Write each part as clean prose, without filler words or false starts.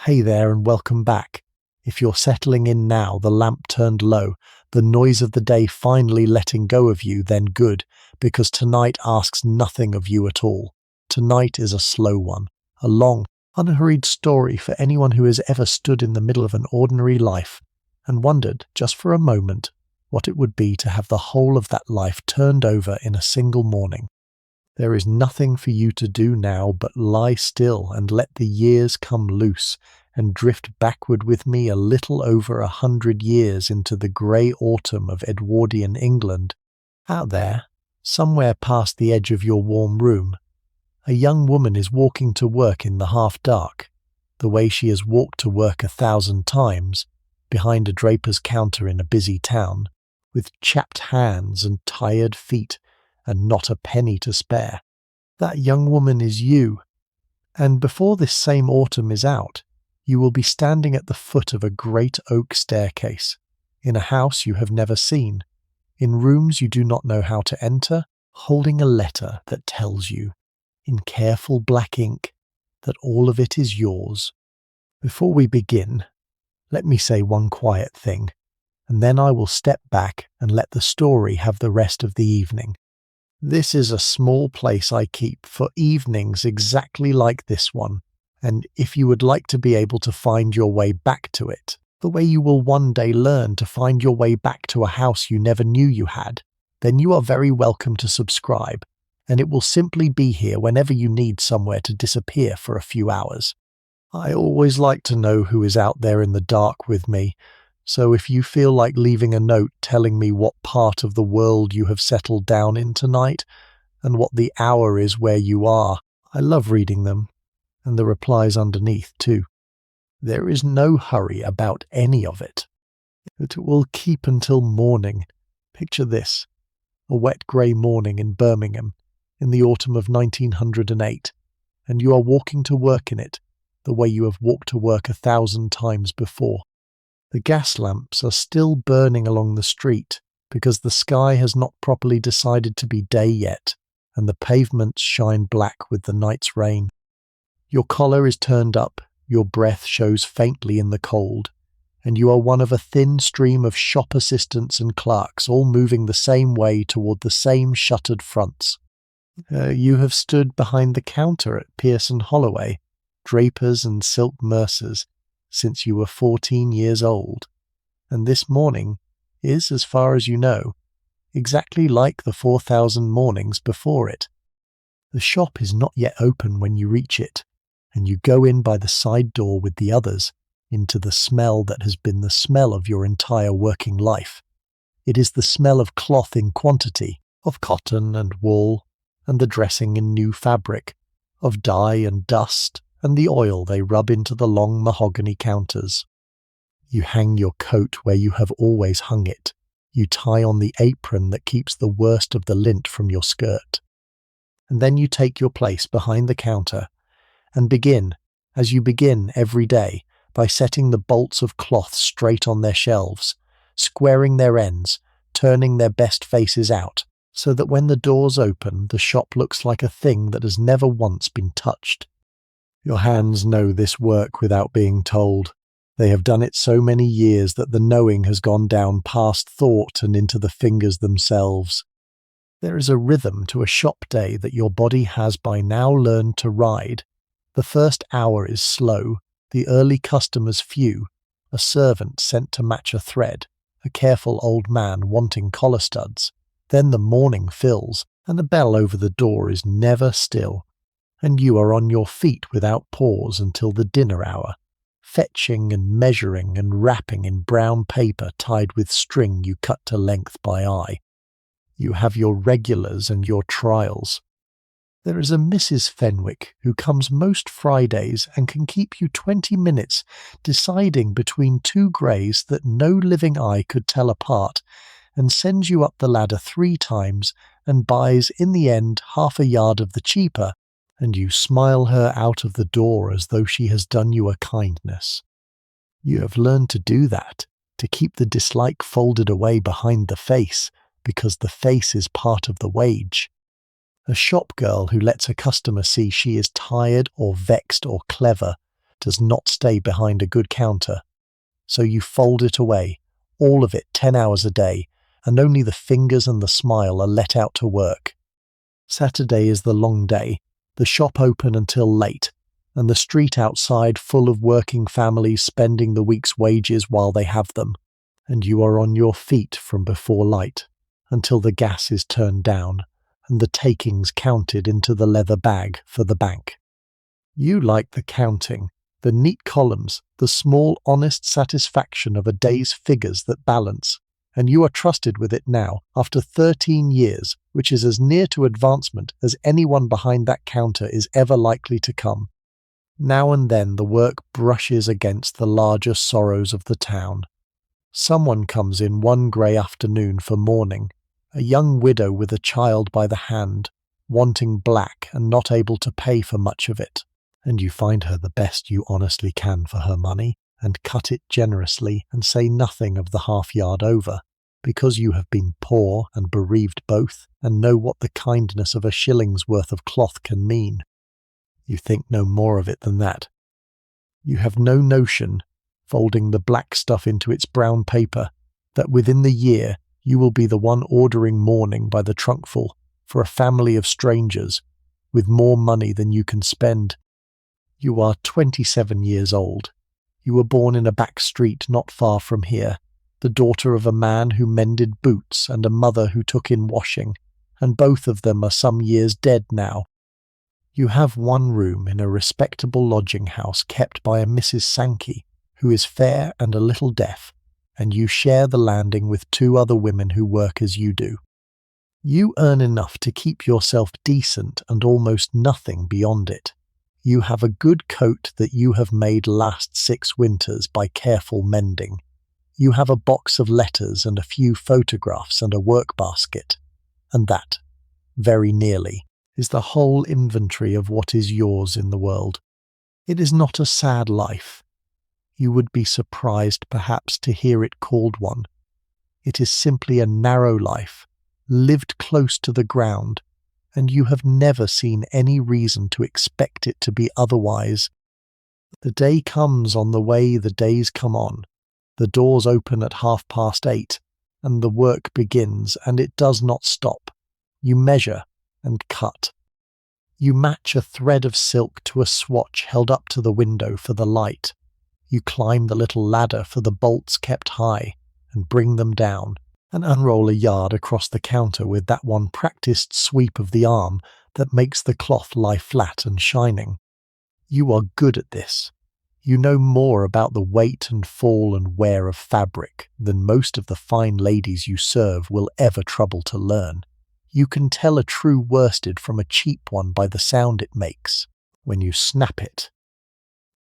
Hey there and welcome back. If you're settling in now, the lamp turned low, the noise of the day finally letting go of you, then good, because tonight asks nothing of you at all. Tonight is a slow one, a long, unhurried story for anyone who has ever stood in the middle of an ordinary life and wondered, just for a moment, what it would be to have the whole of that life turned over in a single morning. There is nothing for you to do now but lie still and let the years come loose and drift backward with me a little over 100 years into the grey autumn of Edwardian England. Out there, somewhere past the edge of your warm room, a young woman is walking to work in the half-dark, the way she has walked to work 1,000 times, behind a draper's counter in a busy town, with chapped hands and tired feet, and not a penny to spare. That young woman is you, and before this same autumn is out, you will be standing at the foot of a great oak staircase, in a house you have never seen, in rooms you do not know how to enter, holding a letter that tells you, in careful black ink, that all of it is yours. Before we begin, let me say one quiet thing, and then I will step back and let the story have the rest of the evening. This is a small place I keep for evenings exactly like this one, and if you would like to be able to find your way back to it, the way you will one day learn to find your way back to a house you never knew you had, then you are very welcome to subscribe, and it will simply be here whenever you need somewhere to disappear for a few hours. I always like to know who is out there in the dark with me, so if you feel like leaving a note telling me what part of the world you have settled down in tonight, and what the hour is where you are, I love reading them, and the replies underneath too. There is no hurry about any of it. It will keep until morning. Picture this, a wet grey morning in Birmingham, in the autumn of 1908, and you are walking to work in it, the way you have walked to work 1,000 times before. The gas lamps are still burning along the street because the sky has not properly decided to be day yet, and the pavements shine black with the night's rain. Your collar is turned up, your breath shows faintly in the cold, and you are one of a thin stream of shop assistants and clerks all moving the same way toward the same shuttered fronts. You have stood behind the counter at Pearson Holloway, drapers and silk mercers, since you were 14 years old, and this morning is, as far as you know, exactly like the 4,000 mornings before it. The shop is not yet open when you reach it, and you go in by the side door with the others, into the smell that has been the smell of your entire working life. It is the smell of cloth in quantity, of cotton and wool, and the dressing in new fabric, of dye and dust, and the oil they rub into the long mahogany counters. You hang your coat where you have always hung it. You tie on the apron that keeps the worst of the lint from your skirt. And then you take your place behind the counter and begin, as you begin every day, by setting the bolts of cloth straight on their shelves, squaring their ends, turning their best faces out, so that when the doors open, the shop looks like a thing that has never once been touched. Your hands know this work without being told. They have done it so many years that the knowing has gone down past thought and into the fingers themselves. There is a rhythm to a shop day that your body has by now learned to ride. The first hour is slow, the early customers few, a servant sent to match a thread, a careful old man wanting collar studs. Then the morning fills, and the bell over the door is never still, and you are on your feet without pause until the dinner hour, fetching and measuring and wrapping in brown paper tied with string you cut to length by eye. You have your regulars and your trials. There is a Mrs. Fenwick who comes most Fridays and can keep you 20 minutes deciding between two greys that no living eye could tell apart, and sends you up the ladder 3 times and buys in the end half a yard of the cheaper, and you smile her out of the door as though she has done you a kindness. You have learned to do that, to keep the dislike folded away behind the face, because the face is part of the wage. A shop girl who lets a customer see she is tired or vexed or clever does not stay behind a good counter. So you fold it away, all of it 10 hours a day, and only the fingers and the smile are let out to work. Saturday is the long day, the shop open until late, and the street outside full of working families spending the week's wages while they have them, and you are on your feet from before light, until the gas is turned down, and the takings counted into the leather bag for the bank. You like the counting, the neat columns, the small honest satisfaction of a day's figures that balance, and you are trusted with it now, after 13 years, which is as near to advancement as anyone behind that counter is ever likely to come. Now and then the work brushes against the larger sorrows of the town. Someone comes in one grey afternoon for mourning, a young widow with a child by the hand, wanting black and not able to pay for much of it, and you find her the best you honestly can for her money, and cut it generously and say nothing of the half-yard over, because you have been poor and bereaved both, and know what the kindness of a shilling's worth of cloth can mean. You think no more of it than that. You have no notion, folding the black stuff into its brown paper, that within the year you will be the one ordering mourning by the trunkful for a family of strangers, with more money than you can spend. You are 27 years old. You were born in a back street not far from here, the daughter of a man who mended boots and a mother who took in washing, and both of them are some years dead now. You have one room in a respectable lodging house kept by a Mrs. Sankey, who is fair and a little deaf, and you share the landing with 2 other women who work as you do. You earn enough to keep yourself decent and almost nothing beyond it. You have a good coat that you have made last 6 winters by careful mending. You have a box of letters and a few photographs and a work basket, and that, very nearly, is the whole inventory of what is yours in the world. It is not a sad life. You would be surprised perhaps to hear it called one. It is simply a narrow life, lived close to the ground, and you have never seen any reason to expect it to be otherwise. The day comes on the way the days come on. The doors open at 8:30, and the work begins, and it does not stop. You measure and cut. You match a thread of silk to a swatch held up to the window for the light. You climb the little ladder for the bolts kept high, and bring them down, and unroll a yard across the counter with that one practised sweep of the arm that makes the cloth lie flat and shining. You are good at this. You know more about the weight and fall and wear of fabric than most of the fine ladies you serve will ever trouble to learn. You can tell a true worsted from a cheap one by the sound it makes when you snap it.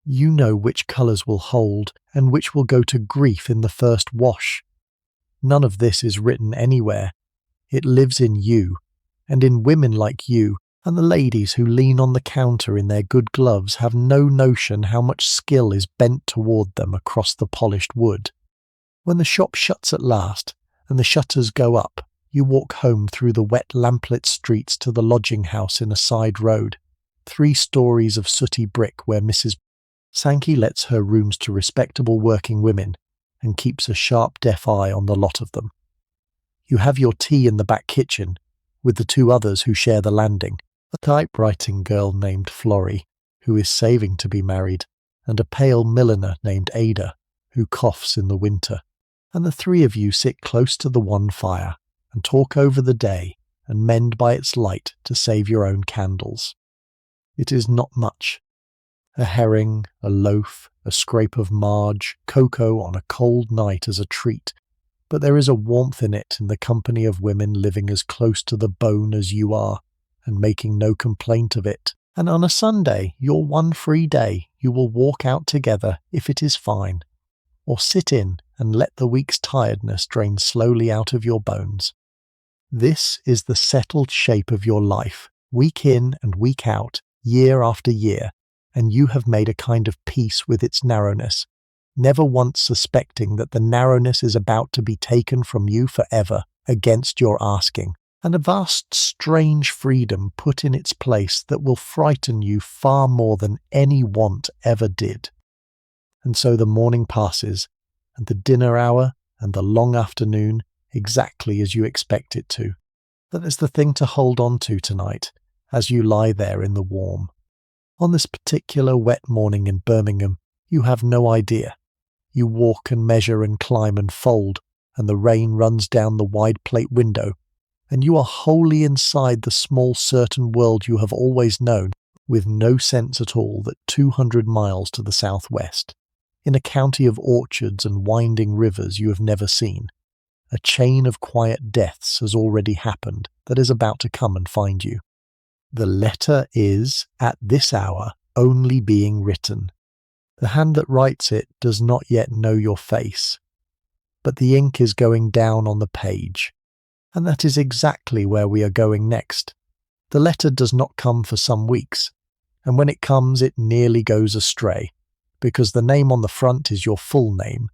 You know which colours will hold and which will go to grief in the first wash. None of this is written anywhere. It lives in you, and in women like you, and the ladies who lean on the counter in their good gloves have no notion how much skill is bent toward them across the polished wood. When the shop shuts at last, and the shutters go up, you walk home through the wet lamplit streets to the lodging house in a side road, 3 stories of sooty brick where Mrs. Sankey lets her rooms to respectable working women and keeps a sharp deaf eye on the lot of them. You have your tea in the back kitchen with the 2 others who share the landing, a typewriting girl named Florrie, who is saving to be married, and a pale milliner named Ada, who coughs in the winter, and the 3 of you sit close to the one fire and talk over the day and mend by its light to save your own candles. It is not much. A herring, a loaf, a scrape of marge, cocoa on a cold night as a treat, but there is a warmth in it in the company of women living as close to the bone as you are, and making no complaint of it. And on a Sunday, your one free day, you will walk out together if it is fine, or sit in and let the week's tiredness drain slowly out of your bones. This is the settled shape of your life, week in and week out, year after year, and you have made a kind of peace with its narrowness, never once suspecting that the narrowness is about to be taken from you forever against your asking, and a vast strange freedom put in its place that will frighten you far more than any want ever did. And so the morning passes, and the dinner hour, and the long afternoon, exactly as you expect it to. That is the thing to hold on to tonight, as you lie there in the warm. On this particular wet morning in Birmingham, you have no idea. You walk and measure and climb and fold, and the rain runs down the wide plate window, and you are wholly inside the small certain world you have always known, with no sense at all that 200 miles to the southwest, in a county of orchards and winding rivers you have never seen, a chain of quiet deaths has already happened that is about to come and find you. The letter is, at this hour, only being written. The hand that writes it does not yet know your face, but the ink is going down on the page, and that is exactly where we are going next. The letter does not come for some weeks, and when it comes it nearly goes astray, because the name on the front is your full name,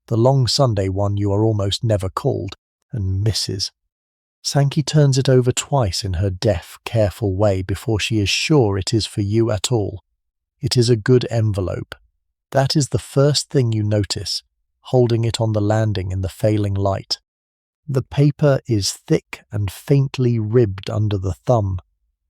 the long Sunday one you are almost never called, and Mrs. Sankey turns it over twice in her deaf, careful way before she is sure it is for you at all. It is a good envelope. That is the first thing you notice, holding it on the landing in the failing light. The paper is thick and faintly ribbed under the thumb,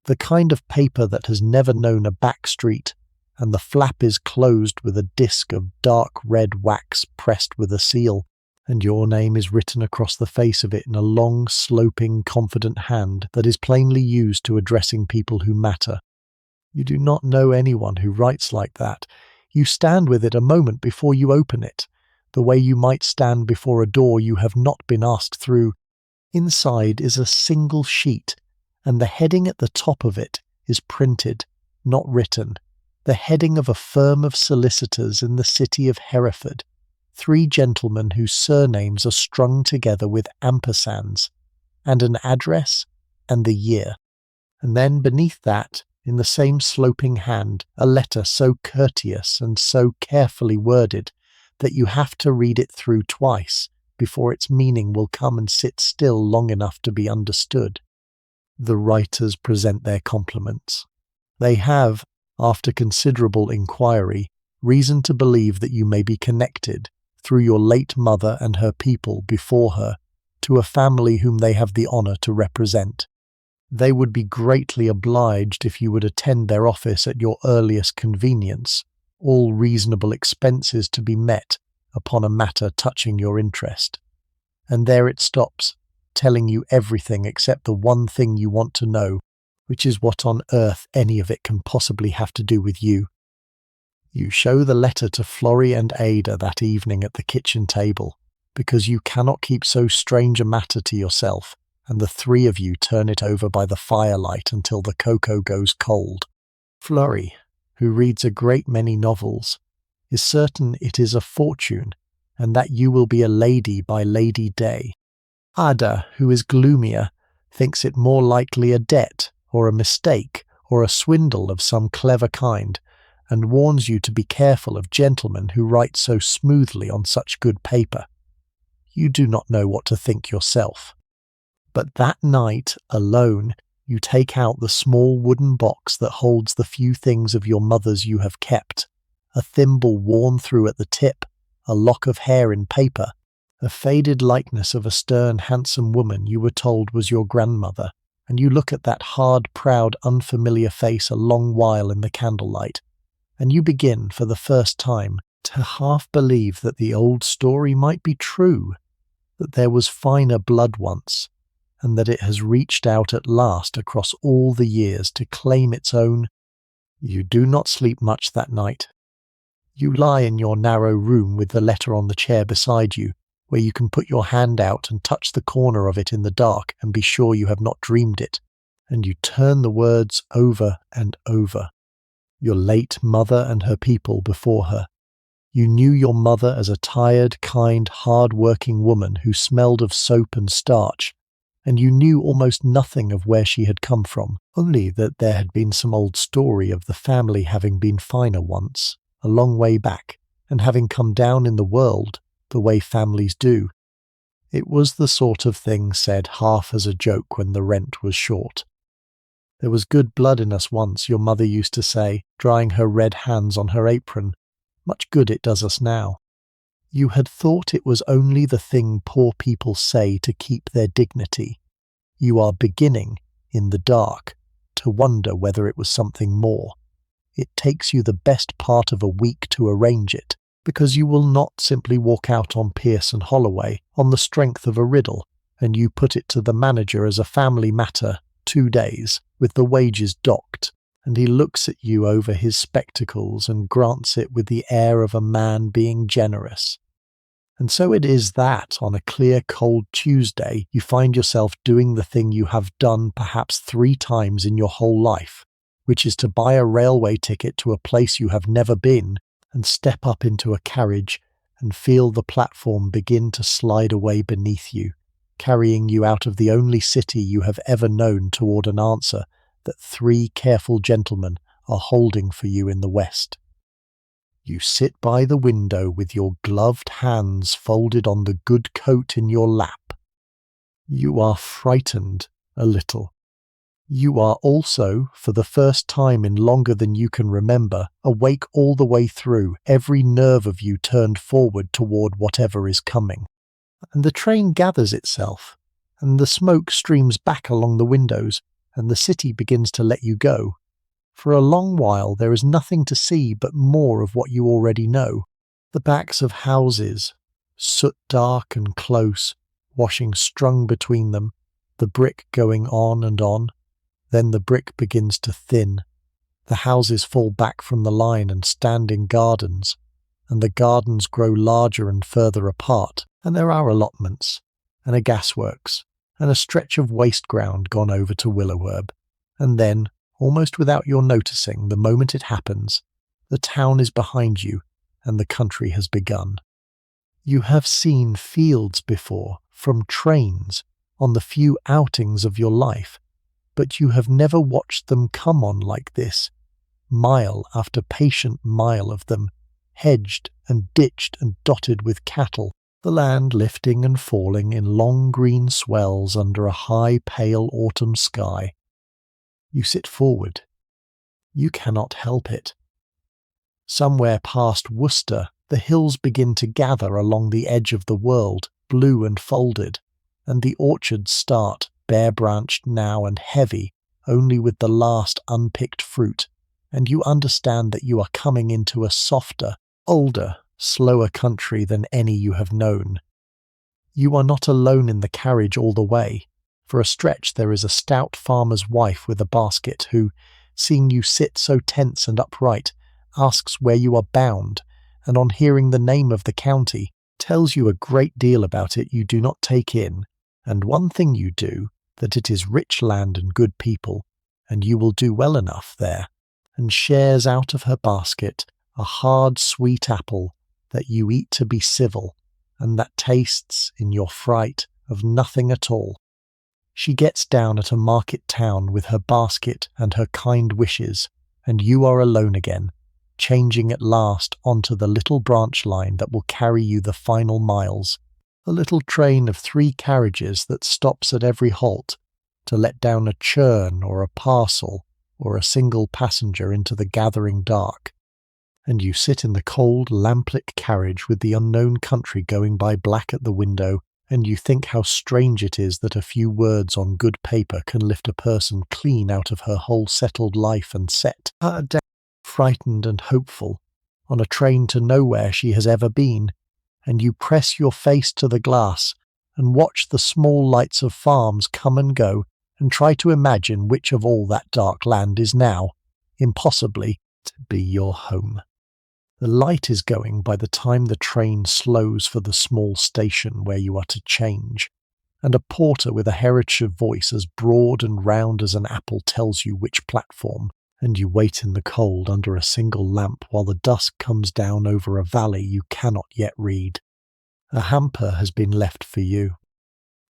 the kind of paper that has never known a back street, and the flap is closed with a disc of dark red wax pressed with a seal, and your name is written across the face of it in a long, sloping, confident hand that is plainly used to addressing people who matter. You do not know anyone who writes like that. You stand with it a moment before you open it, the way you might stand before a door you have not been asked through. Inside is a single sheet, and the heading at the top of it is printed, not written, the heading of a firm of solicitors in the city of Hereford, 3 gentlemen whose surnames are strung together with ampersands, and an address and the year. And then beneath that, in the same sloping hand, a letter so courteous and so carefully worded that you have to read it through twice before its meaning will come and sit still long enough to be understood. The writers present their compliments. They have, after considerable inquiry, reason to believe that you may be connected, through your late mother and her people before her, to a family whom they have the honour to represent. They would be greatly obliged if you would attend their office at your earliest convenience, all reasonable expenses to be met upon a matter touching your interest. And there it stops, telling you everything except the one thing you want to know, which is what on earth any of it can possibly have to do with you. You show the letter to Florrie and Ada that evening at the kitchen table, because you cannot keep so strange a matter to yourself, and the 3 of you turn it over by the firelight until the cocoa goes cold. Florrie, who reads a great many novels, is certain it is a fortune, and that you will be a lady by Lady Day. Ada, who is gloomier, thinks it more likely a debt, or a mistake, or a swindle of some clever kind, and warns you to be careful of gentlemen who write so smoothly on such good paper. You do not know what to think yourself. But that night, alone, you take out the small wooden box that holds the few things of your mother's you have kept, a thimble worn through at the tip, a lock of hair in paper, a faded likeness of a stern, handsome woman you were told was your grandmother, and you look at that hard, proud, unfamiliar face a long while in the candlelight, and you begin, for the first time, to half believe that the old story might be true, that there was finer blood once, and that it has reached out at last across all the years to claim its own. You do not sleep much that night. You lie in your narrow room with the letter on the chair beside you, where you can put your hand out and touch the corner of it in the dark and be sure you have not dreamed it, and you turn the words over and over. Your late mother and her people before her. You knew your mother as a tired, kind, hard-working woman who smelled of soap and starch, and you knew almost nothing of where she had come from, only that there had been some old story of the family having been finer once, a long way back, and having come down in the world, the way families do. It was the sort of thing said half as a joke when the rent was short. There was good blood in us once, your mother used to say, drying her red hands on her apron, Much good it does us now. You had thought it was only the thing poor people say to keep their dignity. You are beginning, in the dark, to wonder whether it was something more. It takes you the best part of a week to arrange it, because you will not simply walk out on Pierce and Holloway on the strength of a riddle, and you put it to the manager as a family matter, 2 days, with the wages docked, and he looks at you over his spectacles and grants it with the air of a man being generous. And so it is that, on a clear, cold Tuesday, you find yourself doing the thing you have done perhaps 3 times in your whole life, which is to buy a railway ticket to a place you have never been and step up into a carriage and feel the platform begin to slide away beneath you, carrying you out of the only city you have ever known toward an answer that 3 careful gentlemen are holding for you in the west. You sit by the window with your gloved hands folded on the good coat in your lap. You are frightened a little. You are also, for the first time in longer than you can remember, awake all the way through, every nerve of you turned forward toward whatever is coming. And the train gathers itself, and the smoke streams back along the windows, and the city begins to let you go. For a long while there is nothing to see but more of what you already know. The backs of houses, soot dark and close, washing strung between them, the brick going on and on. Then the brick begins to thin. The houses fall back from the line and stand in gardens, and the gardens grow larger and further apart, and there are allotments, and a gasworks, and a stretch of waste ground gone over to Willowherb, and then, almost without your noticing, the moment it happens, the town is behind you, and the country has begun. You have seen fields before, from trains, on the few outings of your life, but you have never watched them come on like this, mile after patient mile of them, hedged and ditched and dotted with cattle, the land lifting and falling in long green swells under a high pale autumn sky. You sit forward. You cannot help it. Somewhere past Worcester, the hills begin to gather along the edge of the world, blue and folded, and the orchards start, bare-branched now and heavy, only with the last unpicked fruit, and you understand that you are coming into a softer, older, slower country than any you have known. You are not alone in the carriage all the way. For a stretch there is a stout farmer's wife with a basket who, seeing you sit so tense and upright, asks where you are bound, and on hearing the name of the county, tells you a great deal about it you do not take in, and one thing you do, that it is rich land and good people, and you will do well enough there, and shares out of her basket a hard sweet apple that you eat to be civil, and that tastes, in your fright, of nothing at all. She gets down at a market town with her basket and her kind wishes, and you are alone again, changing at last onto the little branch line that will carry you the final miles, a little train of 3 carriages that stops at every halt to let down a churn or a parcel or a single passenger into the gathering dark. And you sit in the cold, lamplit carriage with the unknown country going by black at the window, and you think how strange it is that a few words on good paper can lift a person clean out of her whole settled life and set her down, frightened and hopeful, on a train to nowhere she has ever been, and you press your face to the glass and watch the small lights of farms come and go and try to imagine which of all that dark land is now, impossibly, to be your home. The light is going by the time the train slows for the small station where you are to change, and a porter with a Herefordshire voice as broad and round as an apple tells you which platform, and you wait in the cold under a single lamp while the dusk comes down over a valley you cannot yet read. A hamper has been left for you.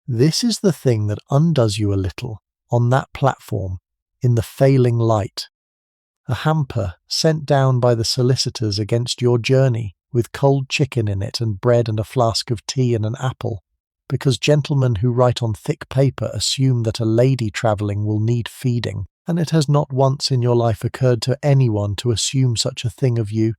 This is the thing that undoes you a little, on that platform, in the failing light. A hamper sent down by the solicitors against your journey, with cold chicken in it and bread and a flask of tea and an apple, because gentlemen who write on thick paper assume that a lady travelling will need feeding, and it has not once in your life occurred to anyone to assume such a thing of you.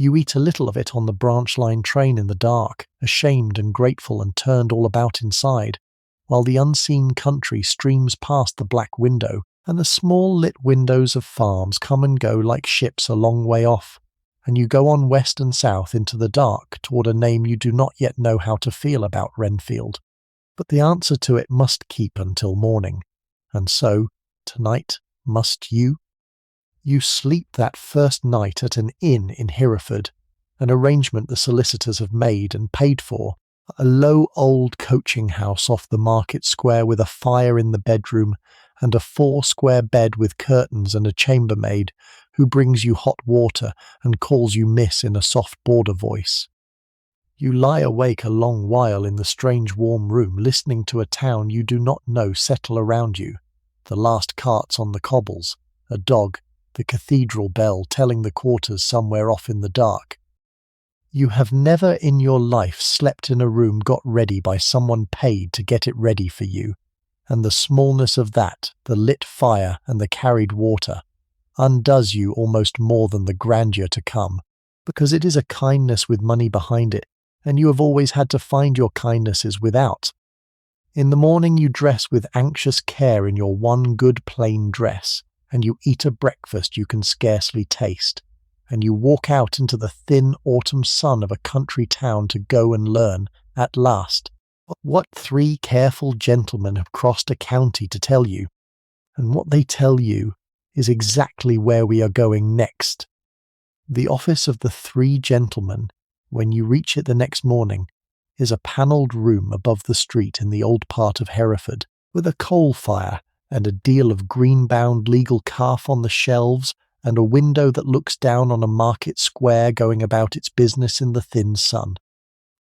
You eat a little of it on the branch line train in the dark, ashamed and grateful and turned all about inside, while the unseen country streams past the black window, and the small lit windows of farms come and go like ships a long way off, and you go on west and south into the dark toward a name you do not yet know how to feel about Renfield. But the answer to it must keep until morning, and so, tonight, must you? You sleep that first night at an inn in Hereford, an arrangement the solicitors have made and paid for, a low old coaching house off the market square with a fire in the bedroom and a 4-square bed with curtains and a chambermaid who brings you hot water and calls you miss in a soft border voice. You lie awake a long while in the strange warm room listening to a town you do not know settle around you, the last carts on the cobbles, a dog, the cathedral bell telling the quarters somewhere off in the dark. You have never in your life slept in a room got ready by someone paid to get it ready for you, and the smallness of that, the lit fire and the carried water, undoes you almost more than the grandeur to come, because it is a kindness with money behind it, and you have always had to find your kindnesses without. In the morning you dress with anxious care in your one good plain dress, and you eat a breakfast you can scarcely taste, and you walk out into the thin autumn sun of a country town to go and learn, at last, what 3 careful gentlemen have crossed a county to tell you, and what they tell you is exactly where we are going next. The office of the 3 gentlemen, when you reach it the next morning, is a panelled room above the street in the old part of Hereford, with a coal fire and a deal of green-bound legal calf on the shelves, and a window that looks down on a market square going about its business in the thin sun.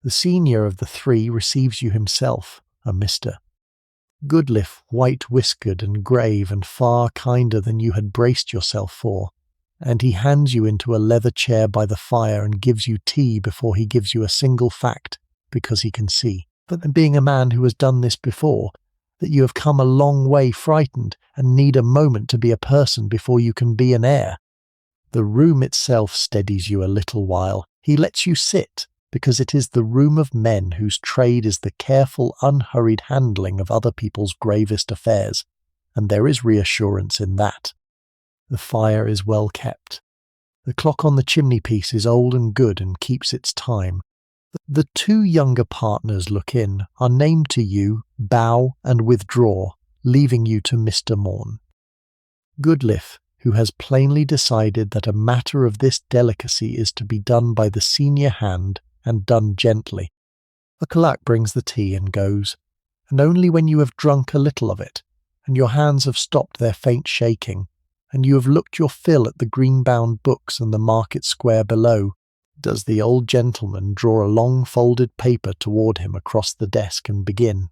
The senior of the 3 receives you himself, a Mr. Goodliff, white-whiskered and grave and far kinder than you had braced yourself for, and he hands you into a leather chair by the fire and gives you tea before he gives you a single fact, because he can see, but then being a man who has done this before, that you have come a long way frightened and need a moment to be a person before you can be an heir. The room itself steadies you a little while. He lets you sit, because it is the room of men whose trade is the careful, unhurried handling of other people's gravest affairs, and there is reassurance in that. The fire is well kept. The clock on the chimney-piece is old and good and keeps its time. The 2 younger partners look in, are named to you, bow and withdraw, leaving you to Mr. Morn. Goodliff, who has plainly decided that a matter of this delicacy is to be done by the senior hand and done gently. A clerk brings the tea and goes, and only when you have drunk a little of it, and your hands have stopped their faint shaking, and you have looked your fill at the green-bound books and the market square below, does the old gentleman draw a long folded paper toward him across the desk and begin.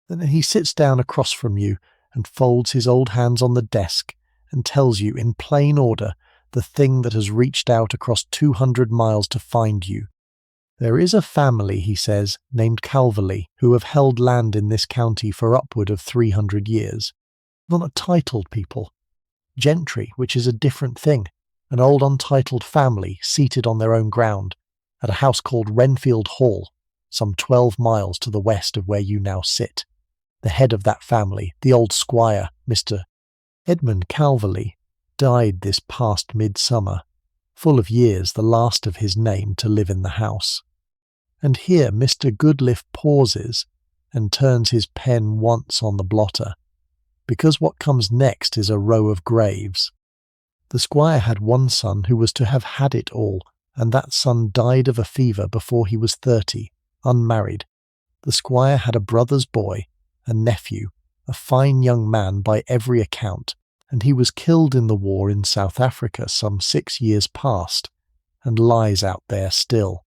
Then he sits down across from you and folds his old hands on the desk and tells you in plain order the thing that has reached out across 200 miles to find you. There is a family, he says, named Calverley, who have held land in this county for upward of 300 years. Not titled people. Gentry, which is a different thing. An old untitled family seated on their own ground, at a house called Renfield Hall, some 12 miles to the west of where you now sit. The head of that family, the old squire, Mr. Edmund Calverley, died this past midsummer, full of years, the last of his name to live in the house. And here Mr. Goodliff pauses and turns his pen once on the blotter, because what comes next is a row of graves. The squire had one son who was to have had it all, and that son died of a fever before he was 30, unmarried. The squire had a brother's boy, a nephew, a fine young man by every account, and he was killed in the war in South Africa some 6 years past, and lies out there still.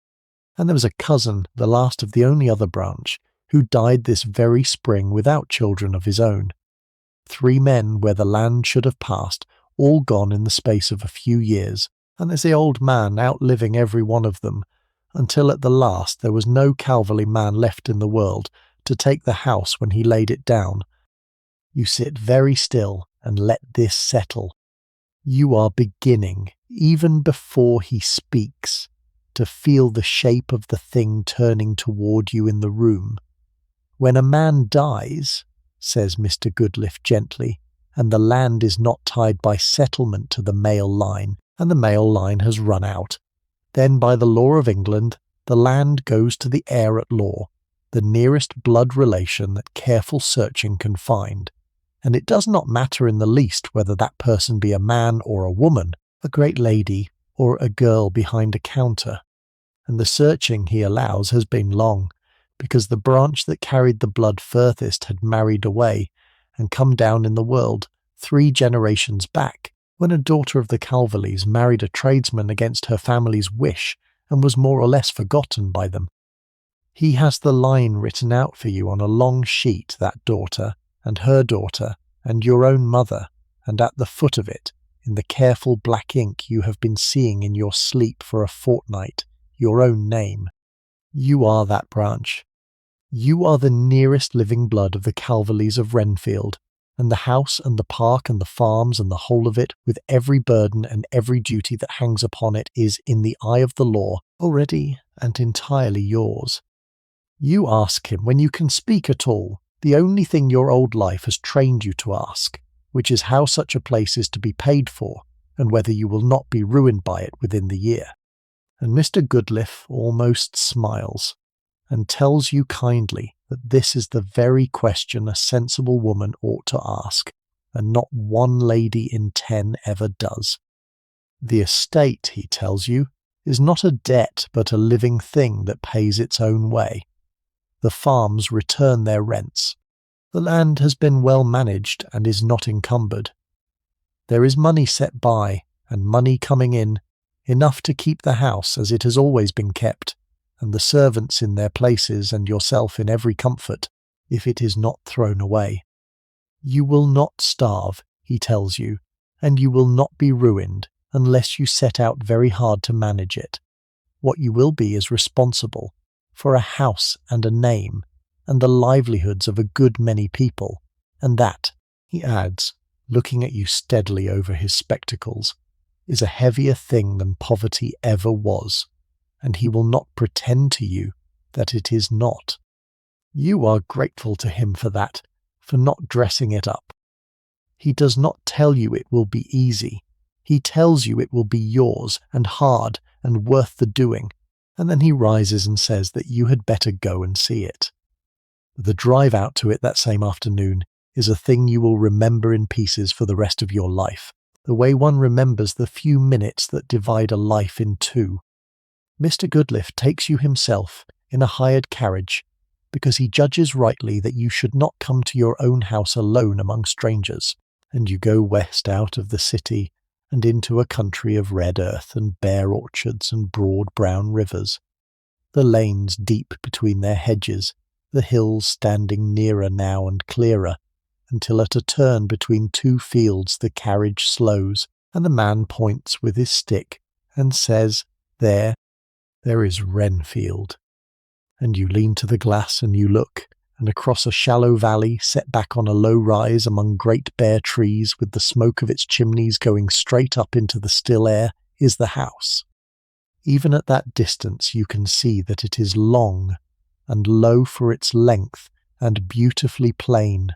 And there was a cousin, the last of the only other branch, who died this very spring without children of his own. 3 men where the land should have passed, all gone in the space of a few years, and there's the old man outliving every one of them, until at the last there was no Calverley man left in the world to take the house when he laid it down. You sit very still and let this settle. You are beginning, even before he speaks, to feel the shape of the thing turning toward you in the room. When a man dies, says Mr. Goodliff gently, and the land is not tied by settlement to the male line, and the male line has run out, then by the law of England, the land goes to the heir at law, the nearest blood relation that careful searching can find. And it does not matter in the least whether that person be a man or a woman, a great lady or a girl behind a counter. And the searching he allows has been long, because the branch that carried the blood furthest had married away and come down in the world 3 generations back, when a daughter of the Calverleys married a tradesman against her family's wish and was more or less forgotten by them. He has the line written out for you on a long sheet, that daughter, and her daughter, and your own mother, and at the foot of it, in the careful black ink you have been seeing in your sleep for a fortnight, your own name. You are that branch. You are the nearest living blood of the Calverleys of Renfield, and the house and the park and the farms and the whole of it, with every burden and every duty that hangs upon it, is, in the eye of the law, already and entirely yours. You ask him, when you can speak at all, the only thing your old life has trained you to ask, which is how such a place is to be paid for, and whether you will not be ruined by it within the year. And Mr. Goodliff almost smiles, and tells you kindly that this is the very question a sensible woman ought to ask, and not 1 lady in 10 ever does. The estate, he tells you, is not a debt but a living thing that pays its own way. The farms return their rents. The land has been well managed and is not encumbered. There is money set by, and money coming in, enough to keep the house as it has always been kept, and the servants in their places and yourself in every comfort, if it is not thrown away. You will not starve, he tells you, and you will not be ruined unless you set out very hard to manage it. What you will be is responsible for a house and a name, and the livelihoods of a good many people, and that, he adds, looking at you steadily over his spectacles, is a heavier thing than poverty ever was, and he will not pretend to you that it is not. You are grateful to him for that, for not dressing it up. He does not tell you it will be easy. He tells you it will be yours, and hard, and worth the doing, and then he rises and says that you had better go and see it. The drive out to it that same afternoon is a thing you will remember in pieces for the rest of your life, the way one remembers the few minutes that divide a life in 2. Mr. Goodliff takes you himself in a hired carriage, because he judges rightly that you should not come to your own house alone among strangers, and you go west out of the city and into a country of red earth and bare orchards and broad brown rivers, the lanes deep between their hedges, the hills standing nearer now and clearer, until at a turn between 2 fields the carriage slows, and the man points with his stick and says, there is Renfield. And you lean to the glass and you look, and across a shallow valley set back on a low rise among great bare trees with the smoke of its chimneys going straight up into the still air is the house. Even at that distance you can see that it is long and low for its length and beautifully plain,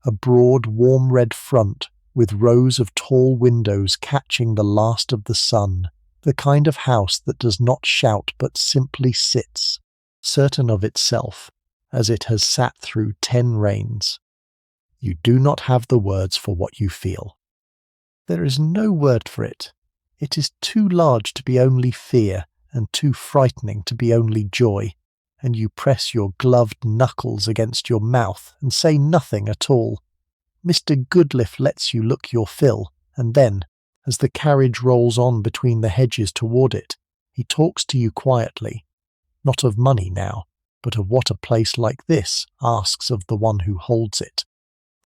a broad warm red front with rows of tall windows catching the last of the sun, the kind of house that does not shout but simply sits, certain of itself, as it has sat through 10 rains. You do not have the words for what you feel. There is no word for it. It is too large to be only fear, and too frightening to be only joy, and you press your gloved knuckles against your mouth and say nothing at all. Mr. Goodliff lets you look your fill, and then, as the carriage rolls on between the hedges toward it, he talks to you quietly, not of money now, but of what a place like this asks of the one who holds it.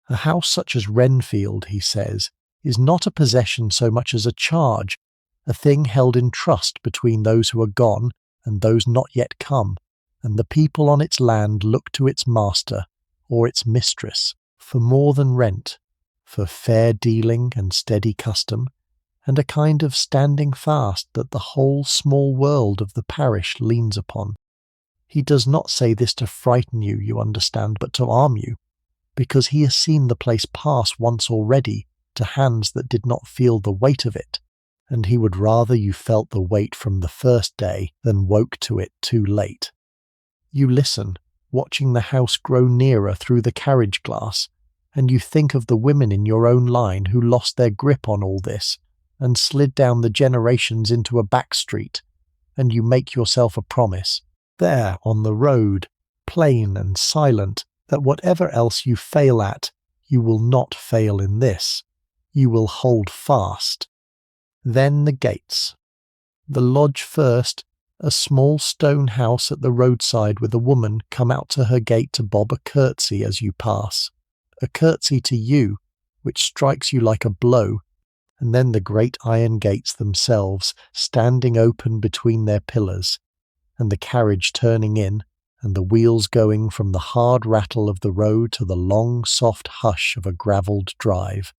A house such as Renfield, he says, is not a possession so much as a charge, a thing held in trust between those who are gone and those not yet come, and the people on its land look to its master, or its mistress, for more than rent, for fair dealing and steady custom, and a kind of standing fast that the whole small world of the parish leans upon. He does not say this to frighten you, you understand, but to arm you, because he has seen the place pass once already to hands that did not feel the weight of it, and he would rather you felt the weight from the first day than woke to it too late. You listen, watching the house grow nearer through the carriage glass, and you think of the women in your own line who lost their grip on all this and slid down the generations into a back street, and you make yourself a promise, there on the road, plain and silent, that whatever else you fail at, you will not fail in this. You will hold fast. Then the gates. The lodge first, a small stone house at the roadside with a woman come out to her gate to bob a curtsy as you pass. A curtsy to you, which strikes you like a blow, and then the great iron gates themselves standing open between their pillars, and the carriage turning in, and the wheels going from the hard rattle of the road to the long soft hush of a gravelled drive.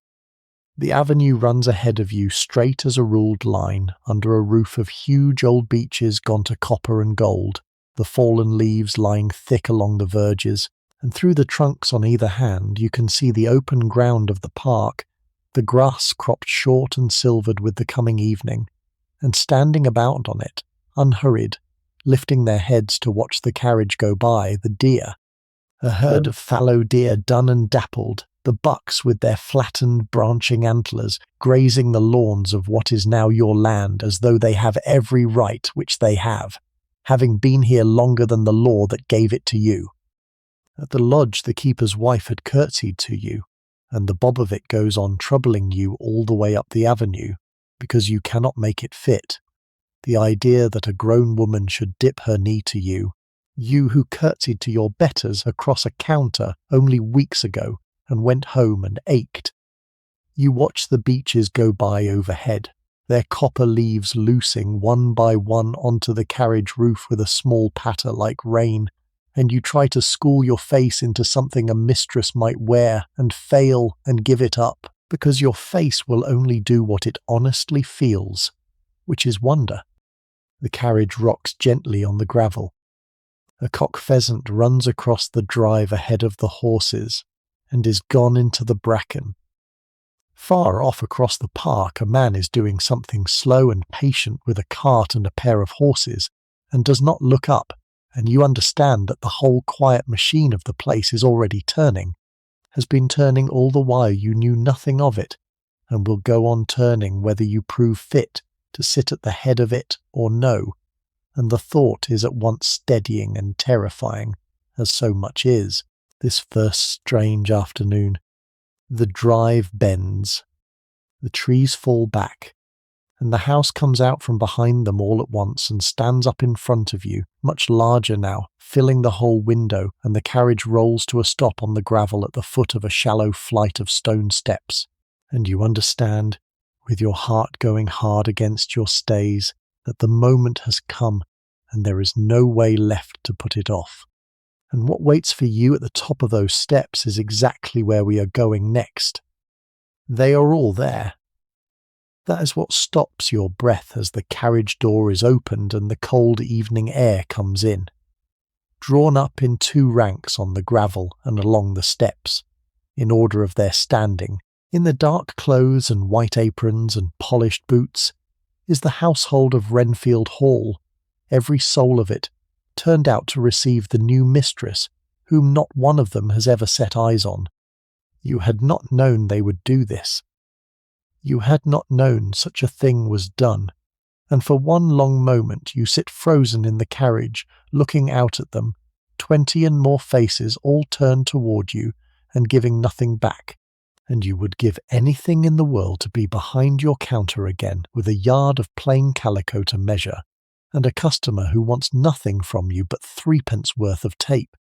The avenue runs ahead of you straight as a ruled line under a roof of huge old beeches gone to copper and gold, the fallen leaves lying thick along the verges, and through the trunks on either hand you can see the open ground of the park, the grass cropped short and silvered with the coming evening, and standing about on it, unhurried, lifting their heads to watch the carriage go by, the deer, a herd of fallow deer dun and dappled, the bucks with their flattened branching antlers grazing the lawns of what is now your land as though they have every right which they have, having been here longer than the law that gave it to you. At the lodge the keeper's wife had curtsied to you, and the bob of it goes on troubling you all the way up the avenue, because you cannot make it fit. The idea that a grown woman should dip her knee to you, you who curtsied to your betters across a counter only weeks ago and went home and ached. You watch the beeches go by overhead, their copper leaves loosing one by one onto the carriage roof with a small patter like rain, and you try to school your face into something a mistress might wear and fail and give it up, because your face will only do what it honestly feels, which is wonder. The carriage rocks gently on the gravel. A cock pheasant runs across the drive ahead of the horses and is gone into the bracken. Far off across the park a man is doing something slow and patient with a cart and a pair of horses, and does not look up, and you understand that the whole quiet machine of the place is already turning, has been turning all the while you knew nothing of it, and will go on turning whether you prove fit to sit at the head of it or no, and the thought is at once steadying and terrifying, as so much is, this first strange afternoon. The drive bends, the trees fall back, and the house comes out from behind them all at once and stands up in front of you, much larger now, filling the whole window, and the carriage rolls to a stop on the gravel at the foot of a shallow flight of stone steps, and you understand, with your heart going hard against your stays, that the moment has come, and there is no way left to put it off. And what waits for you at the top of those steps is exactly where we are going next. They are all there. That is what stops your breath as the carriage door is opened and the cold evening air comes in. Drawn up in two ranks on the gravel and along the steps, in order of their standing, in the dark clothes and white aprons and polished boots, is the household of Renfield Hall, every soul of it, turned out to receive the new mistress, whom not one of them has ever set eyes on. You had not known they would do this. You had not known such a thing was done, and for one long moment you sit frozen in the carriage, looking out at them, 20 and more faces all turned toward you, and giving nothing back, and you would give anything in the world to be behind your counter again with a yard of plain calico to measure, and a customer who wants nothing from you but 3pence worth of tape.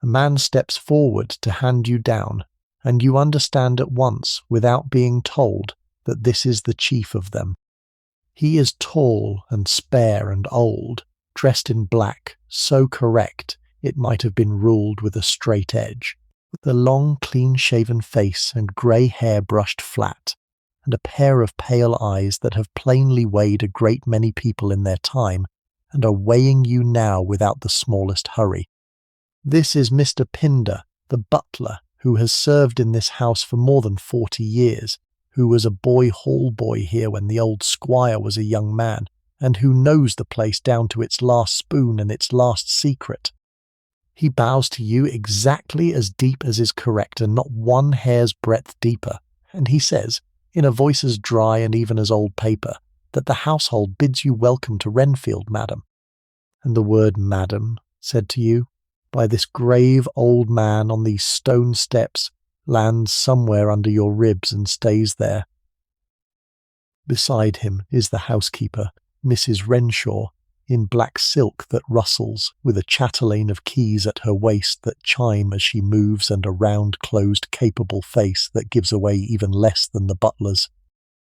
A man steps forward to hand you down, and you understand at once, without being told, that this is the chief of them. He is tall and spare and old, dressed in black, so correct it might have been ruled with a straight edge, with a long clean-shaven face and grey hair brushed flat, and a pair of pale eyes that have plainly weighed a great many people in their time, and are weighing you now without the smallest hurry. This is Mr. Pinder, the butler, who has served in this house for more than 40 years, who was a hall boy here when the old squire was a young man, and who knows the place down to its last spoon and its last secret. He bows to you exactly as deep as is correct, and not one hair's breadth deeper, and he says, in a voice as dry and even as old paper, that the household bids you welcome to Renfield, madam. And the word madam, said to you by this grave old man on these stone steps, lands somewhere under your ribs and stays there. Beside him is the housekeeper, Mrs. Renshaw, in black silk that rustles, with a chatelaine of keys at her waist that chime as she moves, and a round, closed, capable face that gives away even less than the butler's.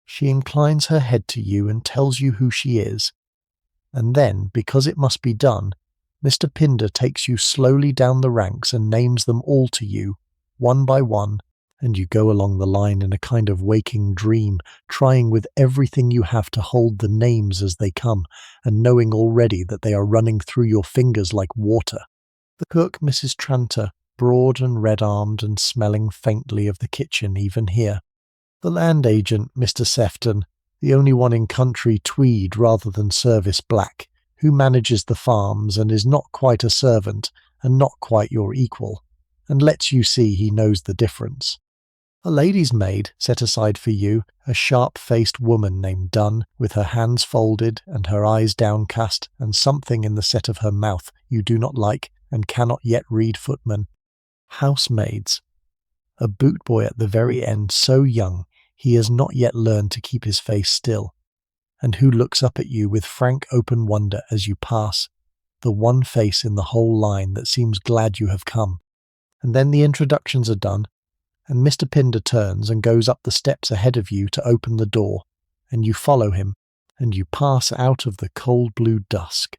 She inclines her head to you and tells you who she is. And then, because it must be done, Mr. Pinder takes you slowly down the ranks and names them all to you, one by one, and you go along the line in a kind of waking dream, trying with everything you have to hold the names as they come, and knowing already that they are running through your fingers like water. The cook, Mrs. Tranter, broad and red-armed and smelling faintly of the kitchen even here. The land agent, Mr. Sefton, the only one in country tweed rather than service black, who manages the farms and is not quite a servant and not quite your equal, and lets you see he knows the difference. A lady's maid set aside for you, a sharp-faced woman named Dunn, with her hands folded and her eyes downcast, and something in the set of her mouth you do not like and cannot yet read footman. Housemaids. A boot-boy at the very end, so young he has not yet learned to keep his face still, and who looks up at you with frank open wonder as you pass, the one face in the whole line that seems glad you have come. And then the introductions are done, and Mr. Pinder turns and goes up the steps ahead of you to open the door, and you follow him, and you pass out of the cold blue dusk,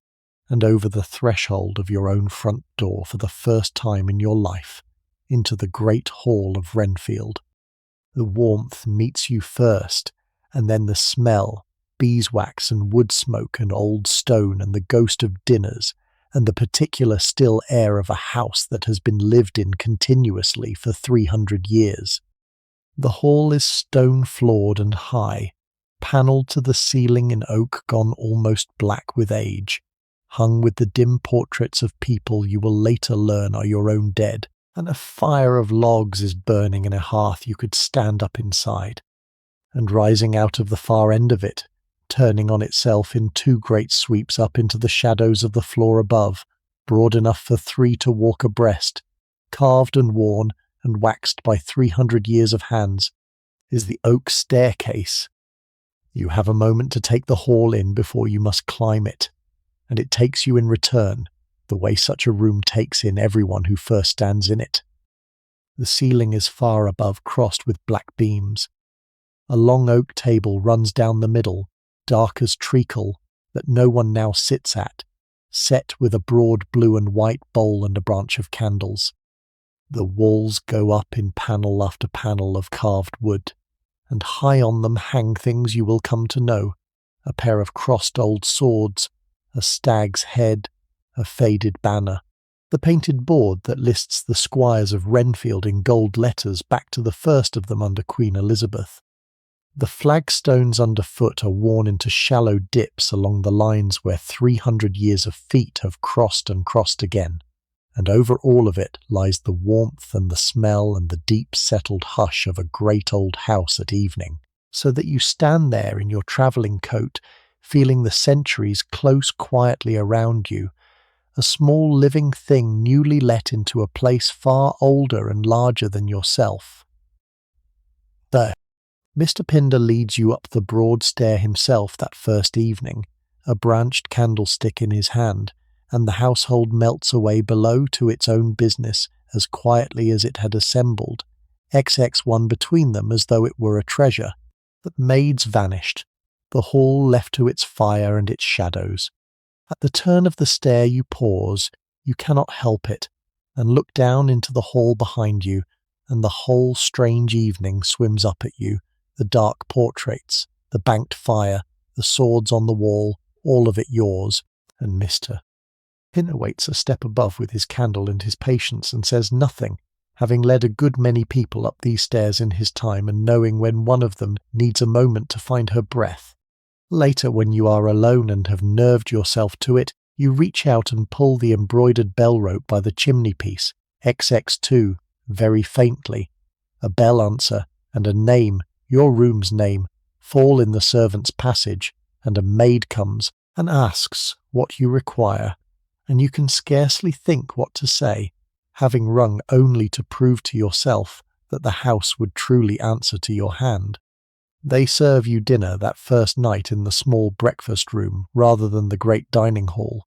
and over the threshold of your own front door for the first time in your life, into the great hall of Renfield. The warmth meets you first, and then the smell, beeswax and wood smoke and old stone and the ghost of dinners, and the particular still air of a house that has been lived in continuously for 300 years. The hall is stone-floored and high, panelled to the ceiling in oak gone almost black with age, hung with the dim portraits of people you will later learn are your own dead, and a fire of logs is burning in a hearth you could stand up inside. And rising out of the far end of it, turning on itself in two great sweeps up into the shadows of the floor above, broad enough for 3 to walk abreast, carved and worn and waxed by 300 years of hands, is the oak staircase. You have a moment to take the hall in before you must climb it, and it takes you in return, the way such a room takes in everyone who first stands in it. The ceiling is far above, crossed with black beams. A long oak table runs down the middle, dark as treacle, that no one now sits at, set with a broad blue and white bowl and a branch of candles. The walls go up in panel after panel of carved wood, and high on them hang things you will come to know, a pair of crossed old swords, a stag's head, a faded banner, the painted board that lists the squires of Renfield in gold letters back to the first of them under Queen Elizabeth. The flagstones underfoot are worn into shallow dips along the lines where 300 years of feet have crossed and crossed again, and over all of it lies the warmth and the smell and the deep settled hush of a great old house at evening, so that you stand there in your travelling coat, feeling the centuries close quietly around you, a small living thing newly let into a place far older and larger than yourself. There. Mr. Pinder leads you up the broad stair himself that first evening, a branched candlestick in his hand, and the household melts away below to its own business as quietly as it had assembled, XX1 between them as though it were a treasure. The maids vanished, the hall left to its fire and its shadows. At the turn of the stair you pause, you cannot help it, and look down into the hall behind you, and the whole strange evening swims up at you, the dark portraits, the banked fire, the swords on the wall, all of it yours, and Mr. Pinner waits a step above with his candle and his patience and says nothing, having led a good many people up these stairs in his time and knowing when one of them needs a moment to find her breath. Later, when you are alone and have nerved yourself to it, you reach out and pull the embroidered bell rope by the chimney-piece, XX2, very faintly. A bell answer and a name, your room's name, fall in the servants' passage, and a maid comes and asks what you require, and you can scarcely think what to say, having rung only to prove to yourself that the house would truly answer to your hand. They serve you dinner that first night in the small breakfast room rather than the great dining hall,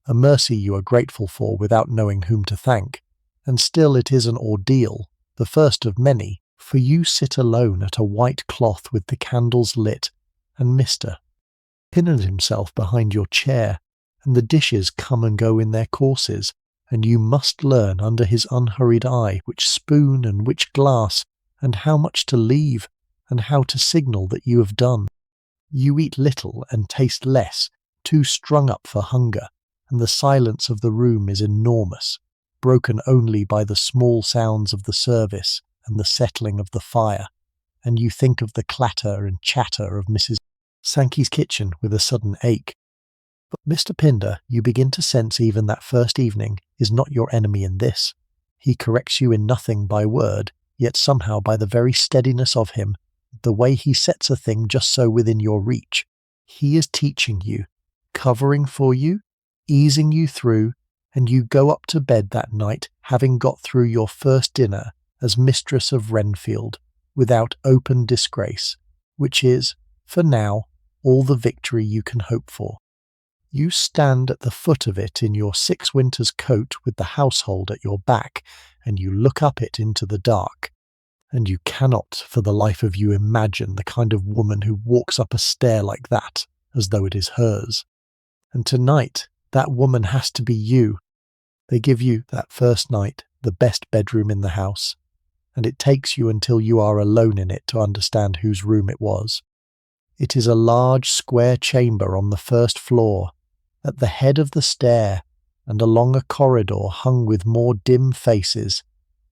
a mercy you are grateful for without knowing whom to thank, and still it is an ordeal, the first of many, for you sit alone at a white cloth with the candles lit, and Mr. Pinnered himself behind your chair, and the dishes come and go in their courses, and you must learn under his unhurried eye which spoon and which glass, and how much to leave, and how to signal that you have done. You eat little and taste less, too strung up for hunger, and the silence of the room is enormous, broken only by the small sounds of the service and the settling of the fire, and you think of the clatter and chatter of Mrs. Sankey's kitchen with a sudden ache. But Mr. Pinder, you begin to sense even that first evening, is not your enemy in this. He corrects you in nothing by word, yet somehow by the very steadiness of him, the way he sets a thing just so within your reach, he is teaching you, covering for you, easing you through, and you go up to bed that night having got through your first dinner as mistress of Renfield, without open disgrace, which is, for now, all the victory you can hope for. You stand at the foot of it in your 6 winters coat with the household at your back, and you look up it into the dark. And you cannot for the life of you imagine the kind of woman who walks up a stair like that, as though it is hers. And tonight, that woman has to be you. They give you, that first night, the best bedroom in the house, and it takes you until you are alone in it to understand whose room it was. It is a large square chamber on the first floor, at the head of the stair, and along a corridor hung with more dim faces,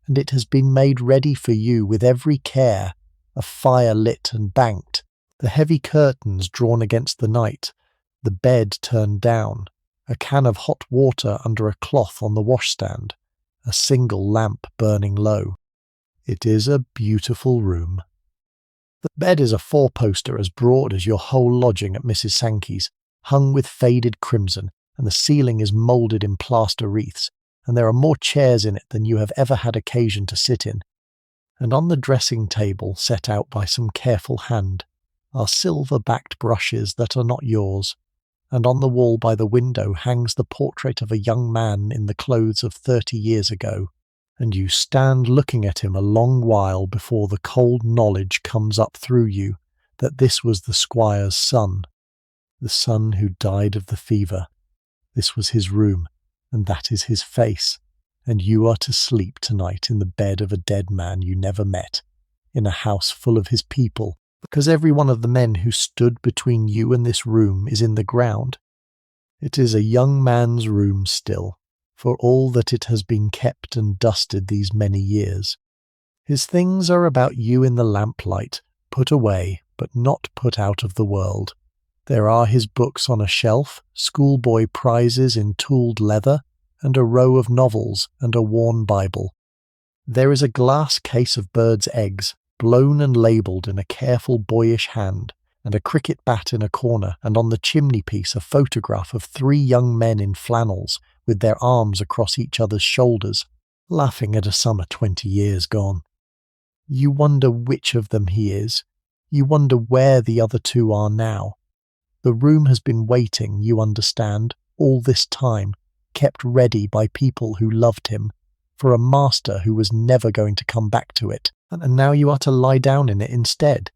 and it has been made ready for you with every care, a fire lit and banked, the heavy curtains drawn against the night, the bed turned down, a can of hot water under a cloth on the washstand, a single lamp burning low. It is a beautiful room. The bed is a 4-poster as broad as your whole lodging at Mrs. Sankey's, hung with faded crimson, and the ceiling is moulded in plaster wreaths, and there are more chairs in it than you have ever had occasion to sit in. And on the dressing table, set out by some careful hand, are silver-backed brushes that are not yours, and on the wall by the window hangs the portrait of a young man in the clothes of 30 years ago, and you stand looking at him a long while before the cold knowledge comes up through you that this was the squire's son, the son who died of the fever. This was his room, and that is his face, and you are to sleep tonight in the bed of a dead man you never met, in a house full of his people, because every one of the men who stood between you and this room is in the ground. It is a young man's room still, for all that it has been kept and dusted these many years. His things are about you in the lamplight, put away, but not put out of the world. There are his books on a shelf, schoolboy prizes in tooled leather, and a row of novels and a worn Bible. There is a glass case of birds' eggs, blown and labelled in a careful boyish hand, and a cricket bat in a corner, and on the chimney-piece a photograph of 3 young men in flannels, with their arms across each other's shoulders, laughing at a summer 20 years gone. You wonder which of them he is. You wonder where the other 2 are now. The room has been waiting, you understand, all this time, kept ready by people who loved him, for a master who was never going to come back to it, and now you are to lie down in it instead,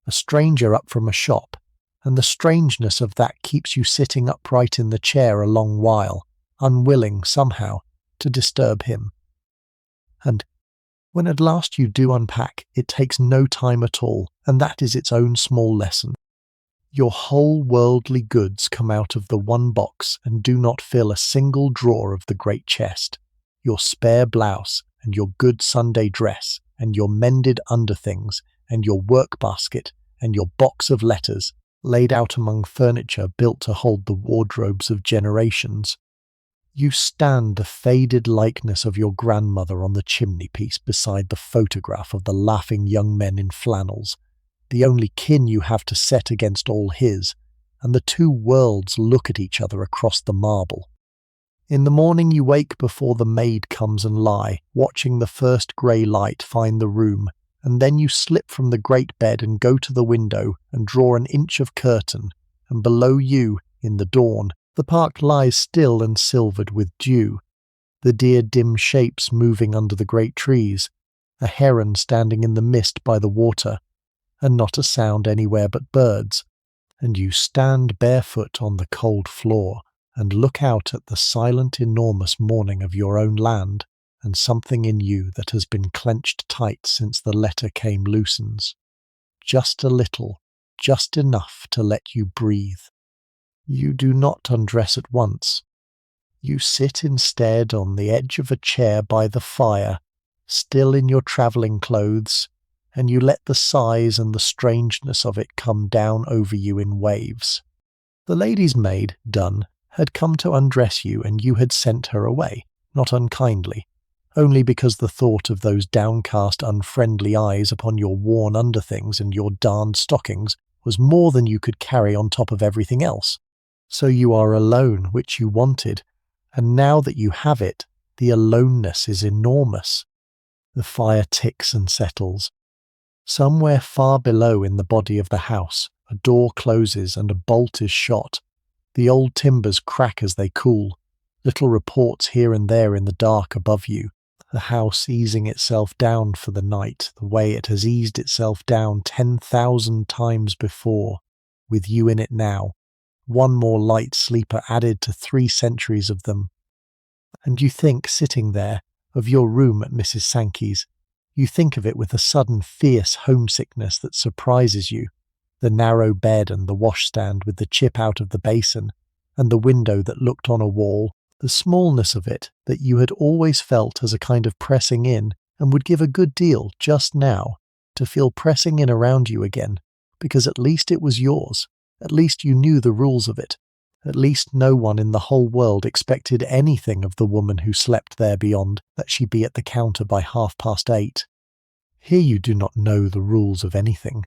a stranger up from a shop, and the strangeness of that keeps you sitting upright in the chair a long while, unwilling, somehow, to disturb him. And When at last you do unpack, it takes no time at all, and that is its own small lesson. Your whole worldly goods come out of the one box and do not fill a single drawer of the great chest. Your spare blouse, and your good Sunday dress, and your mended underthings, and your work basket, and your box of letters, laid out among furniture built to hold the wardrobes of generations. You stand the faded likeness of your grandmother on the chimney-piece beside the photograph of the laughing young men in flannels, the only kin you have to set against all his, and the two worlds look at each other across the marble. In the morning you wake before the maid comes and lie, watching the first grey light find the room, and then you slip from the great bed and go to the window and draw an inch of curtain, and below you, in the dawn, the park lies still and silvered with dew, the dear dim shapes moving under the great trees, a heron standing in the mist by the water, and not a sound anywhere but birds, and you stand barefoot on the cold floor, and look out at the silent enormous morning of your own land, and something in you that has been clenched tight since the letter came loosens. Just a little, just enough to let you breathe. You do not undress at once. You sit instead on the edge of a chair by the fire, still in your travelling clothes, and you let the size and the strangeness of it come down over you in waves. The lady's maid, Dunn, had come to undress you, and you had sent her away, not unkindly, only because the thought of those downcast, unfriendly eyes upon your worn underthings and your darned stockings was more than you could carry on top of everything else. So you are alone, which you wanted, and now that you have it, the aloneness is enormous. The fire ticks and settles. Somewhere far below in the body of the house, a door closes and a bolt is shot. The old timbers crack as they cool, little reports here and there in the dark above you, the house easing itself down for the night the way it has eased itself down 10,000 times before, with you in it now, one more light sleeper added to 3 centuries of them. And you think, sitting there, of your room at Mrs. Sankey's. You think of it with a sudden fierce homesickness that surprises you, the narrow bed and the washstand with the chip out of the basin, and the window that looked on a wall, the smallness of it that you had always felt as a kind of pressing in, and would give a good deal, just now, to feel pressing in around you again, because at least it was yours, at least you knew the rules of it, at least no one in the whole world expected anything of the woman who slept there beyond, that she be at the counter by 8:30. Here you do not know the rules of anything.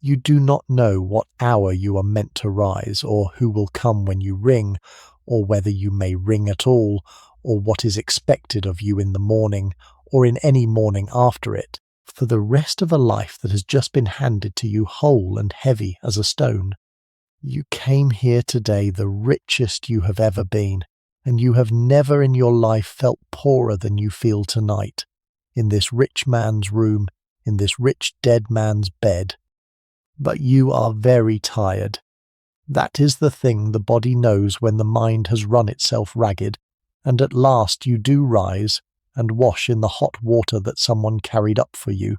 You do not know what hour you are meant to rise, or who will come when you ring, or whether you may ring at all, or what is expected of you in the morning, or in any morning after it, for the rest of a life that has just been handed to you whole and heavy as a stone. You came here today the richest you have ever been, and you have never in your life felt poorer than you feel tonight, in this rich man's room, in this rich dead man's bed. But you are very tired. That is the thing the body knows when the mind has run itself ragged, and at last you do rise, and wash in the hot water that someone carried up for you,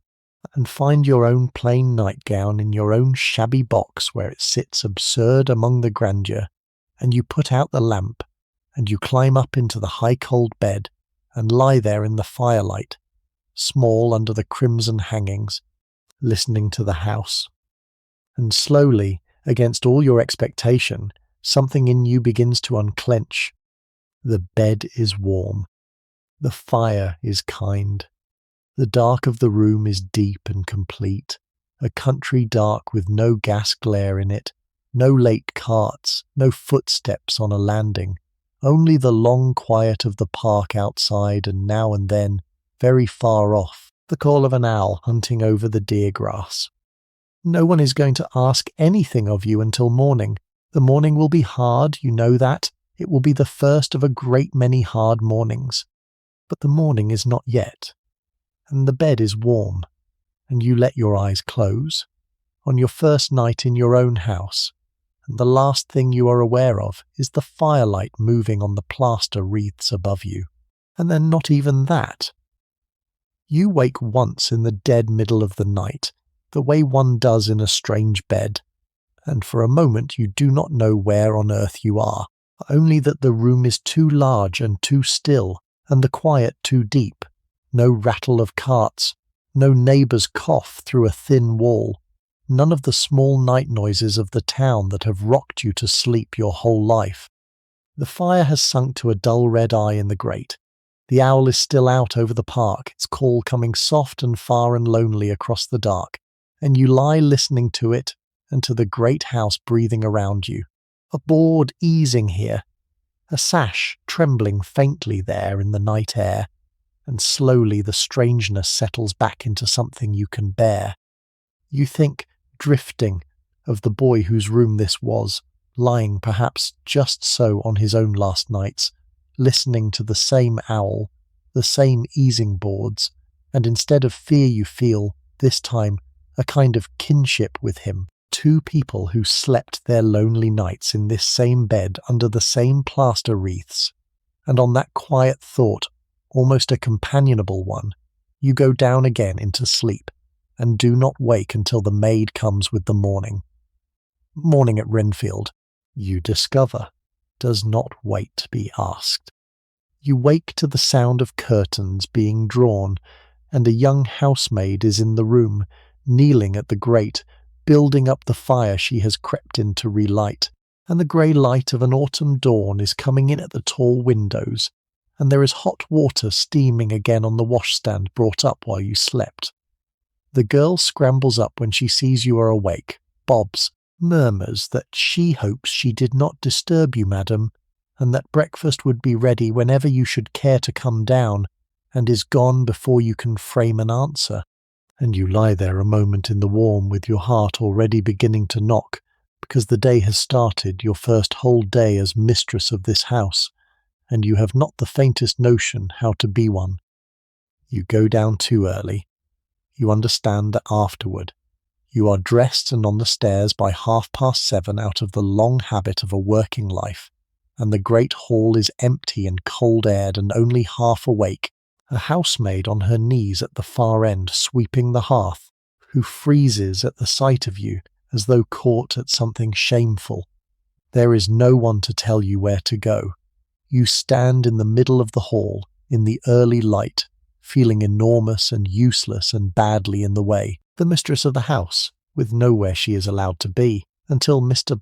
and find your own plain nightgown in your own shabby box where it sits absurd among the grandeur, and you put out the lamp, and you climb up into the high cold bed, and lie there in the firelight, small under the crimson hangings, listening to the house. And slowly, against all your expectation, something in you begins to unclench. The bed is warm. The fire is kind. The dark of the room is deep and complete, a country dark with no gas glare in it, no late carts, no footsteps on a landing, only the long quiet of the park outside, and now and then, very far off, the call of an owl hunting over the deer grass. No one is going to ask anything of you until morning. The morning will be hard, you know that. It will be the first of a great many hard mornings. But the morning is not yet. And the bed is warm. And you let your eyes close. On your first night in your own house. And the last thing you are aware of is the firelight moving on the plaster wreaths above you. And then not even that. You wake once in the dead middle of the night, the way one does in a strange bed, and for a moment you do not know where on earth you are, only that the room is too large and too still, and the quiet too deep. No rattle of carts, no neighbour's cough through a thin wall, none of the small night noises of the town that have rocked you to sleep your whole life. The fire has sunk to a dull red eye in the grate. The owl is still out over the park, its call coming soft and far and lonely across the dark, and you lie listening to it and to the great house breathing around you. A board easing here, a sash trembling faintly there in the night air, and slowly the strangeness settles back into something you can bear. You think, drifting, of the boy whose room this was, lying perhaps just so on his own last nights, listening to the same owl, the same easing boards, and instead of fear you feel, this time, a kind of kinship with him. Two people who slept their lonely nights in this same bed under the same plaster wreaths, and on that quiet thought, almost a companionable one, you go down again into sleep, and do not wake until the maid comes with the morning. Morning at Renfield, you discover, does not wait to be asked. You wake to the sound of curtains being drawn, and a young housemaid is in the room, kneeling at the grate, building up the fire she has crept in to relight, and the grey light of an autumn dawn is coming in at the tall windows, and there is hot water steaming again on the washstand brought up while you slept. The girl scrambles up when she sees you are awake, bobs, murmurs that she hopes she did not disturb you, madam, and that breakfast would be ready whenever you should care to come down, and is gone before you can frame an answer. And you lie there a moment in the warm with your heart already beginning to knock, because the day has started, your first whole day as mistress of this house, and you have not the faintest notion how to be one. You go down too early. You understand that afterward. You are dressed and on the stairs by 7:30 out of the long habit of a working life, and the great hall is empty and cold-aired and only half awake, a housemaid on her knees at the far end sweeping the hearth, who freezes at the sight of you as though caught at something shameful. There is no one to tell you where to go. You stand in the middle of the hall, in the early light, feeling enormous and useless and badly in the way, the mistress of the house, with nowhere she is allowed to be, until Mr.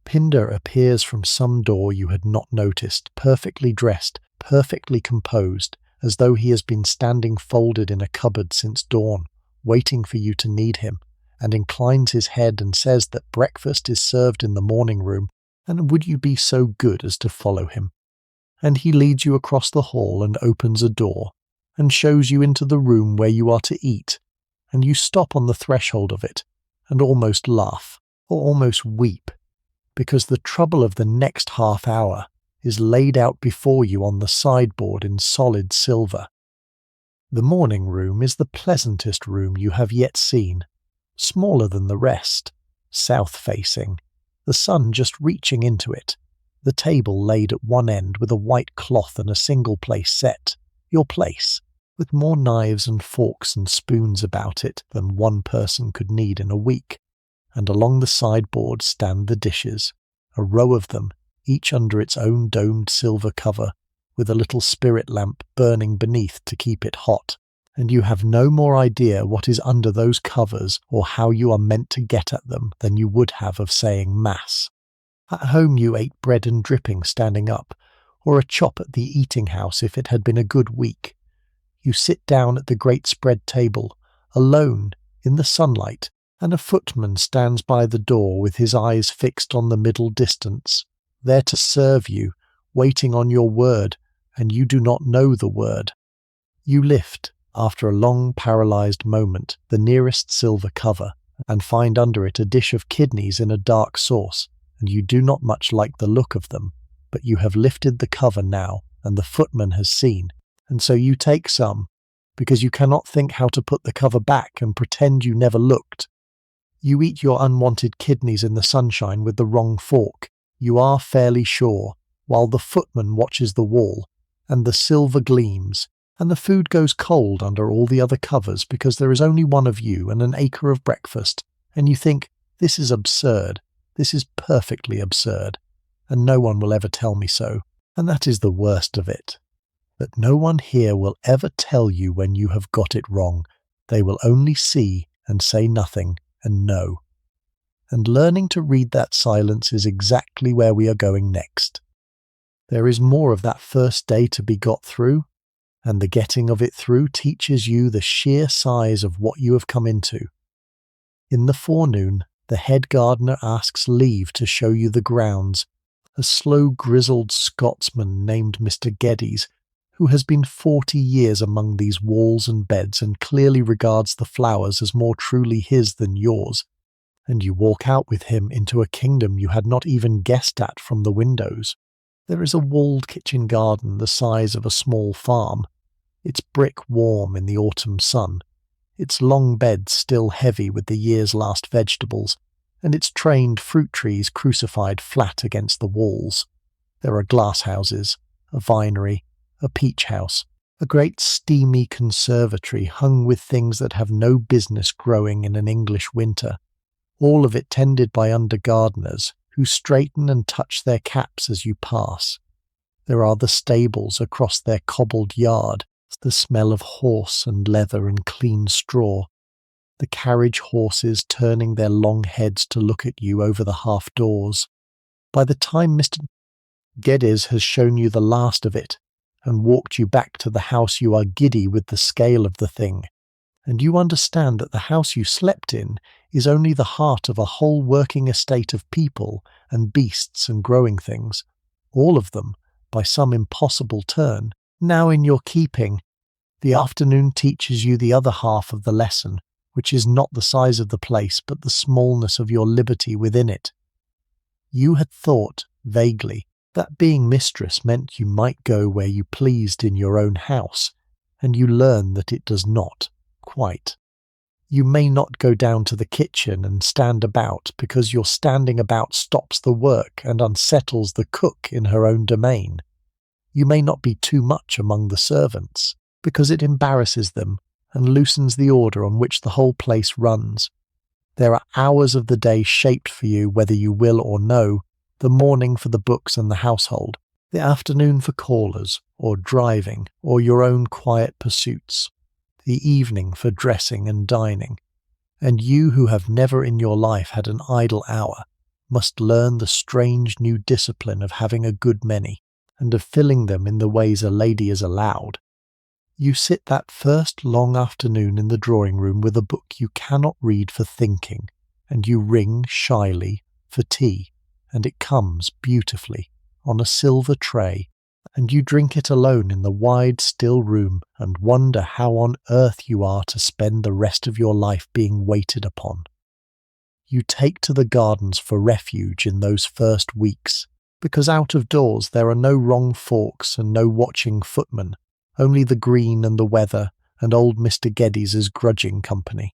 Pinder appears from some door you had not noticed, perfectly dressed, perfectly composed, as though he has been standing folded in a cupboard since dawn, waiting for you to need him, and inclines his head and says that breakfast is served in the morning room, and would you be so good as to follow him? And he leads you across the hall and opens a door, and shows you into the room where you are to eat, and you stop on the threshold of it, and almost laugh, or almost weep, because the trouble of the next half hour is laid out before you on the sideboard in solid silver. The morning room is the pleasantest room you have yet seen, smaller than the rest, south-facing, the sun just reaching into it, the table laid at one end with a white cloth and a single place set, your place, with more knives and forks and spoons about it than one person could need in a week, and along the sideboard stand the dishes, a row of them, each under its own domed silver cover, with a little spirit lamp burning beneath to keep it hot, and you have no more idea what is under those covers or how you are meant to get at them than you would have of saying Mass. At home you ate bread and dripping standing up, or a chop at the eating-house if it had been a good week. You sit down at the great spread table, alone, in the sunlight, and a footman stands by the door with his eyes fixed on the middle distance, there to serve you, waiting on your word, and you do not know the word. You lift, after a long paralysed moment, the nearest silver cover, and find under it a dish of kidneys in a dark sauce, and you do not much like the look of them, but you have lifted the cover now, and the footman has seen, and so you take some, because you cannot think how to put the cover back and pretend you never looked. You eat your unwanted kidneys in the sunshine with the wrong fork, you are fairly sure, while the footman watches the wall, and the silver gleams, and the food goes cold under all the other covers because there is only one of you and an acre of breakfast, and you think, this is absurd, this is perfectly absurd, and no one will ever tell me so. And that is the worst of it, that no one here will ever tell you when you have got it wrong. They will only see and say nothing and know. And learning to read that silence is exactly where we are going next. There is more of that first day to be got through, and the getting of it through teaches you the sheer size of what you have come into. In the forenoon, the head gardener asks leave to show you the grounds. A slow, grizzled Scotsman named Mr. Geddes, who has been 40 years among these walls and beds and clearly regards the flowers as more truly his than yours, and you walk out with him into a kingdom you had not even guessed at from the windows. There is a walled kitchen garden the size of a small farm, its brick warm in the autumn sun, its long beds still heavy with the year's last vegetables, and its trained fruit trees crucified flat against the walls. There are glass houses, a vinery, a peach house, a great steamy conservatory hung with things that have no business growing in an English winter, all of it tended by under-gardeners who straighten and touch their caps as you pass. There are the stables across their cobbled yard, the smell of horse and leather and clean straw, the carriage horses turning their long heads to look at you over the half-doors. By the time Mr. Geddes has shown you the last of it, and walked you back to the house, you are giddy with the scale of the thing, and you understand that the house you slept in is only the heart of a whole working estate of people and beasts and growing things, all of them, by some impossible turn, now in your keeping. The afternoon teaches you the other half of the lesson, which is not the size of the place but the smallness of your liberty within it. You had thought, vaguely, that being mistress meant you might go where you pleased in your own house, and you learn that it does not, quite. You may not go down to the kitchen and stand about because your standing about stops the work and unsettles the cook in her own domain. You may not be too much among the servants because it embarrasses them and loosens the order on which the whole place runs. There are hours of the day shaped for you whether you will or no, the morning for the books and the household, the afternoon for callers, or driving, or your own quiet pursuits, the evening for dressing and dining, and you who have never in your life had an idle hour must learn the strange new discipline of having a good many, and of filling them in the ways a lady is allowed. You sit that first long afternoon in the drawing-room with a book you cannot read for thinking, and you ring shyly for tea, and it comes beautifully on a silver tray, and you drink it alone in the wide still room and wonder how on earth you are to spend the rest of your life being waited upon. You take to the gardens for refuge in those first weeks, because out of doors there are no wrong forks and no watching footmen, only the green and the weather and old Mr. Geddes' grudging company.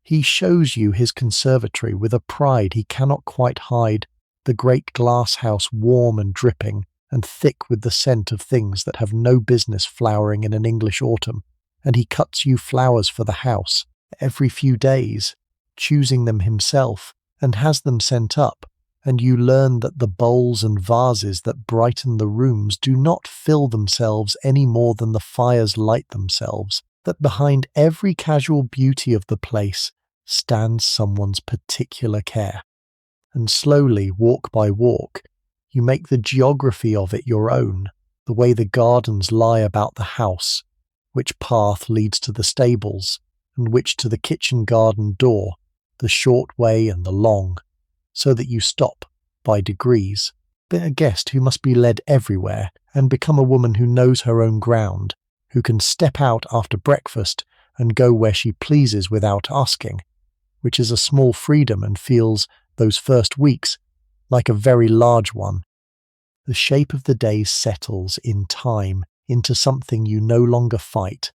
He shows you his conservatory with a pride he cannot quite hide, the great glass house warm and dripping, and thick with the scent of things that have no business flowering in an English autumn, and he cuts you flowers for the house every few days, choosing them himself, and has them sent up, and you learn that the bowls and vases that brighten the rooms do not fill themselves any more than the fires light themselves, that behind every casual beauty of the place stands someone's particular care. And slowly, walk by walk, you make the geography of it your own, the way the gardens lie about the house, which path leads to the stables, and which to the kitchen garden door, the short way and the long, so that you stop, by degrees, be a guest who must be led everywhere, and become a woman who knows her own ground, who can step out after breakfast and go where she pleases without asking, which is a small freedom and feels, those first weeks, like a very large one. The shape of the days settles in time into something you no longer fight,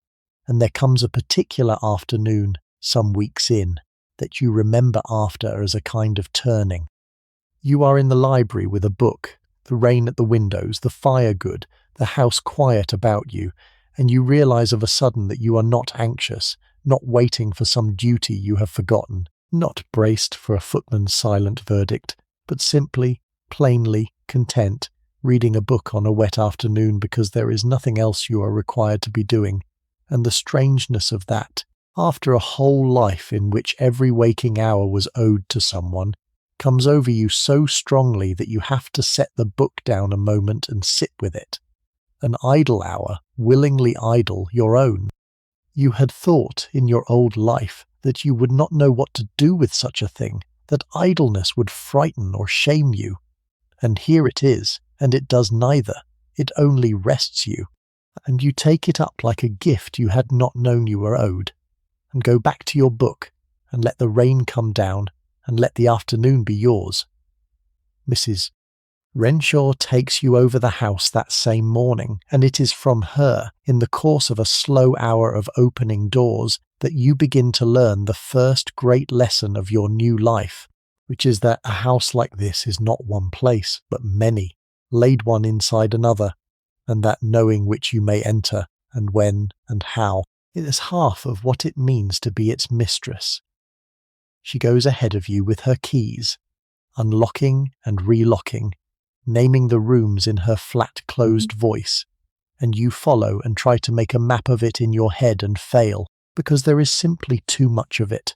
and there comes a particular afternoon, some weeks in, that you remember after as a kind of turning. You are in the library with a book, the rain at the windows, the fire good, the house quiet about you, and you realize of a sudden that you are not anxious, not waiting for some duty you have forgotten, not braced for a footman's silent verdict, but simply, plainly content, reading a book on a wet afternoon because there is nothing else you are required to be doing. And the strangeness of that, after a whole life in which every waking hour was owed to someone, comes over you so strongly that you have to set the book down a moment and sit with it. An idle hour, willingly idle, your own. You had thought in your old life that you would not know what to do with such a thing, that idleness would frighten or shame you. And here it is, and it does neither. It only rests you. And you take it up like a gift you had not known you were owed, and go back to your book, and let the rain come down, and let the afternoon be yours. Mrs. Renshaw takes you over the house that same morning, and it is from her, in the course of a slow hour of opening doors, that you begin to learn the first great lesson of your new life, which is that a house like this is not one place, but many, laid one inside another, and that knowing which you may enter, and when, and how, it is half of what it means to be its mistress. She goes ahead of you with her keys, unlocking and relocking, naming the rooms in her flat closed voice, and you follow and try to make a map of it in your head and fail, because there is simply too much of it.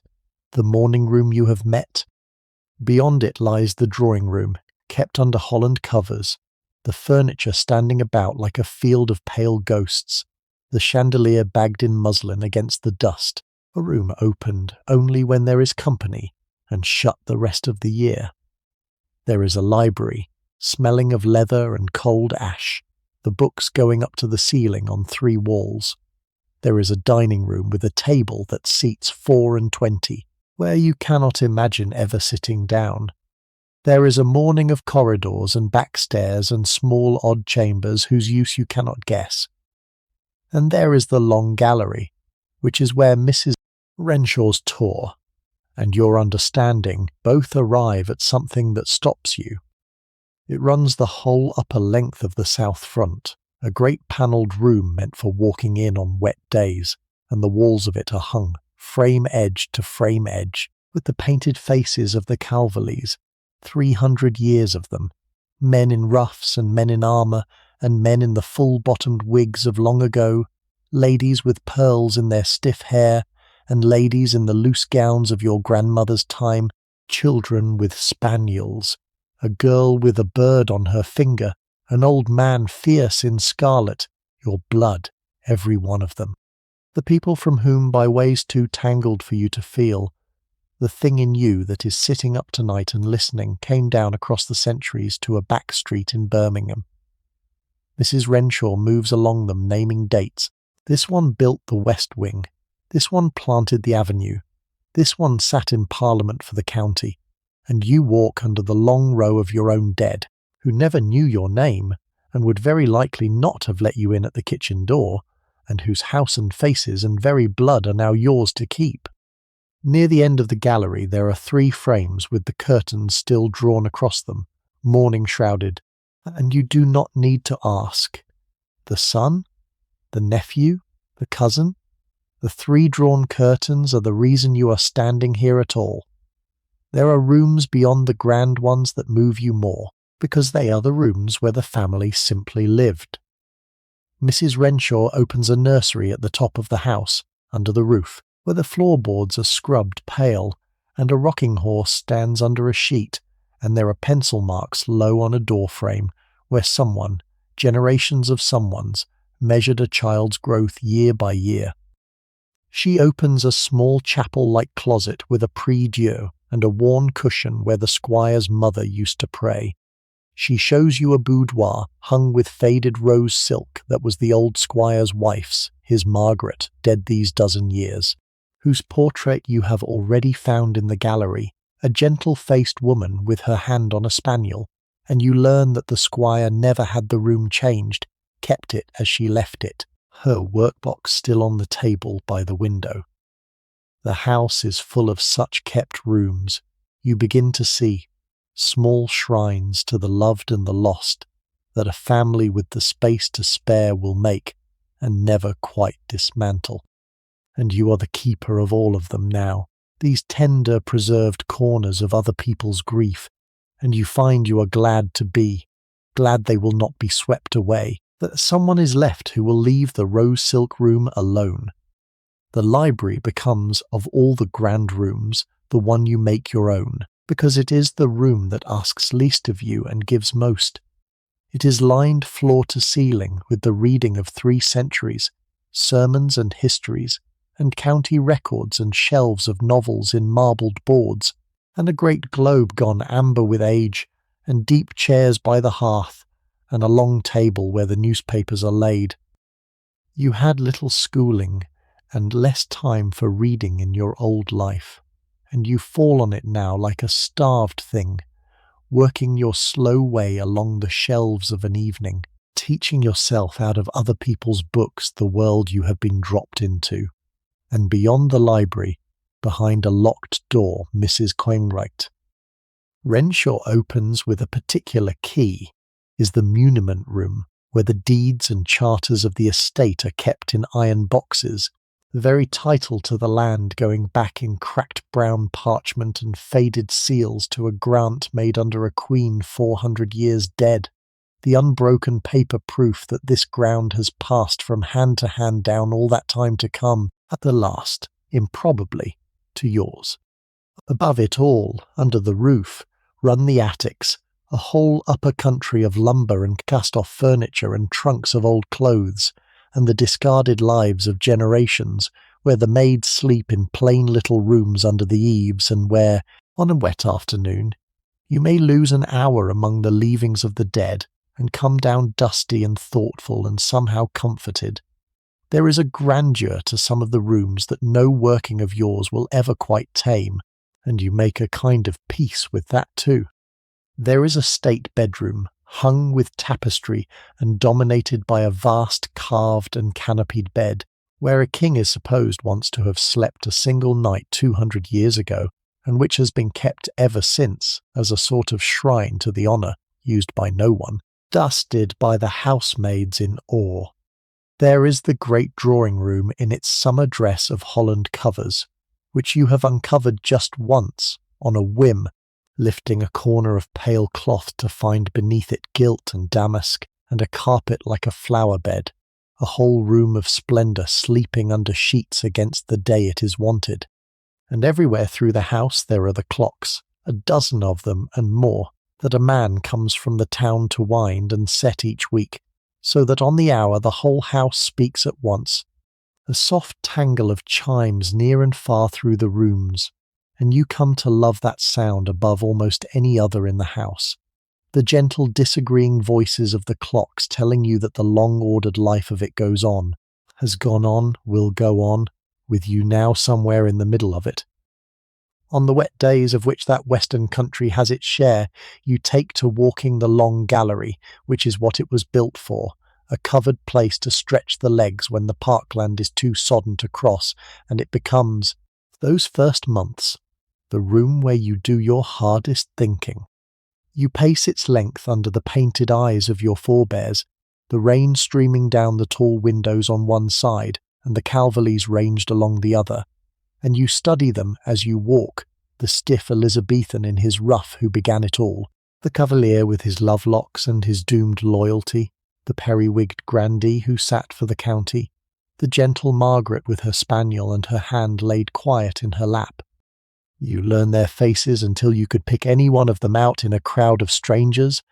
The morning room you have met. Beyond it lies the drawing room, kept under Holland covers, the furniture standing about like a field of pale ghosts, the chandelier bagged in muslin against the dust, a room opened only when there is company, and shut the rest of the year. There is a library, smelling of leather and cold ash, the books going up to the ceiling on 3 walls. There is a dining room with a table that seats 24, where you cannot imagine ever sitting down. There is a morning of corridors and back stairs and small odd chambers whose use you cannot guess. And there is the long gallery, which is where Mrs. Renshaw's tour and your understanding both arrive at something that stops you. It runs the whole upper length of the south front, a great panelled room meant for walking in on wet days, and the walls of it are hung, frame edge to frame edge, with the painted faces of the Calverleys, 300 years of them, men in ruffs and men in armour, and men in the full-bottomed wigs of long ago, ladies with pearls in their stiff hair, and ladies in the loose gowns of your grandmother's time, children with spaniels, a girl with a bird on her finger, an old man fierce in scarlet, your blood, every one of them. The people from whom, by ways too tangled for you to feel, the thing in you that is sitting up tonight and listening came down across the centuries to a back street in Birmingham. Mrs. Renshaw moves along them, naming dates. This one built the West Wing. This one planted the avenue. This one sat in Parliament for the county. And you walk under the long row of your own dead, who never knew your name, and would very likely not have let you in at the kitchen door, and whose house and faces and very blood are now yours to keep. Near the end of the gallery there are 3 frames with the curtains still drawn across them, mourning-shrouded, and you do not need to ask. The son? The nephew? The cousin? The 3 drawn curtains are the reason you are standing here at all. There are rooms beyond the grand ones that move you more, because they are the rooms where the family simply lived. Mrs. Renshaw opens a nursery at the top of the house, under the roof, where the floorboards are scrubbed pale, and a rocking horse stands under a sheet, and there are pencil marks low on a door frame, where someone, generations of someones, measured a child's growth year by year. She opens a small chapel-like closet with a prie-dieu and a worn cushion where the squire's mother used to pray. She shows you a boudoir hung with faded rose silk that was the old squire's wife's, his Margaret, dead these dozen years, whose portrait you have already found in the gallery, a gentle-faced woman with her hand on a spaniel, and you learn that the squire never had the room changed, kept it as she left it, her workbox still on the table by the window. The house is full of such kept rooms. You begin to see small shrines to the loved and the lost that a family with the space to spare will make, and never quite dismantle. And you are the keeper of all of them now, these tender, preserved corners of other people's grief, and you find you are glad to be, glad they will not be swept away, that someone is left who will leave the rose silk room alone. The library becomes, of all the grand rooms, the one you make your own, because it is the room that asks least of you and gives most. It is lined floor to ceiling with the reading of 3 centuries, sermons and histories, and county records and shelves of novels in marbled boards, and a great globe gone amber with age, and deep chairs by the hearth, and a long table where the newspapers are laid. You had little schooling and less time for reading in your old life, and you fall on it now like a starved thing, working your slow way along the shelves of an evening, teaching yourself out of other people's books the world you have been dropped into. And beyond the library, behind a locked door, Mrs. Coinwright. Renshaw opens with a particular key, is the muniment room, where the deeds and charters of the estate are kept in iron boxes, the very title to the land going back in cracked brown parchment and faded seals to a grant made under a queen 400 years dead, the unbroken paper proof that this ground has passed from hand to hand down all that time to come, at the last, improbably, to yours. Above it all, under the roof, run the attics, a whole upper country of lumber and cast-off furniture and trunks of old clothes, and the discarded lives of generations, where the maids sleep in plain little rooms under the eaves, and where, on a wet afternoon, you may lose an hour among the leavings of the dead, and come down dusty and thoughtful and somehow comforted. There is a grandeur to some of the rooms that no working of yours will ever quite tame, and you make a kind of peace with that too. There is a state bedroom, hung with tapestry and dominated by a vast carved and canopied bed, where a king is supposed once to have slept a single night 200 years ago, and which has been kept ever since as a sort of shrine to the honour, used by no one, dusted by the housemaids in awe. There is the great drawing-room in its summer dress of Holland covers, which you have uncovered just once, on a whim, lifting a corner of pale cloth to find beneath it gilt and damask, and a carpet like a flower-bed, a whole room of splendour sleeping under sheets against the day it is wanted. And everywhere through the house there are the clocks, a dozen of them and more, that a man comes from the town to wind and set each week, so that on the hour the whole house speaks at once, a soft tangle of chimes near and far through the rooms, and you come to love that sound above almost any other in the house, the gentle disagreeing voices of the clocks telling you that the long-ordered life of it goes on, has gone on, will go on, with you now somewhere in the middle of it. On the wet days of which that western country has its share, you take to walking the long gallery, which is what it was built for, a covered place to stretch the legs when the parkland is too sodden to cross, and it becomes, those first months, the room where you do your hardest thinking. You pace its length under the painted eyes of your forebears, the rain streaming down the tall windows on one side, and the Calverleys ranged along the other, and you study them as you walk, the stiff Elizabethan in his ruff who began it all, the Cavalier with his love-locks and his doomed loyalty, the periwigged grandee who sat for the county, the gentle Margaret with her spaniel and her hand laid quiet in her lap. You learn their faces until you could pick any one of them out in a crowd of strangers,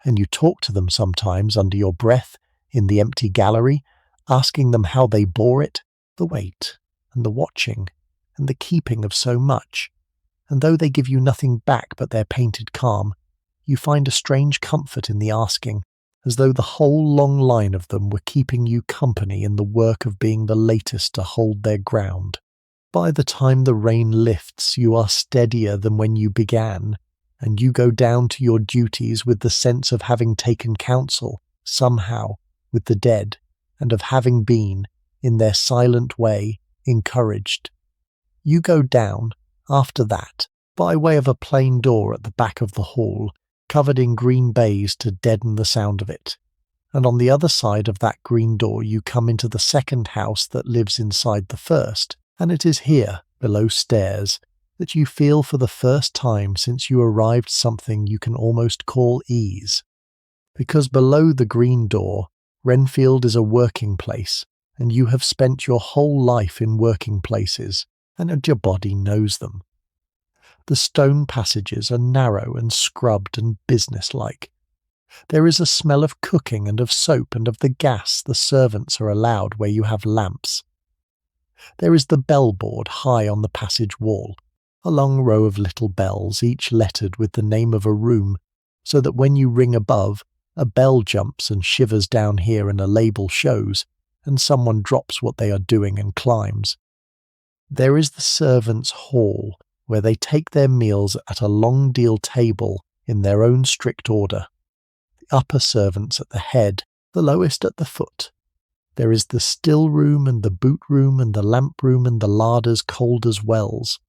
and you talk to them sometimes under your breath in the empty gallery, asking them how they bore it, the wait, and the watching, and the keeping of so much, and though they give you nothing back but their painted calm, you find a strange comfort in the asking, as though the whole long line of them were keeping you company in the work of being the latest to hold their ground. By the time the rain lifts, you are steadier than when you began, and you go down to your duties with the sense of having taken counsel, somehow, with the dead, and of having been, in their silent way, encouraged. You go down, after that, by way of a plain door at the back of the hall, covered in green baize to deaden the sound of it, and on the other side of that green door you come into the second house that lives inside the first, and it is here, below stairs, that you feel for the first time since you arrived something you can almost call ease. Because below the green door, Renfield is a working place, and you have spent your whole life in working places, and your body knows them. The stone passages are narrow and scrubbed and businesslike. There is a smell of cooking and of soap and of the gas the servants are allowed where you have lamps. There is the bellboard high on the passage wall, a long row of little bells, each lettered with the name of a room, so that when you ring above, a bell jumps and shivers down here and a label shows, and someone drops what they are doing and climbs. There is the servants' hall, where they take their meals at a long deal table in their own strict order. The upper servants at the head, the lowest at the foot. There is the still room and the boot room and the lamp room and the larders cold as wells.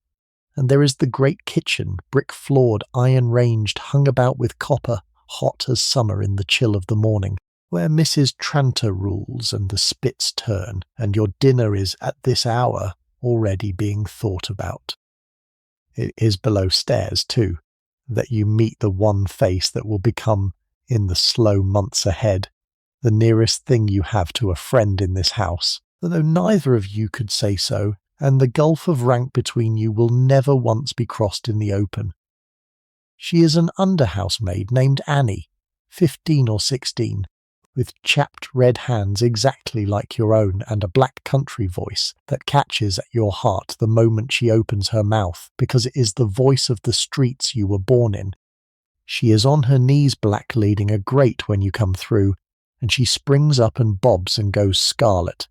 And there is the great kitchen, brick-floored, iron-ranged, hung about with copper, hot as summer in the chill of the morning, where Mrs. Tranter rules and the spits turn, and your dinner is, at this hour, already being thought about. It is below stairs, too, that you meet the one face that will become, in the slow months ahead, the nearest thing you have to a friend in this house, though neither of you could say so, and the gulf of rank between you will never once be crossed in the open. She is an under-housemaid named Annie, 15 or 16, with chapped red hands exactly like your own and a black country voice that catches at your heart the moment she opens her mouth, because it is the voice of the streets you were born in. She is on her knees black-leading a grate when you come through, and she springs up and bobs and goes scarlet,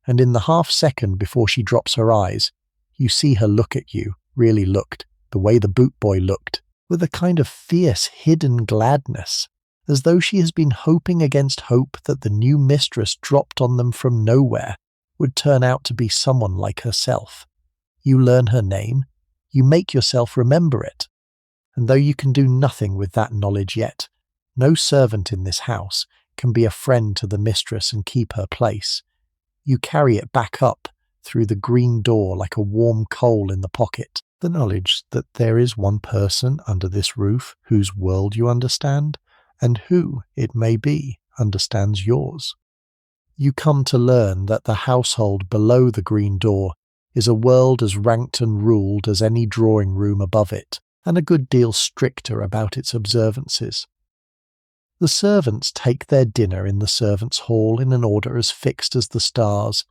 and in the half-second before she drops her eyes, you see her look at you, really looked, the way the boot boy looked, with a kind of fierce hidden gladness, as though she has been hoping against hope that the new mistress dropped on them from nowhere would turn out to be someone like herself. You learn her name, you make yourself remember it, and though you can do nothing with that knowledge yet, no servant in this house can be a friend to the mistress and keep her place. You carry it back up through the green door like a warm coal in the pocket, the knowledge that there is one person under this roof whose world you understand, and who, it may be, understands yours. You come to learn that the household below the green door is a world as ranked and ruled as any drawing-room above it, and a good deal stricter about its observances. The servants take their dinner in the servants' hall in an order as fixed as the stars,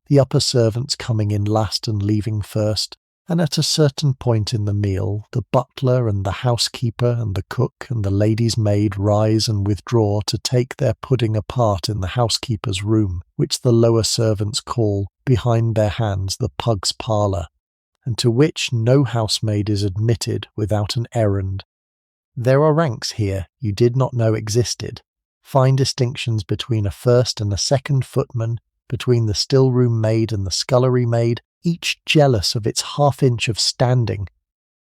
the upper servants coming in last and leaving first, and at a certain point in the meal, the butler and the housekeeper and the cook and the lady's maid rise and withdraw to take their pudding apart in the housekeeper's room, which the lower servants call, behind their hands, the pug's parlour, and to which no housemaid is admitted without an errand. There are ranks here you did not know existed, fine distinctions between a first and a second footman, between the still-room maid and the scullery maid, each jealous of its half-inch of standing.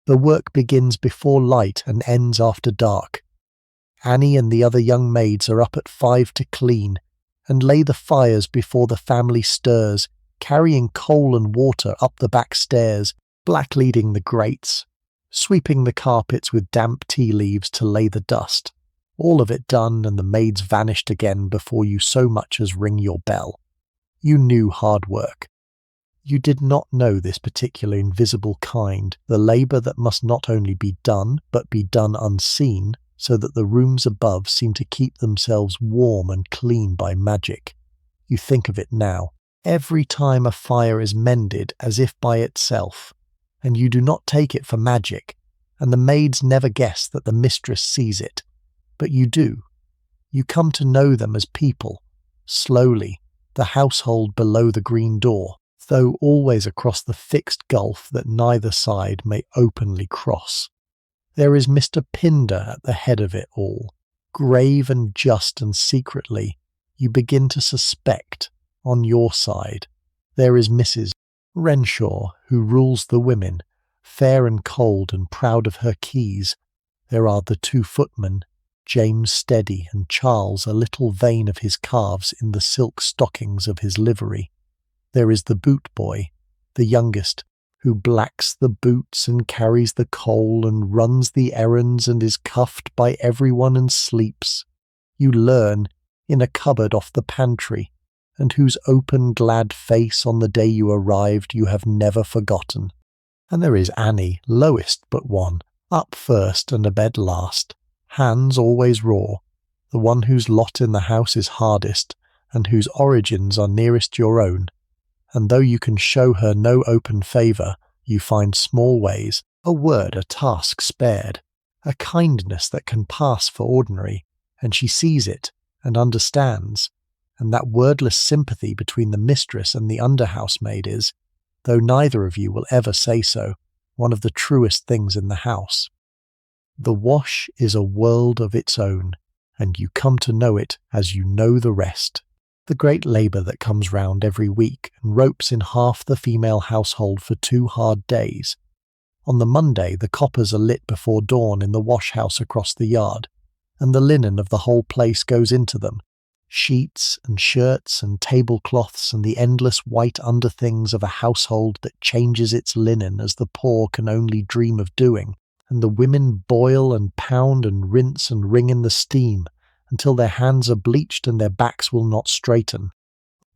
The work begins before light and ends after dark. Annie and the other young maids are up at 5 to clean, and lay the fires before the family stirs, carrying coal and water up the back stairs, black-leading the grates, sweeping the carpets with damp tea leaves to lay the dust. All of it done, and the maids vanished again before you so much as ring your bell. You knew hard work. You did not know this particular invisible kind, the labour that must not only be done, but be done unseen, so that the rooms above seem to keep themselves warm and clean by magic. You think of it now, every time a fire is mended as if by itself, and you do not take it for magic, and the maids never guess that the mistress sees it. But you do. You come to know them as people, slowly, the household below the green door, though always across the fixed gulf that neither side may openly cross. There is Mr. Pinder at the head of it all, grave and just, and secretly, you begin to suspect, on your side, there is Mrs. Renshaw, who rules the women, fair and cold and proud of her keys. There are the 2 footmen, James steady, and Charles a little vain of his calves in the silk stockings of his livery. There is the boot boy, the youngest, who blacks the boots and carries the coal and runs the errands and is cuffed by everyone and sleeps. You learn, in a cupboard off the pantry, and whose open glad face on the day you arrived you have never forgotten. And there is Annie, lowest but one, up first and abed last, hands always raw, the one whose lot in the house is hardest, and whose origins are nearest your own. And though you can show her no open favour, you find small ways, a word, a task spared, a kindness that can pass for ordinary, and she sees it and understands, and that wordless sympathy between the mistress and the under-housemaid is, though neither of you will ever say so, one of the truest things in the house. The wash is a world of its own, and you come to know it as you know the rest. The great labour that comes round every week and ropes in half the female household for 2 hard days. On the Monday the coppers are lit before dawn in the wash-house across the yard, and the linen of the whole place goes into them. Sheets and shirts and tablecloths and the endless white underthings of a household that changes its linen as the poor can only dream of doing, and the women boil and pound and rinse and wring in the steam, until their hands are bleached and their backs will not straighten.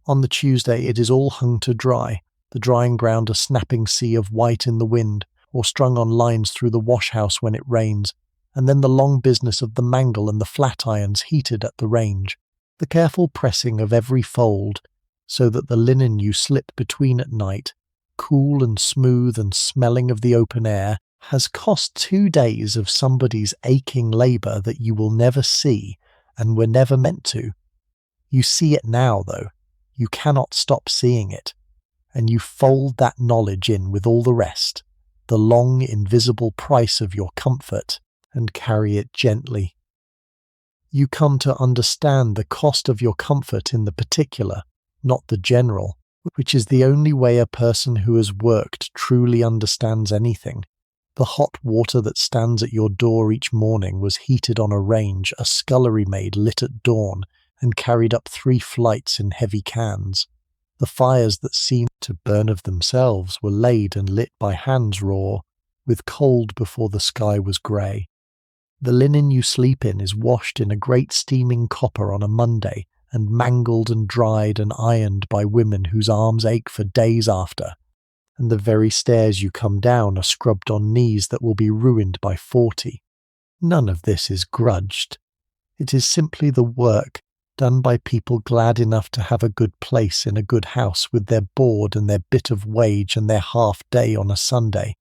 On the Tuesday it is all hung to dry, the drying ground a snapping sea of white in the wind, or strung on lines through the wash-house when it rains, and then the long business of the mangle and the flat irons heated at the range, the careful pressing of every fold, so that the linen you slip between at night, cool and smooth and smelling of the open air, has cost 2 days of somebody's aching labour that you will never see, and were never meant to. You see it now, though. You cannot stop seeing it. And you fold that knowledge in with all the rest, the long invisible price of your comfort, and carry it gently. You come to understand the cost of your comfort in the particular, not the general, which is the only way a person who has worked truly understands anything. The hot water that stands at your door each morning was heated on a range a scullery maid lit at dawn and carried up 3 flights in heavy cans. The fires that seemed to burn of themselves were laid and lit by hands raw, with cold before the sky was grey. The linen you sleep in is washed in a great steaming copper on a Monday, and mangled and dried and ironed by women whose arms ache for days after, and the very stairs you come down are scrubbed on knees that will be ruined by 40. None of this is grudged. It is simply the work done by people glad enough to have a good place in a good house with their board and their bit of wage and their half day on a Sunday.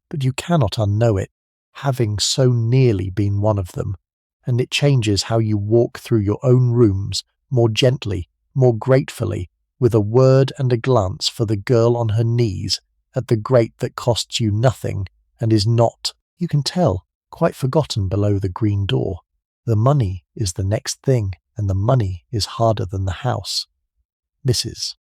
But you cannot unknow it, having so nearly been one of them, and it changes how you walk through your own rooms, more gently, more gratefully, with a word and a glance for the girl on her knees at the grate that costs you nothing and is not, you can tell, quite forgotten below the green door. The money is the next thing, and the money is harder than the house. Mrs.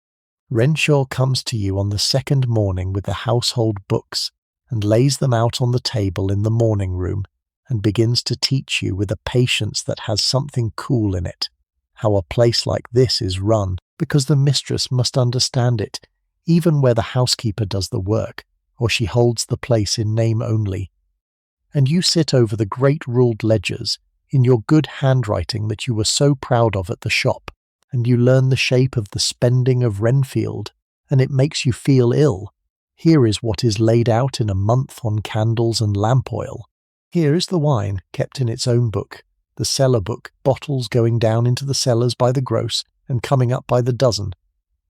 Renshaw comes to you on the second morning with the household books, and lays them out on the table in the morning room, and begins to teach you with a patience that has something cool in it, how a place like this is run, because the mistress must understand it, even where the housekeeper does the work, or she holds the place in name only. And you sit over the great ruled ledgers, in your good handwriting that you were so proud of at the shop, and you learn the shape of the spending of Renfield, and it makes you feel ill. Here is what is laid out in a month on candles and lamp oil. Here is the wine kept in its own book, the cellar book, bottles going down into the cellars by the gross and coming up by the dozen.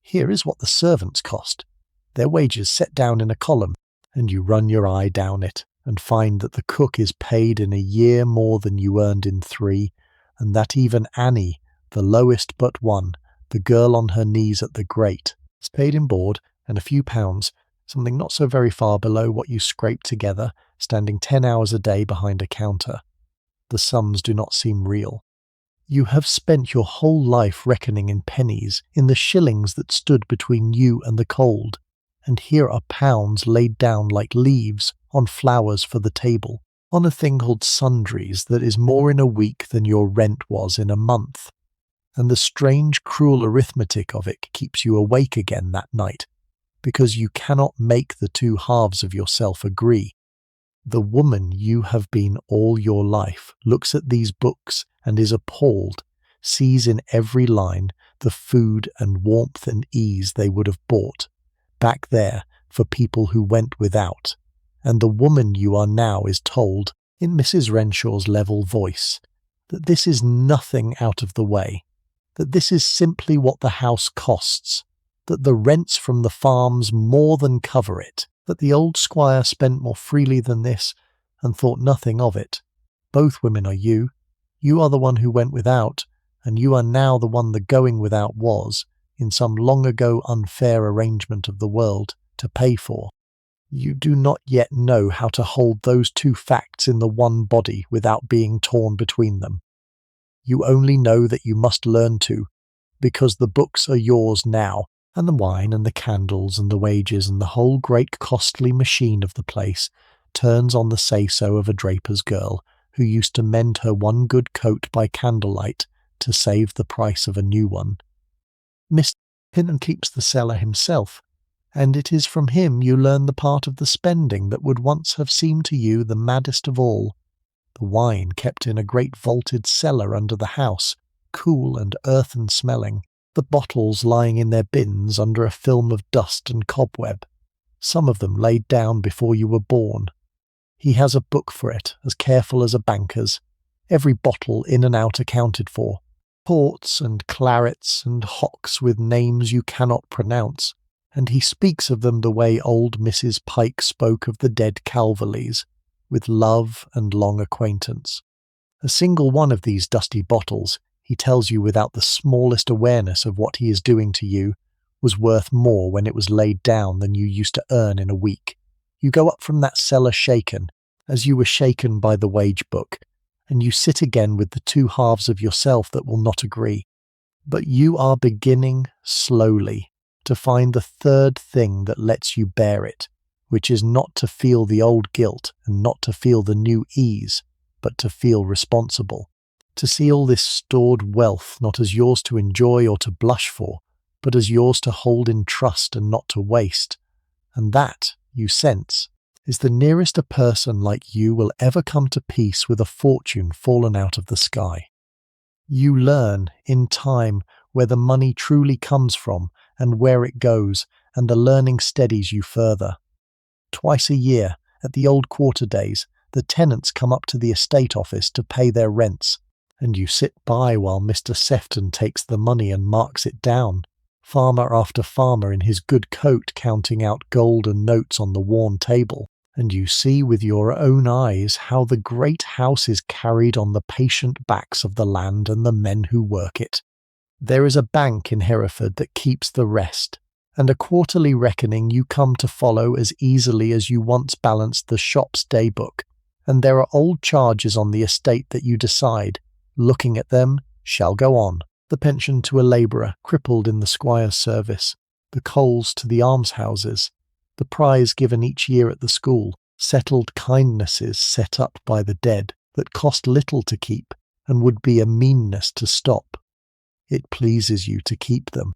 Here is what the servants cost, their wages set down in a column, and you run your eye down it and find that the cook is paid in a year more than you earned in 3, and that even Annie, the lowest but one, the girl on her knees at the grate, is paid in board and a few pounds, something not so very far below what you scrape together, standing 10 hours a day behind a counter. The sums do not seem real. You have spent your whole life reckoning in pennies, in the shillings that stood between you and the cold, and here are pounds laid down like leaves on flowers for the table, on a thing called sundries that is more in a week than your rent was in a month. And the strange, cruel arithmetic of it keeps you awake again that night, because you cannot make the two halves of yourself agree. The woman you have been all your life looks at these books and is appalled, sees in every line the food and warmth and ease they would have bought, back there for people who went without. And the woman you are now is told, in Mrs. Renshaw's level voice, that this is nothing out of the way, that this is simply what the house costs, that the rents from the farms more than cover it, that the old squire spent more freely than this and thought nothing of it. Both women are you. You are the one who went without, and you are now the one the going without was, in some long ago unfair arrangement of the world, to pay for. You do not yet know how to hold those two facts in the one body without being torn between them. You only know that you must learn to, because the books are yours now, and the wine and the candles and the wages and the whole great costly machine of the place turns on the say-so of a draper's girl who used to mend her one good coat by candlelight to save the price of a new one. Mr. Pinnon keeps the cellar himself, and it is from him you learn the part of the spending that would once have seemed to you the maddest of all. The wine kept in a great vaulted cellar under the house, cool and earthen-smelling, the bottles lying in their bins under a film of dust and cobweb, some of them laid down before you were born. He has a book for it, as careful as a banker's, every bottle in and out accounted for, ports and clarets and hocks with names you cannot pronounce, and he speaks of them the way old Mrs. Pike spoke of the dead Calverleys, with love and long acquaintance. A single one of these dusty bottles, he tells you without the smallest awareness of what he is doing to you, was worth more when it was laid down than you used to earn in a week. You go up from that cellar shaken, as you were shaken by the wage book, and you sit again with the two halves of yourself that will not agree. But you are beginning, slowly, to find the third thing that lets you bear it, which is not to feel the old guilt and not to feel the new ease, but to feel responsible. To see all this stored wealth not as yours to enjoy or to blush for, but as yours to hold in trust and not to waste. And that, you sense, is the nearest a person like you will ever come to peace with a fortune fallen out of the sky. You learn, in time, where the money truly comes from and where it goes, and the learning steadies you further. Twice a year, at the old quarter days, the tenants come up to the estate office to pay their rents, and you sit by while Mr. Sefton takes the money and marks it down, farmer after farmer in his good coat counting out gold and notes on the worn table, and you see with your own eyes how the great house is carried on the patient backs of the land and the men who work it. There is a bank in Hereford that keeps the rest, and a quarterly reckoning you come to follow as easily as you once balanced the shop's day book, and there are old charges on the estate that you decide, looking at them, shall go on. The pension to a labourer crippled in the squire's service, the coals to the almshouses, the prize given each year at the school, settled kindnesses set up by the dead that cost little to keep and would be a meanness to stop. It pleases you to keep them.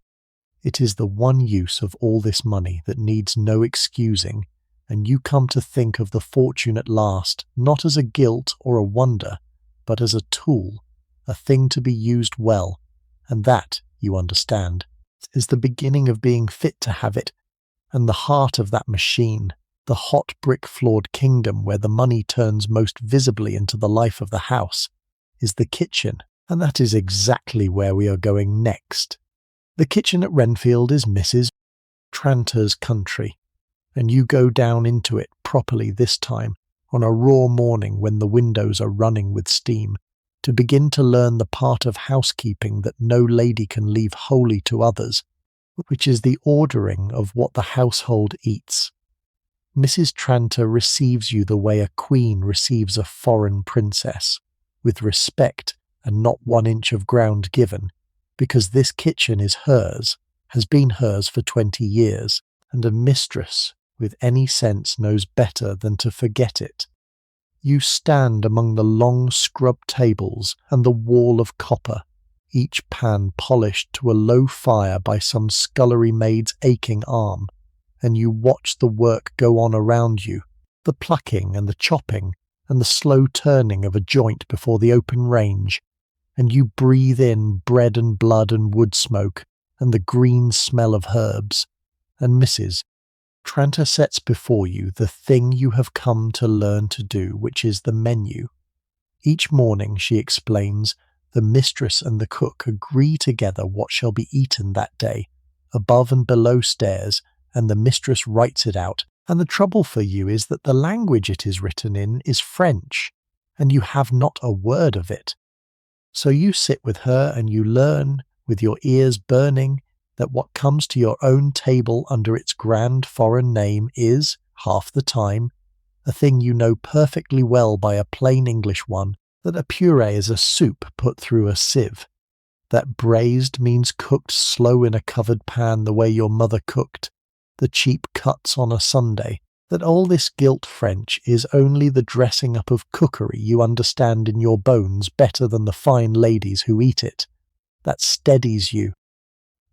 It is the one use of all this money that needs no excusing, and you come to think of the fortune at last not as a guilt or a wonder, but as a tool, a thing to be used well, and that, you understand, is the beginning of being fit to have it, and the heart of that machine, the hot brick-floored kingdom where the money turns most visibly into the life of the house, is the kitchen, and that is exactly where we are going next. The kitchen at Renfield is Mrs. Tranter's country, and you go down into it properly this time, on a raw morning when the windows are running with steam, to begin to learn the part of housekeeping that no lady can leave wholly to others, which is the ordering of what the household eats. Mrs. Tranter receives you the way a queen receives a foreign princess, with respect and not 1 inch of ground given, because this kitchen is hers, has been hers for 20 years, and a mistress with any sense knows better than to forget it. You stand among the long scrub tables and the wall of copper, each pan polished to a low fire by some scullery maid's aching arm, and you watch the work go on around you, the plucking and the chopping and the slow turning of a joint before the open range, and you breathe in bread and blood and wood smoke and the green smell of herbs, and Mrs. Tranter sets before you the thing you have come to learn to do, which is the menu. Each morning, she explains, the mistress and the cook agree together what shall be eaten that day, above and below stairs, and the mistress writes it out, and the trouble for you is that the language it is written in is French, and you have not a word of it. So you sit with her and you learn, with your ears burning, that what comes to your own table under its grand foreign name is, half the time, a thing you know perfectly well by a plain English one, that a puree is a soup put through a sieve, that braised means cooked slow in a covered pan the way your mother cooked, the cheap cuts on a Sunday, that all this gilt French is only the dressing up of cookery you understand in your bones better than the fine ladies who eat it. That steadies you.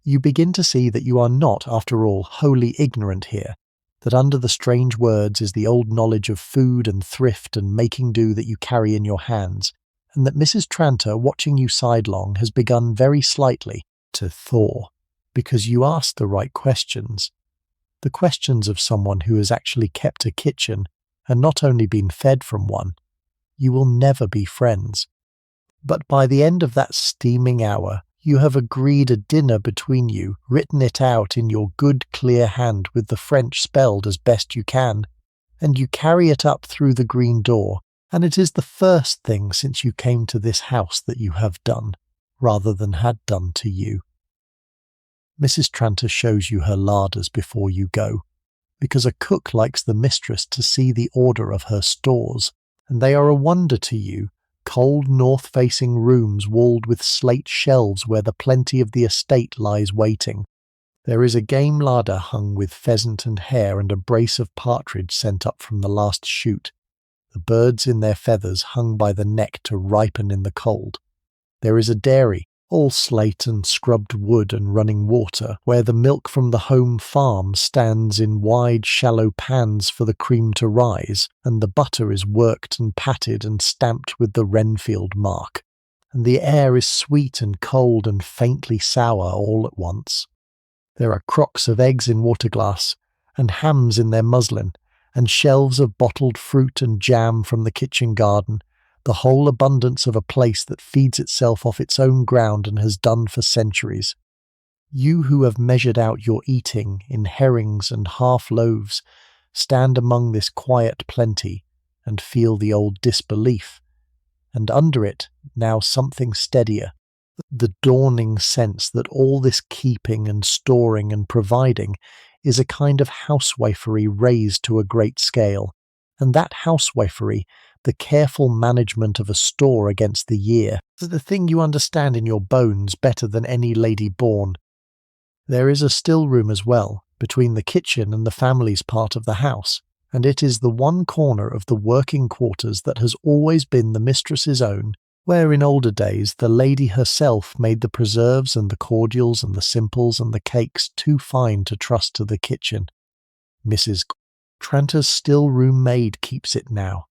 You begin to see that you are not, after all, wholly ignorant here, that under the strange words is the old knowledge of food and thrift and making do that you carry in your hands, and that Mrs. Tranter, watching you sidelong, has begun very slightly to thaw, because you ask the right questions. The questions of someone who has actually kept a kitchen and not only been fed from one. You will never be friends. But by the end of that steaming hour, you have agreed a dinner between you, written it out in your good clear hand with the French spelled as best you can, and you carry it up through the green door, and it is the first thing since you came to this house that you have done, rather than had done to you. Mrs. Tranter shows you her larders before you go, because a cook likes the mistress to see the order of her stores, and they are a wonder to you, cold north-facing rooms walled with slate shelves where the plenty of the estate lies waiting. There is a game larder hung with pheasant and hare and a brace of partridge sent up from the last shoot, the birds in their feathers hung by the neck to ripen in the cold. There is a dairy, all slate and scrubbed wood and running water, where the milk from the home farm stands in wide shallow pans for the cream to rise, and the butter is worked and patted and stamped with the Renfield mark, and the air is sweet and cold and faintly sour all at once. There are crocks of eggs in water-glass, and hams in their muslin, and shelves of bottled fruit and jam from the kitchen garden, the whole abundance of a place that feeds itself off its own ground and has done for centuries. You who have measured out your eating in herrings and half-loaves stand among this quiet plenty and feel the old disbelief, and under it now something steadier, the dawning sense that all this keeping and storing and providing is a kind of housewifery raised to a great scale, and that housewifery, the careful management of a store against the year, is the thing you understand in your bones better than any lady born. There is a still room as well, between the kitchen and the family's part of the house, and it is the one corner of the working quarters that has always been the mistress's own, where in older days the lady herself made the preserves and the cordials and the simples and the cakes too fine to trust to the kitchen. Mrs. Tranter's still room maid keeps it now,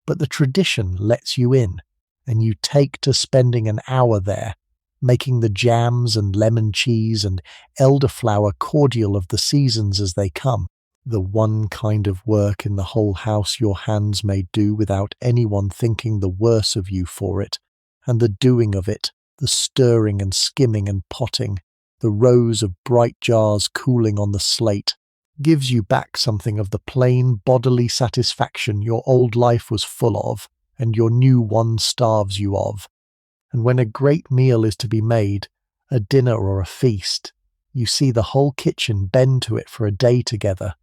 but the tradition lets you in, and you take to spending an hour there, making the jams and lemon cheese and elderflower cordial of the seasons as they come, the one kind of work in the whole house your hands may do without anyone thinking the worse of you for it, and the doing of it, the stirring and skimming and potting, the rows of bright jars cooling on the slate, gives you back something of the plain bodily satisfaction your old life was full of, and your new one starves you of. And when a great meal is to be made, a dinner or a feast, you see the whole kitchen bend to it for a day together,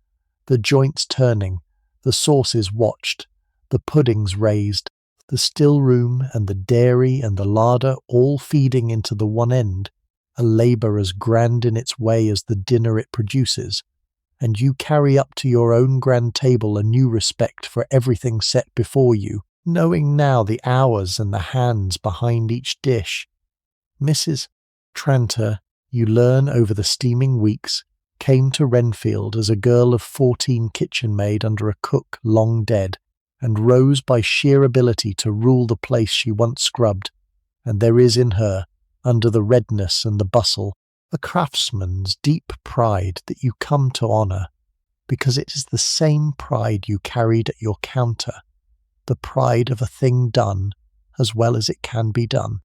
the joints turning, the sauces watched, the puddings raised, the still room and the dairy and the larder all feeding into the one end, a labour as grand in its way as the dinner it produces, and you carry up to your own grand table a new respect for everything set before you, knowing now the hours and the hands behind each dish. Mrs. Tranter, you learn over the steaming weeks, came to Renfield as a girl of 14 kitchen maid under a cook long dead, and rose by sheer ability to rule the place she once scrubbed, and there is in her, under the redness and the bustle, a craftsman's deep pride that you come to honour, because it is the same pride you carried at your counter, the pride of a thing done as well as it can be done.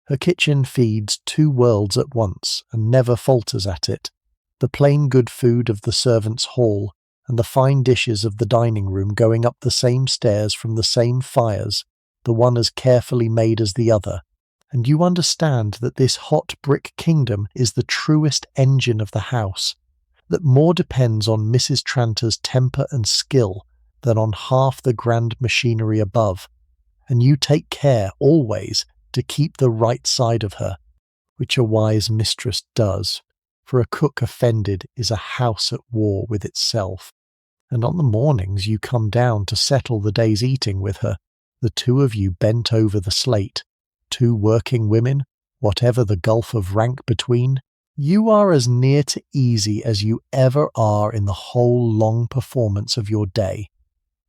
Her kitchen feeds two worlds at once and never falters at it, the plain good food of the servants' hall and the fine dishes of the dining room going up the same stairs from the same fires, the one as carefully made as the other, and you understand that this hot brick kingdom is the truest engine of the house, that more depends on Mrs. Tranter's temper and skill than on half the grand machinery above, and you take care always to keep the right side of her, which a wise mistress does, for a cook offended is a house at war with itself. And on the mornings you come down to settle the day's eating with her, the two of you bent over the slate, two working women, whatever the gulf of rank between, you are as near to easy as you ever are in the whole long performance of your day.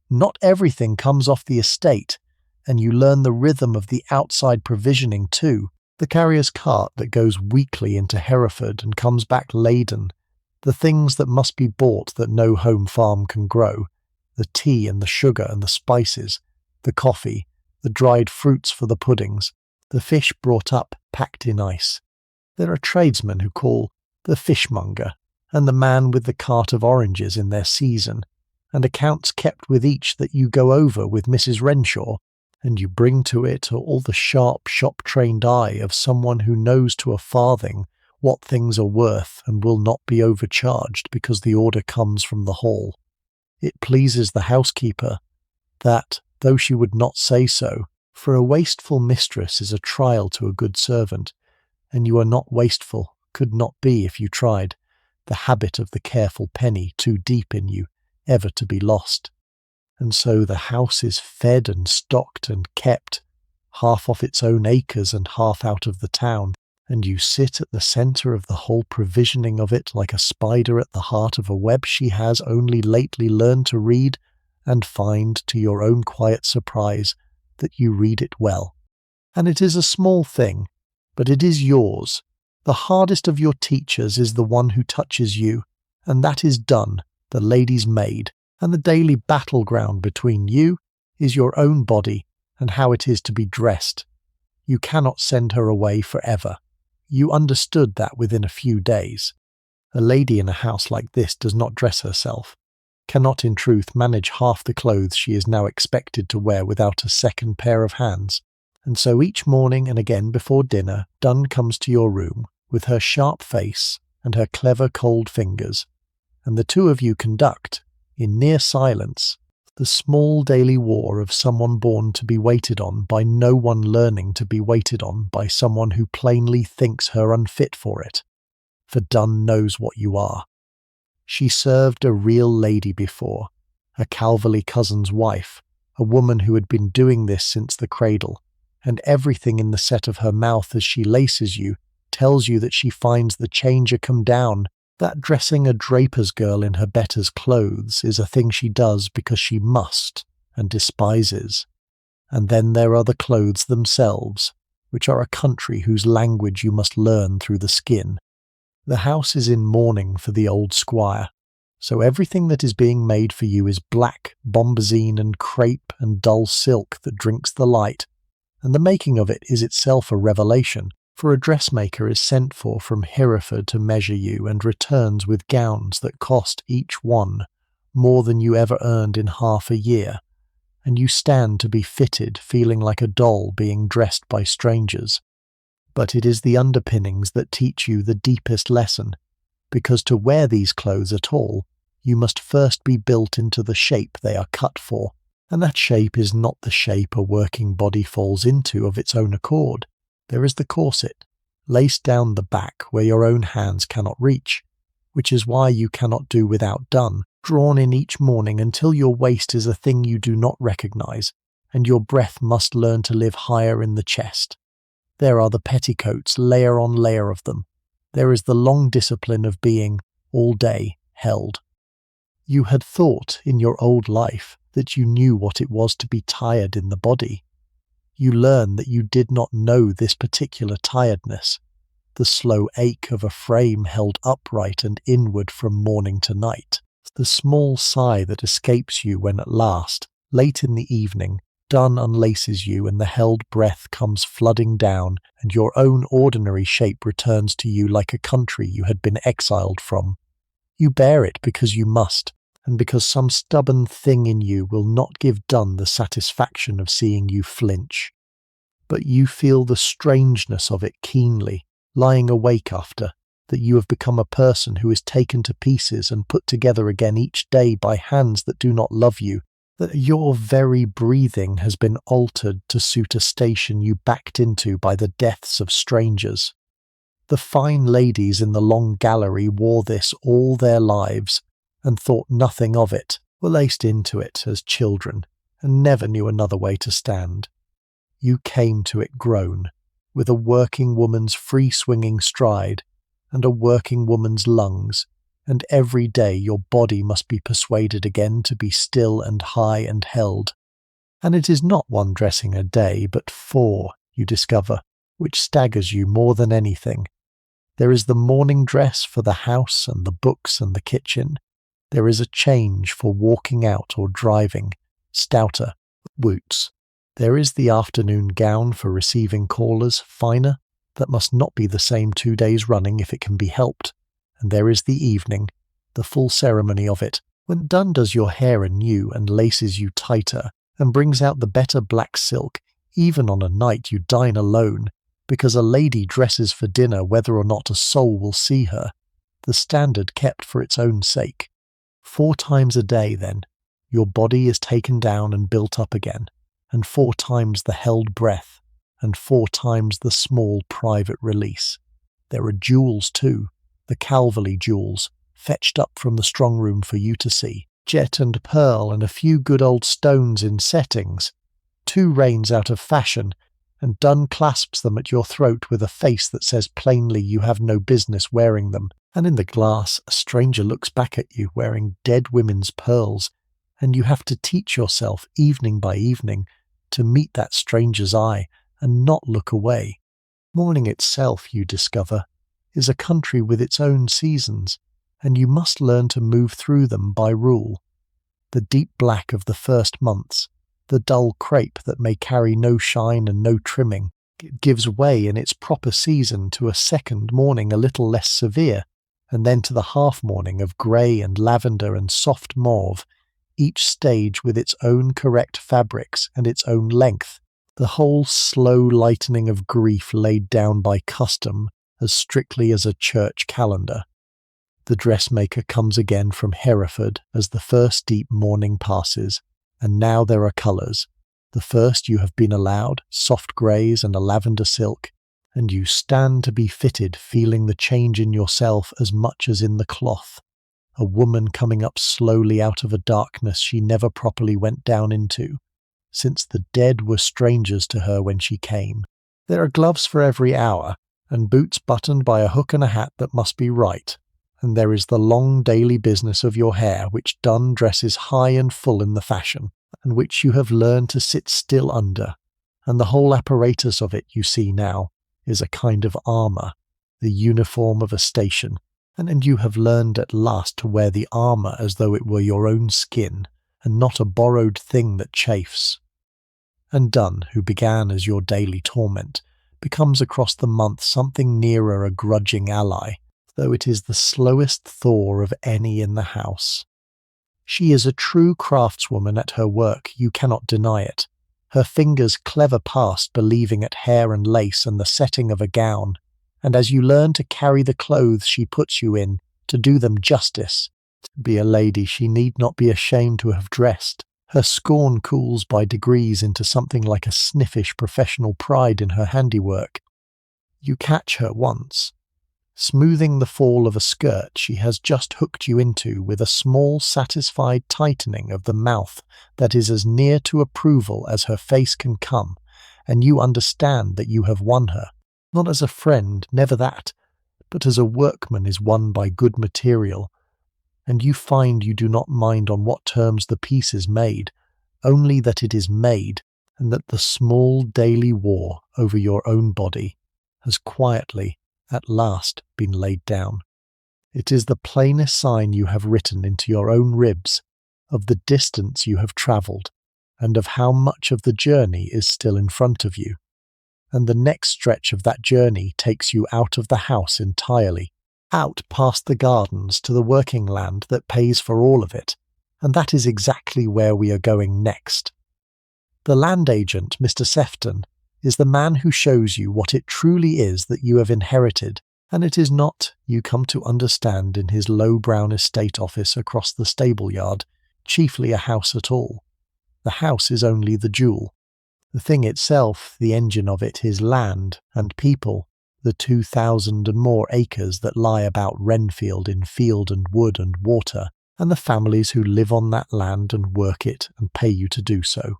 Not everything comes off the estate, and you learn the rhythm of the outside provisioning too, the carrier's cart that goes weekly into Hereford and comes back laden, the things that must be bought that no home farm can grow, the tea and the sugar and the spices, the coffee, the dried fruits for the puddings, the fish brought up packed in ice. There are tradesmen who call the fishmonger, and the man with the cart of oranges in their season, and accounts kept with each that you go over with Mrs. Renshaw, and you bring to it all the sharp shop-trained eye of someone who knows to a farthing what things are worth and will not be overcharged because the order comes from the hall. It pleases the housekeeper that, though she would not say so, for a wasteful mistress is a trial to a good servant, and you are not wasteful, could not be if you tried, the habit of the careful penny too deep in you, ever to be lost. And so the house is fed and stocked and kept, half off its own acres and half out of the town, and you sit at the centre of the whole provisioning of it like a spider at the heart of a web she has only lately learned to read, and find, to your own quiet surprise, that you read it well. And it is a small thing, but it is yours. The hardest of your teachers is the one who touches you, and that is done, the lady's maid, and the daily battleground between you is your own body and how it is to be dressed. You cannot send her away forever. You understood that within a few days. A lady in a house like this does not dress herself, cannot in truth manage half the clothes she is now expected to wear without a second pair of hands, and so each morning and again before dinner Dunn comes to your room with her sharp face and her clever cold fingers, and the two of you conduct, in near silence, the small daily war of someone born to be waited on by no one learning to be waited on by someone who plainly thinks her unfit for it. For Dunn knows what you are. She served a real lady before, a Calverley cousin's wife, a woman who had been doing this since the cradle, and everything in the set of her mouth as she laces you tells you that she finds the changer come down, that dressing a draper's girl in her betters' clothes is a thing she does because she must and despises. And then there are the clothes themselves, which are a country whose language you must learn through the skin. The house is in mourning for the old squire, so everything that is being made for you is black bombazine and crepe and dull silk that drinks the light, and the making of it is itself a revelation, for a dressmaker is sent for from Hereford to measure you and returns with gowns that cost each one more than you ever earned in half a year, and you stand to be fitted feeling like a doll being dressed by strangers. But it is the underpinnings that teach you the deepest lesson, because to wear these clothes at all, you must first be built into the shape they are cut for, and that shape is not the shape a working body falls into of its own accord. There is the corset, laced down the back where your own hands cannot reach, which is why you cannot do without done, drawn in each morning until your waist is a thing you do not recognize, and your breath must learn to live higher in the chest. There are the petticoats, layer on layer of them. There is the long discipline of being, all day, held. You had thought, in your old life, that you knew what it was to be tired in the body. You learn that you did not know this particular tiredness, the slow ache of a frame held upright and inward from morning to night, the small sigh that escapes you when at last, late in the evening, done unlaces you and the held breath comes flooding down and your own ordinary shape returns to you like a country you had been exiled from. You bear it because you must, and because some stubborn thing in you will not give Dunn the satisfaction of seeing you flinch. But you feel the strangeness of it keenly, lying awake after, that you have become a person who is taken to pieces and put together again each day by hands that do not love you, that your very breathing has been altered to suit a station you backed into by the deaths of strangers. The fine ladies in the long gallery wore this all their lives, and thought nothing of it, were laced into it as children, and never knew another way to stand. You came to it grown, with a working woman's free-swinging stride, and a working woman's lungs, and every day your body must be persuaded again to be still and high and held. And it is not one dressing a day, but 4, you discover, which staggers you more than anything. There is the morning dress for the house and the books and the kitchen. There is a change for walking out or driving, stouter, boots. There is the afternoon gown for receiving callers, finer, that must not be the same 2 days running if it can be helped. And there is the evening, the full ceremony of it, when Dunn does your hair anew and laces you tighter, and brings out the better black silk, even on a night you dine alone, because a lady dresses for dinner whether or not a soul will see her, the standard kept for its own sake. 4 times a day, then, your body is taken down and built up again, and 4 times the held breath, and 4 times the small private release. There are jewels too, the Calverley jewels, fetched up from the strong room for you to see, jet and pearl and a few good old stones in settings, 2 reins out of fashion, and Dunn clasps them at your throat with a face that says plainly you have no business wearing them, and in the glass a stranger looks back at you wearing dead women's pearls, and you have to teach yourself evening by evening to meet that stranger's eye and not look away. Morning itself, you discover, is a country with its own seasons, and you must learn to move through them by rule. The deep black of the first months, the dull crepe that may carry no shine and no trimming, it gives way in its proper season to a second morning a little less severe, and then to the half-morning of grey and lavender and soft mauve, each stage with its own correct fabrics and its own length, the whole slow lightening of grief laid down by custom as strictly as a church calendar. The dressmaker comes again from Hereford as the first deep morning passes, and now there are colours. The first you have been allowed, soft greys and a lavender silk, and you stand to be fitted, feeling the change in yourself as much as in the cloth. A woman coming up slowly out of a darkness she never properly went down into, since the dead were strangers to her when she came. There are gloves for every hour, and boots buttoned by a hook and a hat that must be right, and there is the long daily business of your hair which Dunn dresses high and full in the fashion, and which you have learned to sit still under, and the whole apparatus of it you see now is a kind of armour, the uniform of a station, and you have learned at last to wear the armour as though it were your own skin, and not a borrowed thing that chafes. And Dunn, who began as your daily torment, becomes across the month something nearer a grudging ally, though it is the slowest thaw of any in the house. She is a true craftswoman at her work, you cannot deny it, her fingers clever past believing at hair and lace and the setting of a gown, and as you learn to carry the clothes she puts you in, to do them justice, to be a lady she need not be ashamed to have dressed, her scorn cools by degrees into something like a sniffish professional pride in her handiwork. You catch her once, smoothing the fall of a skirt she has just hooked you into with a small, satisfied tightening of the mouth that is as near to approval as her face can come, and you understand that you have won her, not as a friend, never that, but as a workman is won by good material, and you find you do not mind on what terms the piece is made, only that it is made, and that the small daily war over your own body has quietly, at last, been laid down. It is the plainest sign you have written into your own ribs of the distance you have travelled, and of how much of the journey is still in front of you. And the next stretch of that journey takes you out of the house entirely, out past the gardens to the working land that pays for all of it, and that is exactly where we are going next. The land agent, Mr. Sefton, is the man who shows you what it truly is that you have inherited, and it is not, you come to understand in his low brown estate office across the stable yard, chiefly a house at all. The house is only the jewel. The thing itself, the engine of it, is land and people, the 2,000 and more acres that lie about Renfield in field and wood and water, and the families who live on that land and work it and pay you to do so.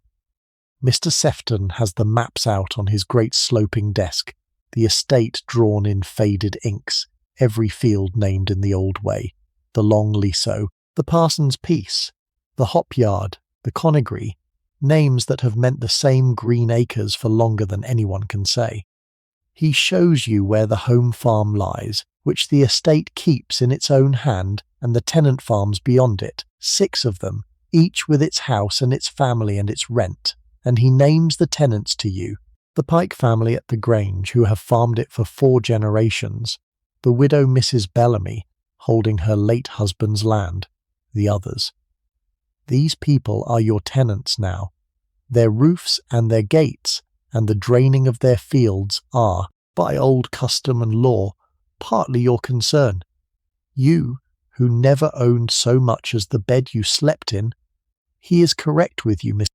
Mr. Sefton has the maps out on his great sloping desk, the estate drawn in faded inks, every field named in the old way, the long leaso, the parson's piece, the hop yard, the conegry, names that have meant the same green acres for longer than anyone can say. He shows you where the home farm lies, which the estate keeps in its own hand, and the tenant farms beyond it, 6 of them, each with its house and its family and its rent, and he names the tenants to you, the Pike family at the Grange, who have farmed it for 4 generations, the widow Mrs. Bellamy, holding her late husband's land, the others. These people are your tenants now. Their roofs and their gates and the draining of their fields are, by old custom and law, partly your concern. You, who never owned so much as the bed you slept in, he is correct with you, Mr.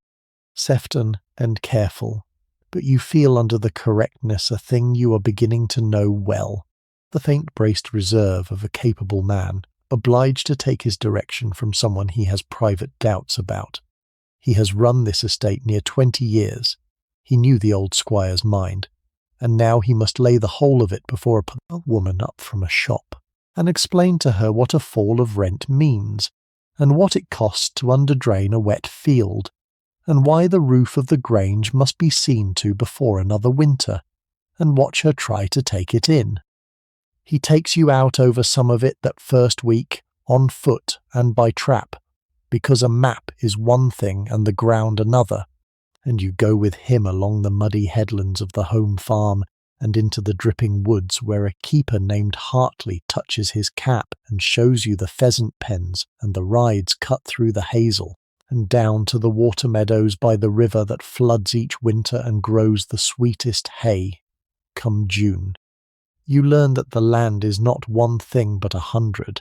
Sefton, and careful, but you feel under the correctness a thing you are beginning to know well, the faint-braced reserve of a capable man, obliged to take his direction from someone he has private doubts about. He has run this estate near 20 years. He knew the old squire's mind, and now he must lay the whole of it before a woman up from a shop, and explain to her what a fall of rent means, and what it costs to underdrain a wet field, and why the roof of the Grange must be seen to before another winter, and watch her try to take it in. He takes you out over some of it that first week, on foot and by trap, because a map is one thing and the ground another, and you go with him along the muddy headlands of the home farm and into the dripping woods where a keeper named Hartley touches his cap and shows you the pheasant pens and the rides cut through the hazel, and down to the water meadows by the river that floods each winter and grows the sweetest hay, come June. You learn that the land is not one thing but 100,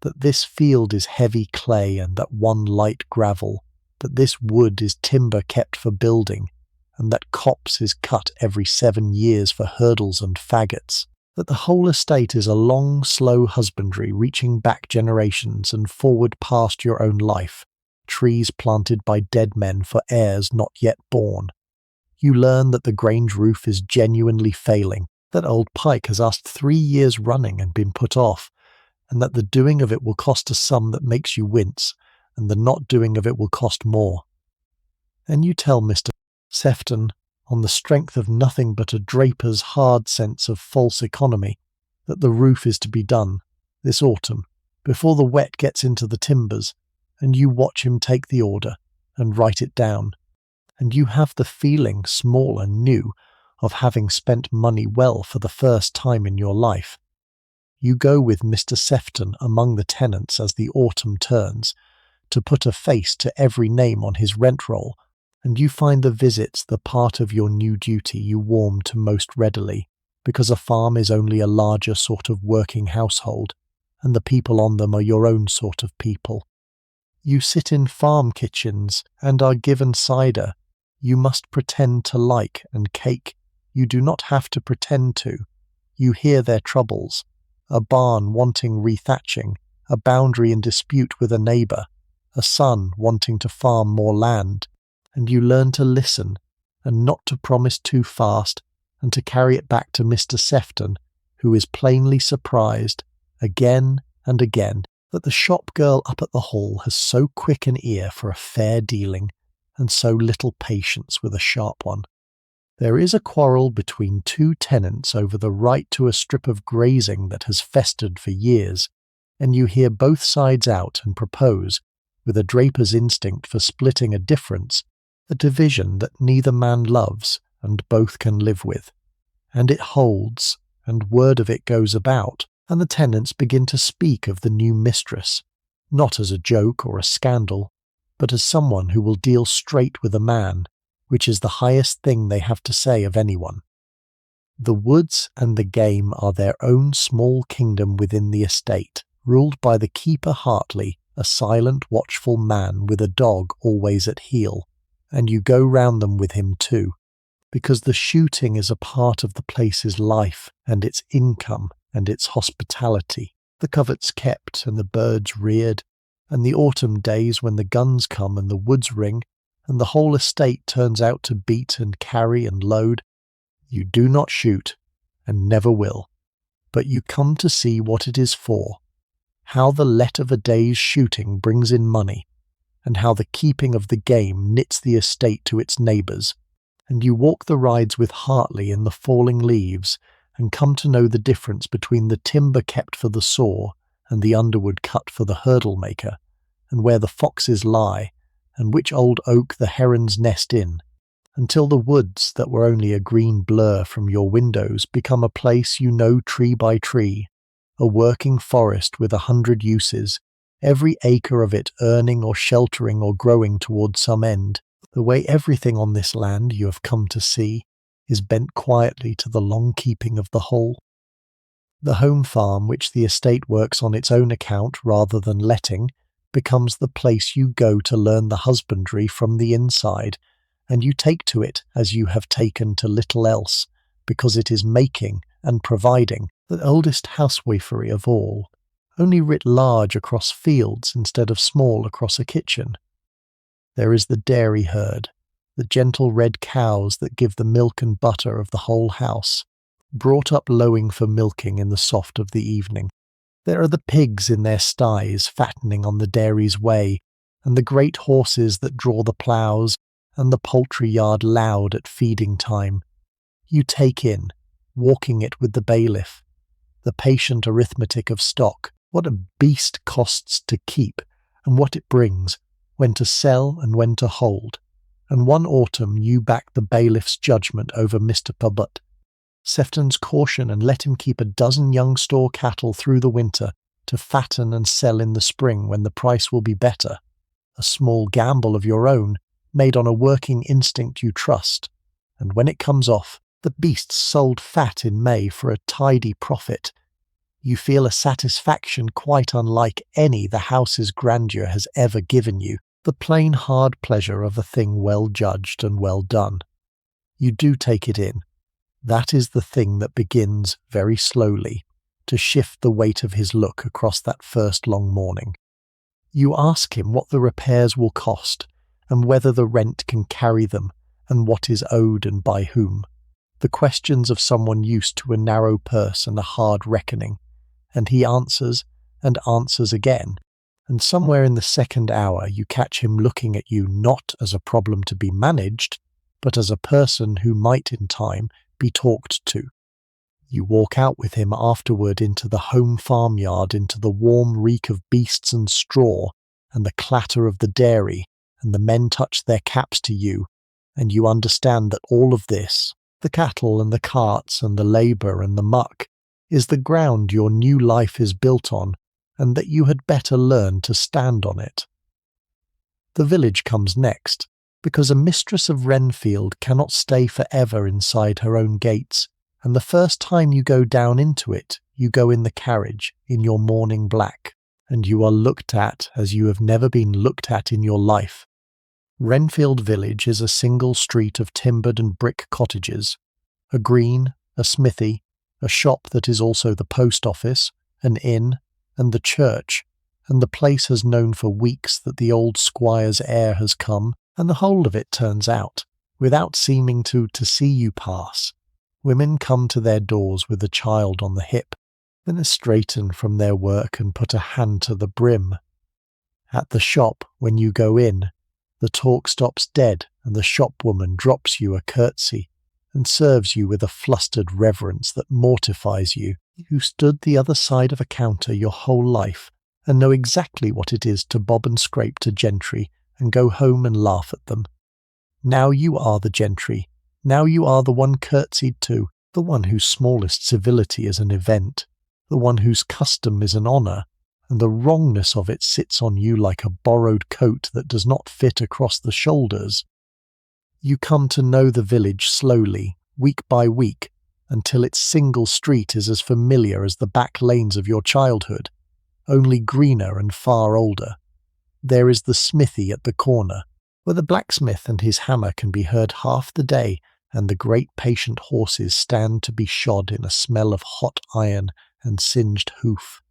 that this field is heavy clay and that one light gravel, that this wood is timber kept for building, and that copse is cut every 7 years for hurdles and faggots, that the whole estate is a long, slow husbandry reaching back generations and forward past your own life, trees planted by dead men for heirs not yet born. You learn that the Grange roof is genuinely failing, that old Pike has asked 3 years running and been put off, and that the doing of it will cost a sum that makes you wince, and the not doing of it will cost more. And you tell Mr. Sefton, on the strength of nothing but a draper's hard sense of false economy, that the roof is to be done, this autumn, before the wet gets into the timbers, and you watch him take the order, and write it down, and you have the feeling, small and new, of having spent money well for the first time in your life. You go with Mr. Sefton among the tenants as the autumn turns, to put a face to every name on his rent roll, and you find the visits the part of your new duty you warm to most readily, because a farm is only a larger sort of working household, and the people on them are your own sort of people. You sit in farm kitchens and are given cider. You must pretend to like, and cake. You do not have to pretend to. You hear their troubles, a barn wanting rethatching, a boundary in dispute with a neighbour, a son wanting to farm more land, and you learn to listen and not to promise too fast and to carry it back to Mr. Sefton, who is plainly surprised, again and again, that the shop girl up at the hall has so quick an ear for a fair dealing and so little patience with a sharp one. There is a quarrel between two tenants over the right to a strip of grazing that has festered for years, and you hear both sides out and propose, with a draper's instinct for splitting a difference, a division that neither man loves and both can live with. And it holds, and word of it goes about, and the tenants begin to speak of the new mistress, not as a joke or a scandal, but as someone who will deal straight with a man, which is the highest thing they have to say of anyone. The woods and the game are their own small kingdom within the estate, ruled by the keeper Hartley, a silent, watchful man with a dog always at heel, and you go round them with him too, because the shooting is a part of the place's life and its income and its hospitality, the coverts kept and the birds reared, and the autumn days when the guns come and the woods ring, and the whole estate turns out to beat and carry and load. You do not shoot, and never will, but you come to see what it is for, how the let of a day's shooting brings in money, and how the keeping of the game knits the estate to its neighbours, and you walk the rides with Hartley in the falling leaves, and come to know the difference between the timber kept for the saw and the underwood cut for the hurdle maker, and where the foxes lie, and which old oak the herons nest in, until the woods that were only a green blur from your windows become a place you know tree by tree, a working forest with 100 uses, every acre of it earning or sheltering or growing toward some end, the way everything on this land you have come to see is bent quietly to the long keeping of the whole. The home farm, which the estate works on its own account rather than letting, becomes the place you go to learn the husbandry from the inside, and you take to it as you have taken to little else, because it is making and providing the oldest housewifery of all, only writ large across fields instead of small across a kitchen. There is the dairy herd, the gentle red cows that give the milk and butter of the whole house, brought up lowing for milking in the soft of the evening. There are the pigs in their sties fattening on the dairy's way, and the great horses that draw the ploughs, and the poultry yard loud at feeding time. You take in, walking it with the bailiff, the patient arithmetic of stock, what a beast costs to keep, and what it brings, when to sell and when to hold. And one autumn you back the bailiff's judgment over Mr. Pubbut, Sefton's caution, and let him keep a dozen young store cattle through the winter to fatten and sell in the spring when the price will be better. A small gamble of your own, made on a working instinct you trust, and when it comes off, the beasts sold fat in May for a tidy profit. You feel a satisfaction quite unlike any the house's grandeur has ever given you, the plain hard pleasure of a thing well judged and well done. You do take it in. That is the thing that begins, very slowly, to shift the weight of his look across that first long morning. You ask him what the repairs will cost, and whether the rent can carry them, and what is owed and by whom. The questions of someone used to a narrow purse and a hard reckoning, and he answers and answers again, and somewhere in the second hour you catch him looking at you not as a problem to be managed, but as a person who might in time be talked to. You walk out with him afterward into the home farmyard, into the warm reek of beasts and straw, and the clatter of the dairy, and the men touch their caps to you, and you understand that all of this, the cattle and the carts and the labour and the muck, is the ground your new life is built on, and that you had better learn to stand on it. The village comes next, because a mistress of Wrenfield cannot stay for ever inside her own gates, and the first time you go down into it, you go in the carriage, in your mourning black, and you are looked at as you have never been looked at in your life. Wrenfield village is a single street of timbered and brick cottages, a green, a smithy, a shop that is also the post office, an inn, and the church, and the place has known for weeks that the old squire's heir has come, and the whole of it turns out, without seeming to see you pass. Women come to their doors with a child on the hip, then they straighten from their work and put a hand to the brim. At the shop, when you go in, the talk stops dead and the shopwoman drops you a curtsy and serves you with a flustered reverence that mortifies you, who stood the other side of a counter your whole life and know exactly what it is to bob and scrape to gentry and go home and laugh at them. Now you are the gentry. Now you are the one curtsied to, the one whose smallest civility is an event, the one whose custom is an honour, and the wrongness of it sits on you like a borrowed coat that does not fit across the shoulders. You come to know the village slowly, week by week, until its single street is as familiar as the back lanes of your childhood, only greener and far older. There is the smithy at the corner, where the blacksmith and his hammer can be heard half the day, and the great patient horses stand to be shod in a smell of hot iron and singed hoof.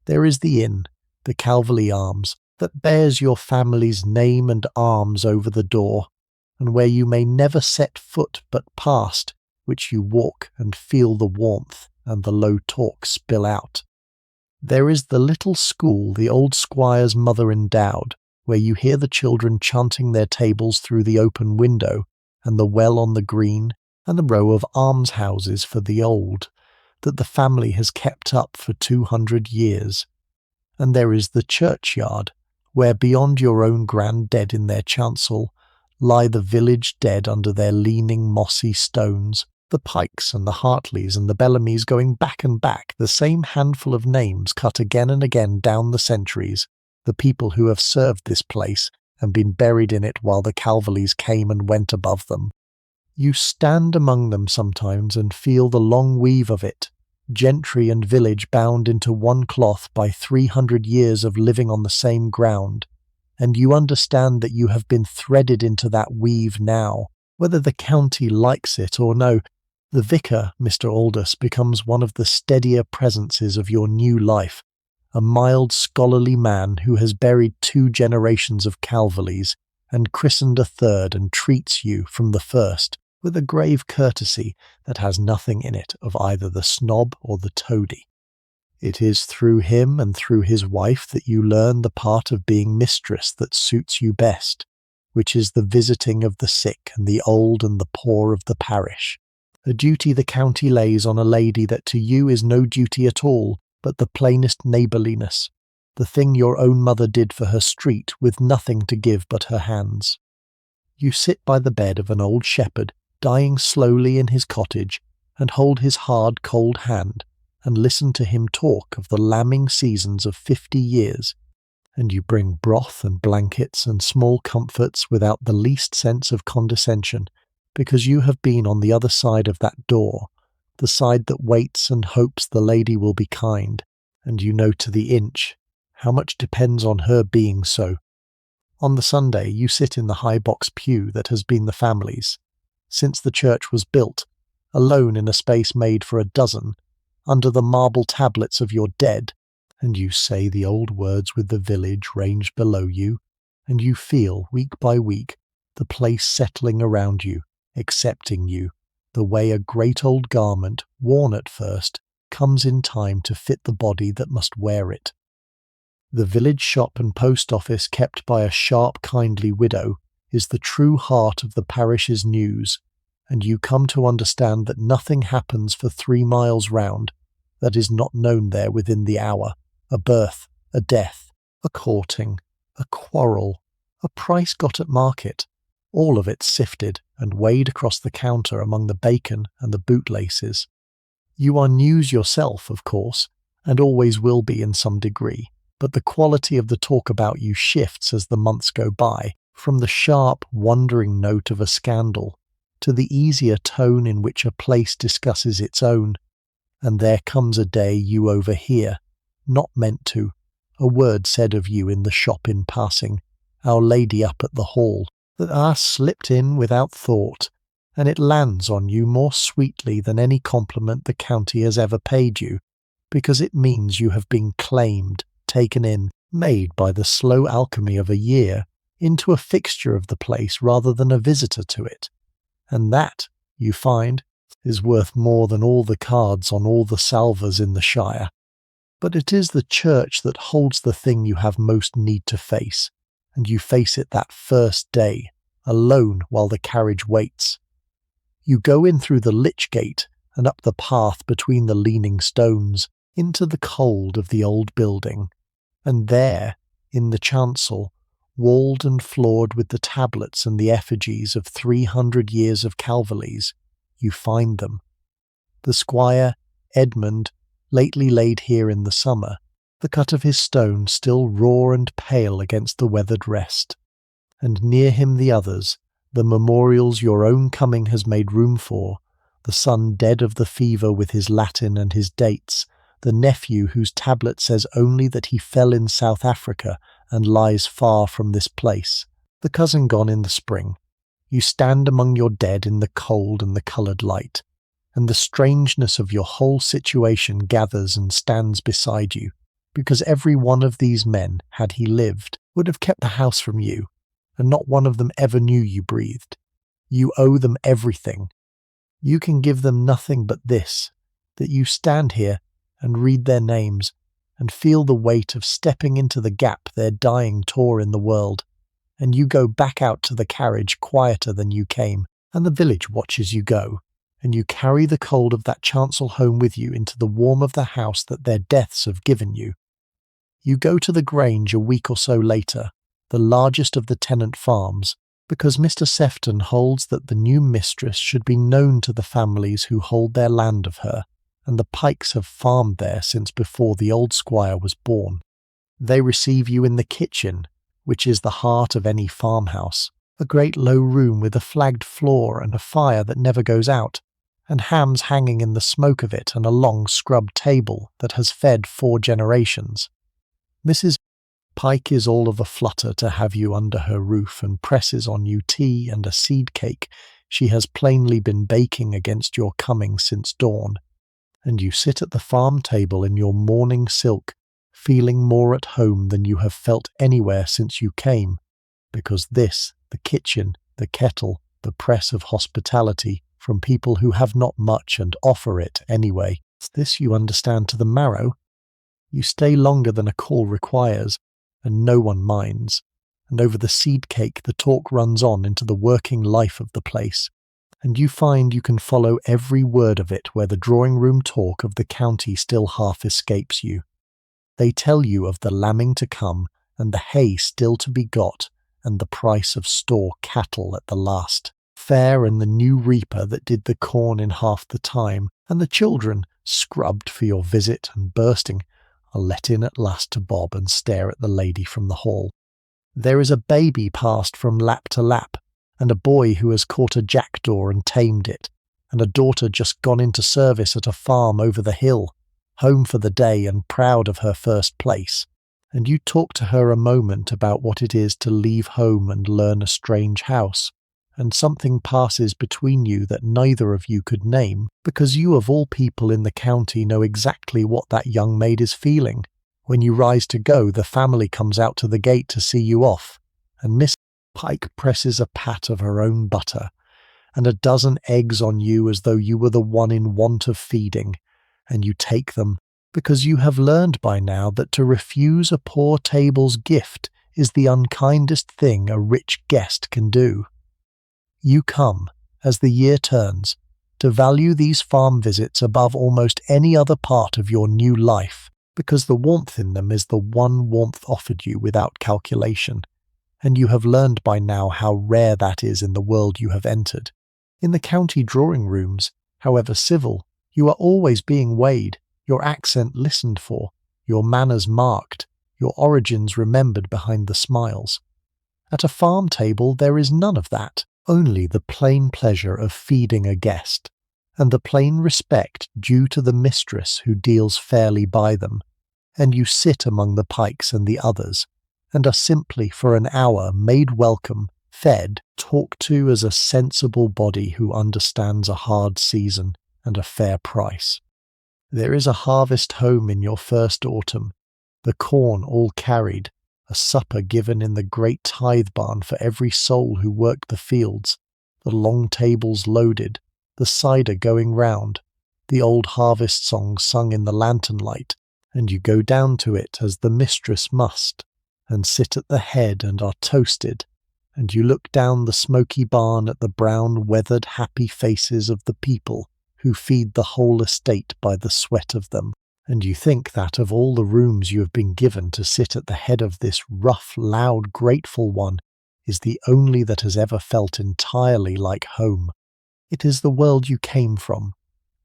There is the inn, the Calverley Arms, that bears your family's name and arms over the door, and where you may never set foot but past, which you walk and feel the warmth and the low talk spill out. There is the little school the old squire's mother endowed, where you hear the children chanting their tables through the open window, and the well on the green, and the row of almshouses for the old, that the family has kept up for 200 years. And there is the churchyard, where beyond your own grand dead in their chancel, lie the village dead under their leaning mossy stones, the Pikes and the Hartleys and the Bellamys going back and back, the same handful of names cut again and again down the centuries, the people who have served this place and been buried in it while the Calverleys came and went above them. You stand among them sometimes and feel the long weave of it, gentry and village bound into one cloth by 300 years of living on the same ground, and you understand that you have been threaded into that weave now, whether the county likes it or no. The vicar, Mr. Aldous, becomes one of the steadier presences of your new life, a mild, scholarly man who has buried 2 generations of Calverleys and christened a third, and treats you from the first with a grave courtesy that has nothing in it of either the snob or the toady. It is through him and through his wife that you learn the part of being mistress that suits you best, which is the visiting of the sick and the old and the poor of the parish, a duty the county lays on a lady that to you is no duty at all, but the plainest neighbourliness, the thing your own mother did for her street with nothing to give but her hands. You sit by the bed of an old shepherd, dying slowly in his cottage, and hold his hard, cold hand, and listen to him talk of the lambing seasons of 50 years, and you bring broth and blankets and small comforts without the least sense of condescension, because you have been on the other side of that door, the side that waits and hopes the lady will be kind, and you know to the inch how much depends on her being so. On the Sunday you sit in the high box pew that has been the family's, since the church was built, alone in a space made for a dozen, under the marble tablets of your dead, and you say the old words with the village ranged below you, and you feel, week by week, the place settling around you, accepting you, the way a great old garment, worn at first, comes in time to fit the body that must wear it. The village shop and post office kept by a sharp, kindly widow is the true heart of the parish's news, and you come to understand that nothing happens for 3 miles round that is not known there within the hour. A birth, a death, a courting, a quarrel, a price got at market, all of it sifted and weighed across the counter among the bacon and the bootlaces. You are news yourself, of course, and always will be in some degree, but the quality of the talk about you shifts as the months go by, from the sharp, wandering note of a scandal to the easier tone in which a place discusses its own, and there comes a day you overhear, not meant to, a word said of you in the shop in passing, Our Lady up at the hall, that slipped in without thought, and it lands on you more sweetly than any compliment the county has ever paid you, because it means you have been claimed, taken in, made by the slow alchemy of a year into a fixture of the place rather than a visitor to it. And that, you find, is worth more than all the cards on all the salvers in the Shire. But it is the church that holds the thing you have most need to face, and you face it that first day, alone while the carriage waits. You go in through the lich gate and up the path between the leaning stones, into the cold of the old building, and there, in the chancel, walled and floored with the tablets and the effigies of 300 years of Calverleys, you find them. The squire, Edmund, lately laid here in the summer, the cut of his stone still raw and pale against the weathered rest, and near him the others, the memorials your own coming has made room for, the son dead of the fever with his Latin and his dates, the nephew whose tablet says only that he fell in South Africa and lies far from this place, the cousin gone in the spring. You stand among your dead in the cold and the coloured light, and the strangeness of your whole situation gathers and stands beside you, because every one of these men, had he lived, would have kept the house from you, and not one of them ever knew you breathed. You owe them everything. You can give them nothing but this, that you stand here and read their names, and feel the weight of stepping into the gap their dying tore in the world, and you go back out to the carriage quieter than you came, and the village watches you go, and you carry the cold of that chancel home with you into the warm of the house that their deaths have given you. You go to the Grange a week or so later, the largest of the tenant farms, because Mr. Sefton holds that the new mistress should be known to the families who hold their land of her, and the Pikes have farmed there since before the old squire was born. They receive you in the kitchen, which is the heart of any farmhouse, a great low room with a flagged floor and a fire that never goes out, and hams hanging in the smoke of it and a long scrubbed table that has fed 4 generations. Mrs. Pike is all of a flutter to have you under her roof and presses on you tea and a seed cake she has plainly been baking against your coming since dawn, and you sit at the farm table in your morning silk, feeling more at home than you have felt anywhere since you came, because this, the kitchen, the kettle, the press of hospitality from people who have not much and offer it anyway, this you understand to the marrow. You stay longer than a call requires, and no one minds, and over the seed cake the talk runs on into the working life of the place, and you find you can follow every word of it where the drawing-room talk of the county still half escapes you. They tell you of the lambing to come, and the hay still to be got, and the price of store cattle at the last fair, and the new reaper that did the corn in half the time, and the children, scrubbed for your visit and bursting, are let in at last to bob and stare at the lady from the hall. There is a baby passed from lap to lap, and a boy who has caught a jackdaw and tamed it, and a daughter just gone into service at a farm over the hill, home for the day and proud of her first place, and you talk to her a moment about what it is to leave home and learn a strange house, and something passes between you that neither of you could name, because you of all people in the county know exactly what that young maid is feeling. When you rise to go, the family comes out to the gate to see you off, and Miss Pike presses a pat of her own butter, and a dozen eggs on you as though you were the one in want of feeding, and you take them, because you have learned by now that to refuse a poor table's gift is the unkindest thing a rich guest can do. You come, as the year turns, to value these farm visits above almost any other part of your new life, because the warmth in them is the one warmth offered you without calculation, and you have learned by now how rare that is in the world you have entered. In the county drawing-rooms, however civil, you are always being weighed, your accent listened for, your manners marked, your origins remembered behind the smiles. At a farm table there is none of that, only the plain pleasure of feeding a guest, and the plain respect due to the mistress who deals fairly by them, and you sit among the Pikes and the others, and are simply for an hour made welcome, fed, talked to as a sensible body who understands a hard season and a fair price. There is a harvest home in your first autumn, the corn all carried, a supper given in the great tithe barn for every soul who worked the fields, the long tables loaded, the cider going round, the old harvest song sung in the lantern light, and you go down to it as the mistress must, and sit at the head and are toasted, and you look down the smoky barn at the brown, weathered, happy faces of the people who feed the whole estate by the sweat of them, and you think that of all the rooms you have been given to sit at the head of this rough, loud, grateful one is the only that has ever felt entirely like home. It is the world you came from,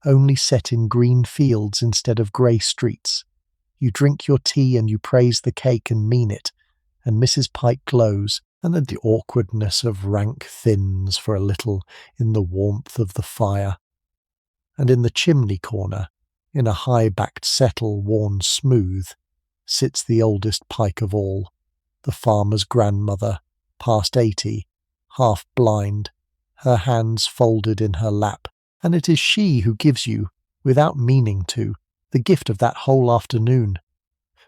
only set in green fields instead of grey streets. You drink your tea and you praise the cake and mean it, and Mrs. Pike glows, and then the awkwardness of rank thins for a little in the warmth of the fire. And in the chimney corner, in a high-backed settle worn smooth, sits the oldest Pike of all, the farmer's grandmother, past 80, half blind, her hands folded in her lap, and it is she who gives you, without meaning to, the gift of that whole afternoon.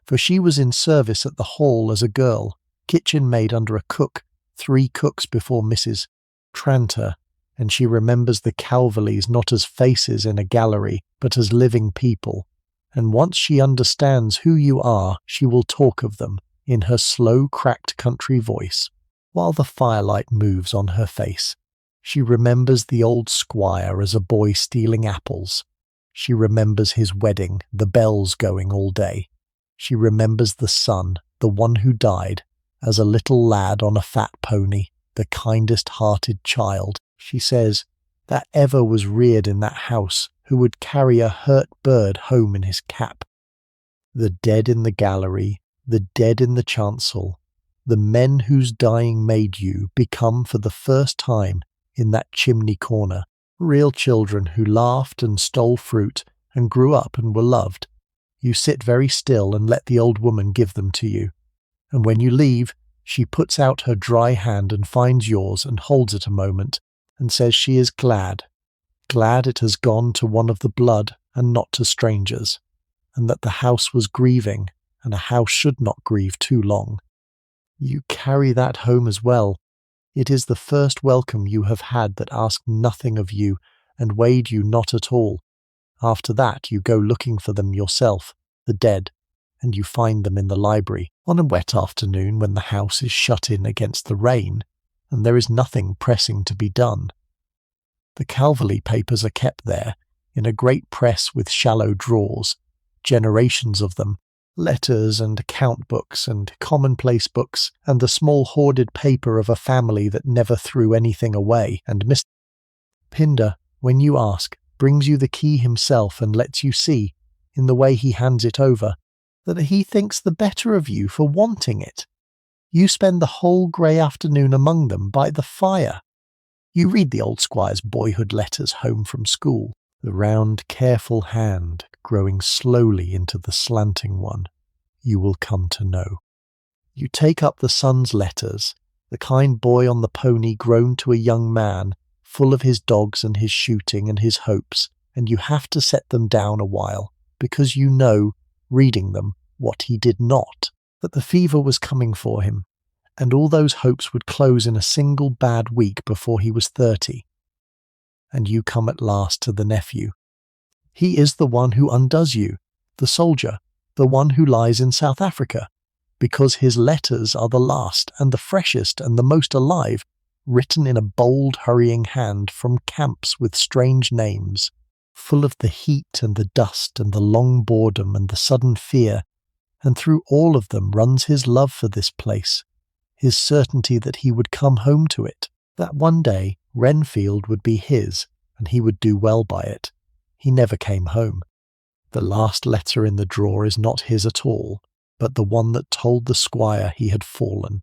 For she was in service at the hall as a girl, kitchen maid under a cook, 3 cooks before Mrs. Tranter, and she remembers the Calverleys not as faces in a gallery, but as living people, and once she understands who you are, she will talk of them, in her slow, cracked country voice, while the firelight moves on her face. She remembers the old squire as a boy stealing apples. She remembers his wedding, the bells going all day. She remembers the son, the one who died, as a little lad on a fat pony, the kindest-hearted child, she says, that ever was reared in that house, who would carry a hurt bird home in his cap. The dead in the gallery, the dead in the chancel, the men whose dying made you become for the first time in that chimney corner, real children who laughed and stole fruit and grew up and were loved. You sit very still and let the old woman give them to you. And when you leave, she puts out her dry hand and finds yours and holds it a moment, and says she is glad it has gone to one of the blood and not to strangers, and that the house was grieving, and a house should not grieve too long. You carry that home as well. It is the first welcome you have had that asked nothing of you and weighed you not at all. After that you go looking for them yourself, the dead, and you find them in the library on a wet afternoon when the house is shut in against the rain, and there is nothing pressing to be done. The Calverley papers are kept there, in a great press with shallow drawers, generations of them, letters and account books and commonplace books, and the small hoarded paper of a family that never threw anything away, and Mr. Pinder, when you ask, brings you the key himself and lets you see, in the way he hands it over, that he thinks the better of you for wanting it. You spend the whole grey afternoon among them by the fire. You read the old squire's boyhood letters home from school, the round, careful hand growing slowly into the slanting one, you will come to know. You take up the son's letters, the kind boy on the pony grown to a young man, full of his dogs and his shooting and his hopes, and you have to set them down a while, because you know, reading them, what he did not, that the fever was coming for him, and all those hopes would close in a single bad week before he was 30. And you come at last to the nephew. He is the one who undoes you, the soldier, the one who lies in South Africa, because his letters are the last and the freshest and the most alive, written in a bold, hurrying hand from camps with strange names, full of the heat and the dust and the long boredom and the sudden fear, and through all of them runs his love for this place, his certainty that he would come home to it, that one day Renfield would be his, and he would do well by it. He never came home. The last letter in the drawer is not his at all, but the one that told the squire he had fallen,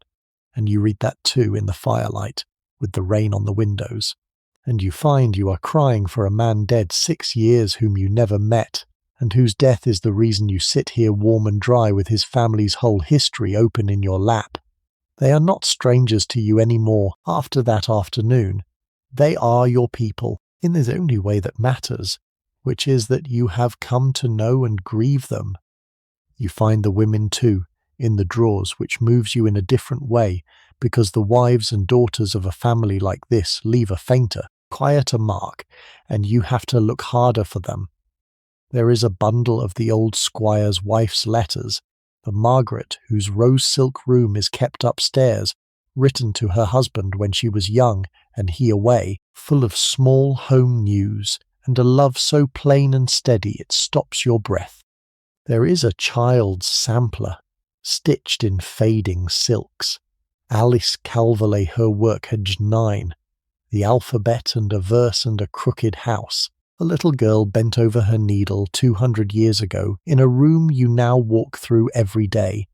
and you read that too in the firelight, with the rain on the windows, and you find you are crying for a man dead 6 years whom you never met, and whose death is the reason you sit here warm and dry with his family's whole history open in your lap. They are not strangers to you anymore after that afternoon. They are your people in the only way that matters, which is that you have come to know and grieve them. You find the women too, in the drawers, which moves you in a different way, because the wives and daughters of a family like this leave a fainter, quieter mark, and you have to look harder for them. There is a bundle of the old squire's wife's letters, for Margaret, whose rose silk room is kept upstairs, written to her husband when she was young and he away, full of small home news, and a love so plain and steady it stops your breath. There is a child's sampler, stitched in fading silks. Alice Calverley, her work aged 9. The alphabet and a verse and a crooked house. A little girl bent over her needle 200 years ago in a room you now walk through every day.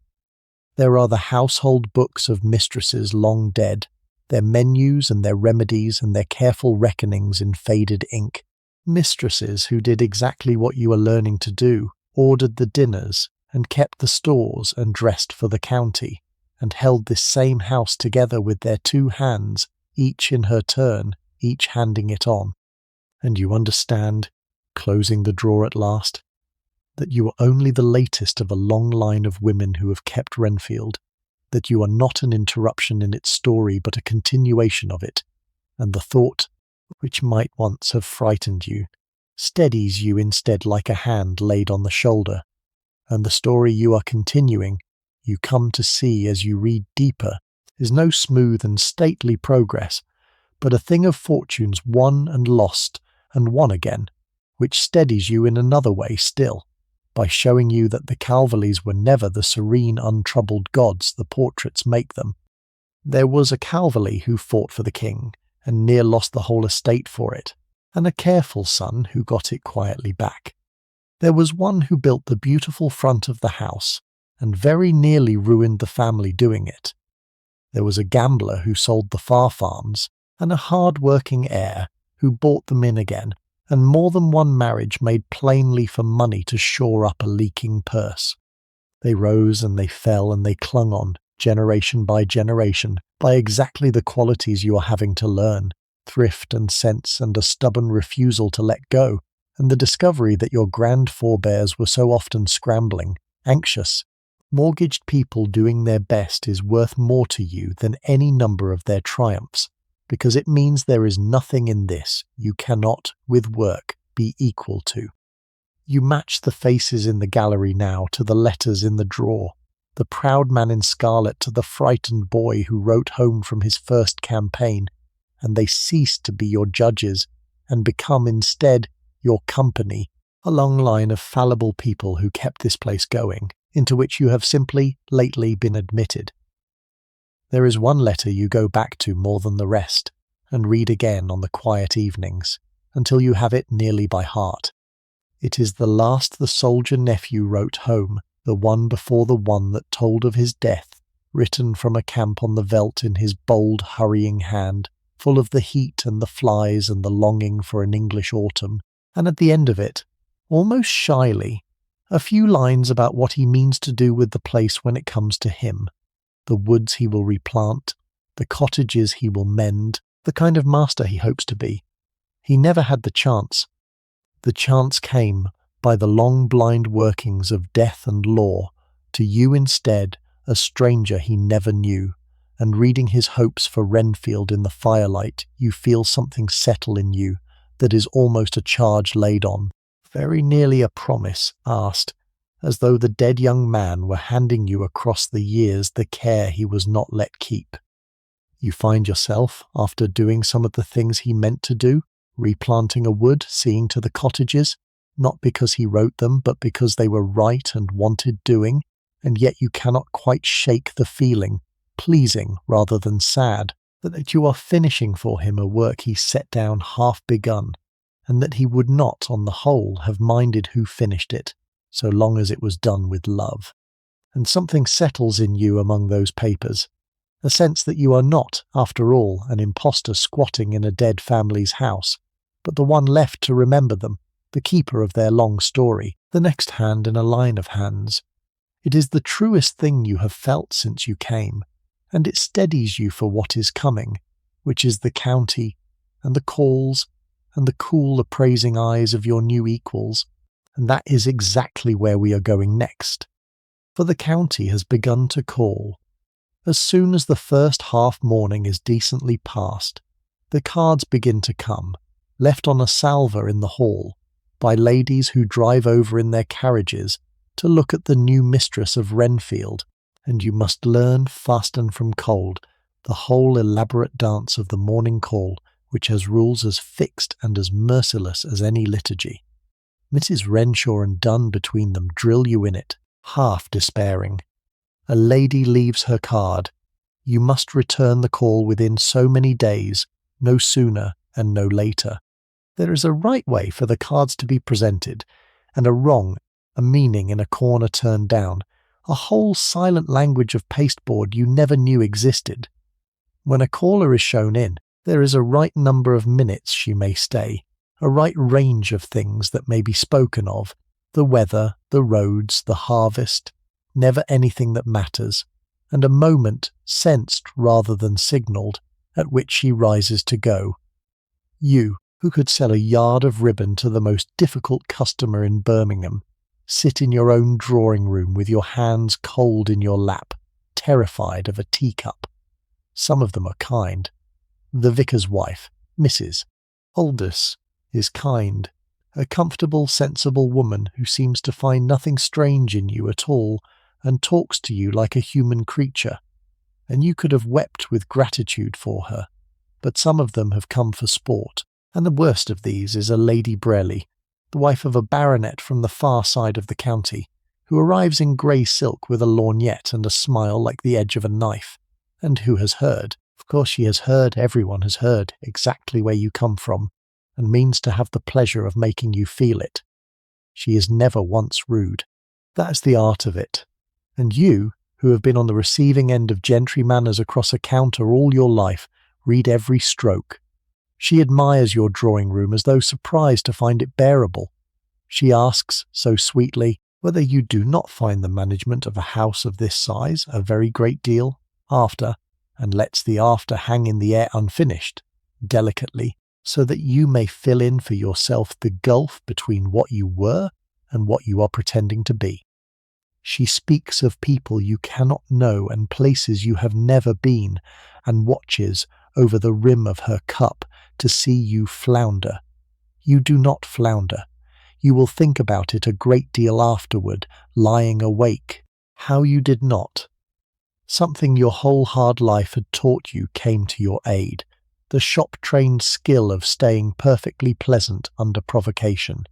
There are the household books of mistresses long dead, their menus and their remedies and their careful reckonings in faded ink. Mistresses who did exactly what you are learning to do, ordered the dinners and kept the stores and dressed for the county, and held this same house together with their 2 hands, each in her turn, each handing it on. And you understand, closing the drawer at last, that you are only the latest of a long line of women who have kept Renfield, that you are not an interruption in its story but a continuation of it, and the thought, which might once have frightened you, steadies you instead like a hand laid on the shoulder, and the story you are continuing, you come to see as you read deeper, is no smooth and stately progress, but a thing of fortunes won and lost and won again, which steadies you in another way still, by showing you that the Calverleys were never the serene, untroubled gods the portraits make them. There was a Calverley who fought for the king, and near lost the whole estate for it, and a careful son who got it quietly back. There was one who built the beautiful front of the house, and very nearly ruined the family doing it. There was a gambler who sold the far farms, and a hard-working heir who bought them in again, and more than one marriage made plainly for money to shore up a leaking purse. They rose and they fell and they clung on, generation by generation, by exactly the qualities you are having to learn, thrift and sense and a stubborn refusal to let go, and the discovery that your grand forebears were so often scrambling, anxious. Mortgaged people doing their best is worth more to you than any number of their triumphs, because it means there is nothing in this you cannot, with work, be equal to. You match the faces in the gallery now to the letters in the drawer, the proud man in scarlet to the frightened boy who wrote home from his first campaign, and they cease to be your judges and become instead your company, a long line of fallible people who kept this place going, into which you have simply lately been admitted. There is one letter you go back to more than the rest, and read again on the quiet evenings, until you have it nearly by heart. It is the last the soldier nephew wrote home, the one before the one that told of his death, written from a camp on the veldt in his bold, hurrying hand, full of the heat and the flies and the longing for an English autumn, and at the end of it, almost shyly, a few lines about what he means to do with the place when it comes to him, the woods he will replant, the cottages he will mend, the kind of master he hopes to be. He never had the chance. The chance came by the long blind workings of death and law, to you instead, a stranger he never knew, and reading his hopes for Renfield in the firelight, you feel something settle in you that is almost a charge laid on, very nearly a promise asked, as though the dead young man were handing you across the years the care he was not let keep. You find yourself, after doing some of the things he meant to do, replanting a wood, seeing to the cottages, not because he wrote them, but because they were right and wanted doing, and yet you cannot quite shake the feeling, pleasing rather than sad, that you are finishing for him a work he set down half begun, and that he would not, on the whole, have minded who finished it, so long as it was done with love. And something settles in you among those papers, a sense that you are not, after all, an impostor squatting in a dead family's house, but the one left to remember them, the keeper of their long story, the next hand in a line of hands. It is the truest thing you have felt since you came, and it steadies you for what is coming, which is the county, and the calls, and the cool appraising eyes of your new equals, and that is exactly where we are going next. For the county has begun to call. As soon as the first half-morning is decently past, the cards begin to come, left on a salver in the hall, by ladies who drive over in their carriages to look at the new mistress of Renfield, and you must learn fast and from cold the whole elaborate dance of the morning call, which has rules as fixed and as merciless as any liturgy. Mrs. Renshaw and Dunn between them drill you in it, half despairing. A lady leaves her card. You must return the call within so many days, no sooner and no later. There is a right way for the cards to be presented, and a wrong, a meaning in a corner turned down, a whole silent language of pasteboard you never knew existed. When a caller is shown in, there is a right number of minutes she may stay, a right range of things that may be spoken of, the weather, the roads, the harvest, never anything that matters, and a moment, sensed rather than signalled, at which she rises to go. You, who could sell a yard of ribbon to the most difficult customer in Birmingham, sit in your own drawing-room with your hands cold in your lap, terrified of a teacup. Some of them are kind. The vicar's wife, Mrs. Aldous, is kind, a comfortable, sensible woman who seems to find nothing strange in you at all, and talks to you like a human creature, and you could have wept with gratitude for her. But some of them have come for sport, and the worst of these is a Lady Brelly, the wife of a baronet from the far side of the county, who arrives in grey silk with a lorgnette and a smile like the edge of a knife, and who has heard, of course she has heard, everyone has heard, exactly where you come from, and means to have the pleasure of making you feel it. She is never once rude. That is the art of it. And you, who have been on the receiving end of gentry manners across a counter all your life, read every stroke. She admires your drawing-room as though surprised to find it bearable. She asks, so sweetly, whether you do not find the management of a house of this size a very great deal after, and lets the after hang in the air unfinished, delicately, so that you may fill in for yourself the gulf between what you were and what you are pretending to be. She speaks of people you cannot know and places you have never been, and watches over the rim of her cup to see you flounder. You do not flounder. You will think about it a great deal afterward, lying awake, how you did not. Something your whole hard life had taught you came to your aid, the shop-trained skill of staying perfectly pleasant under provocation,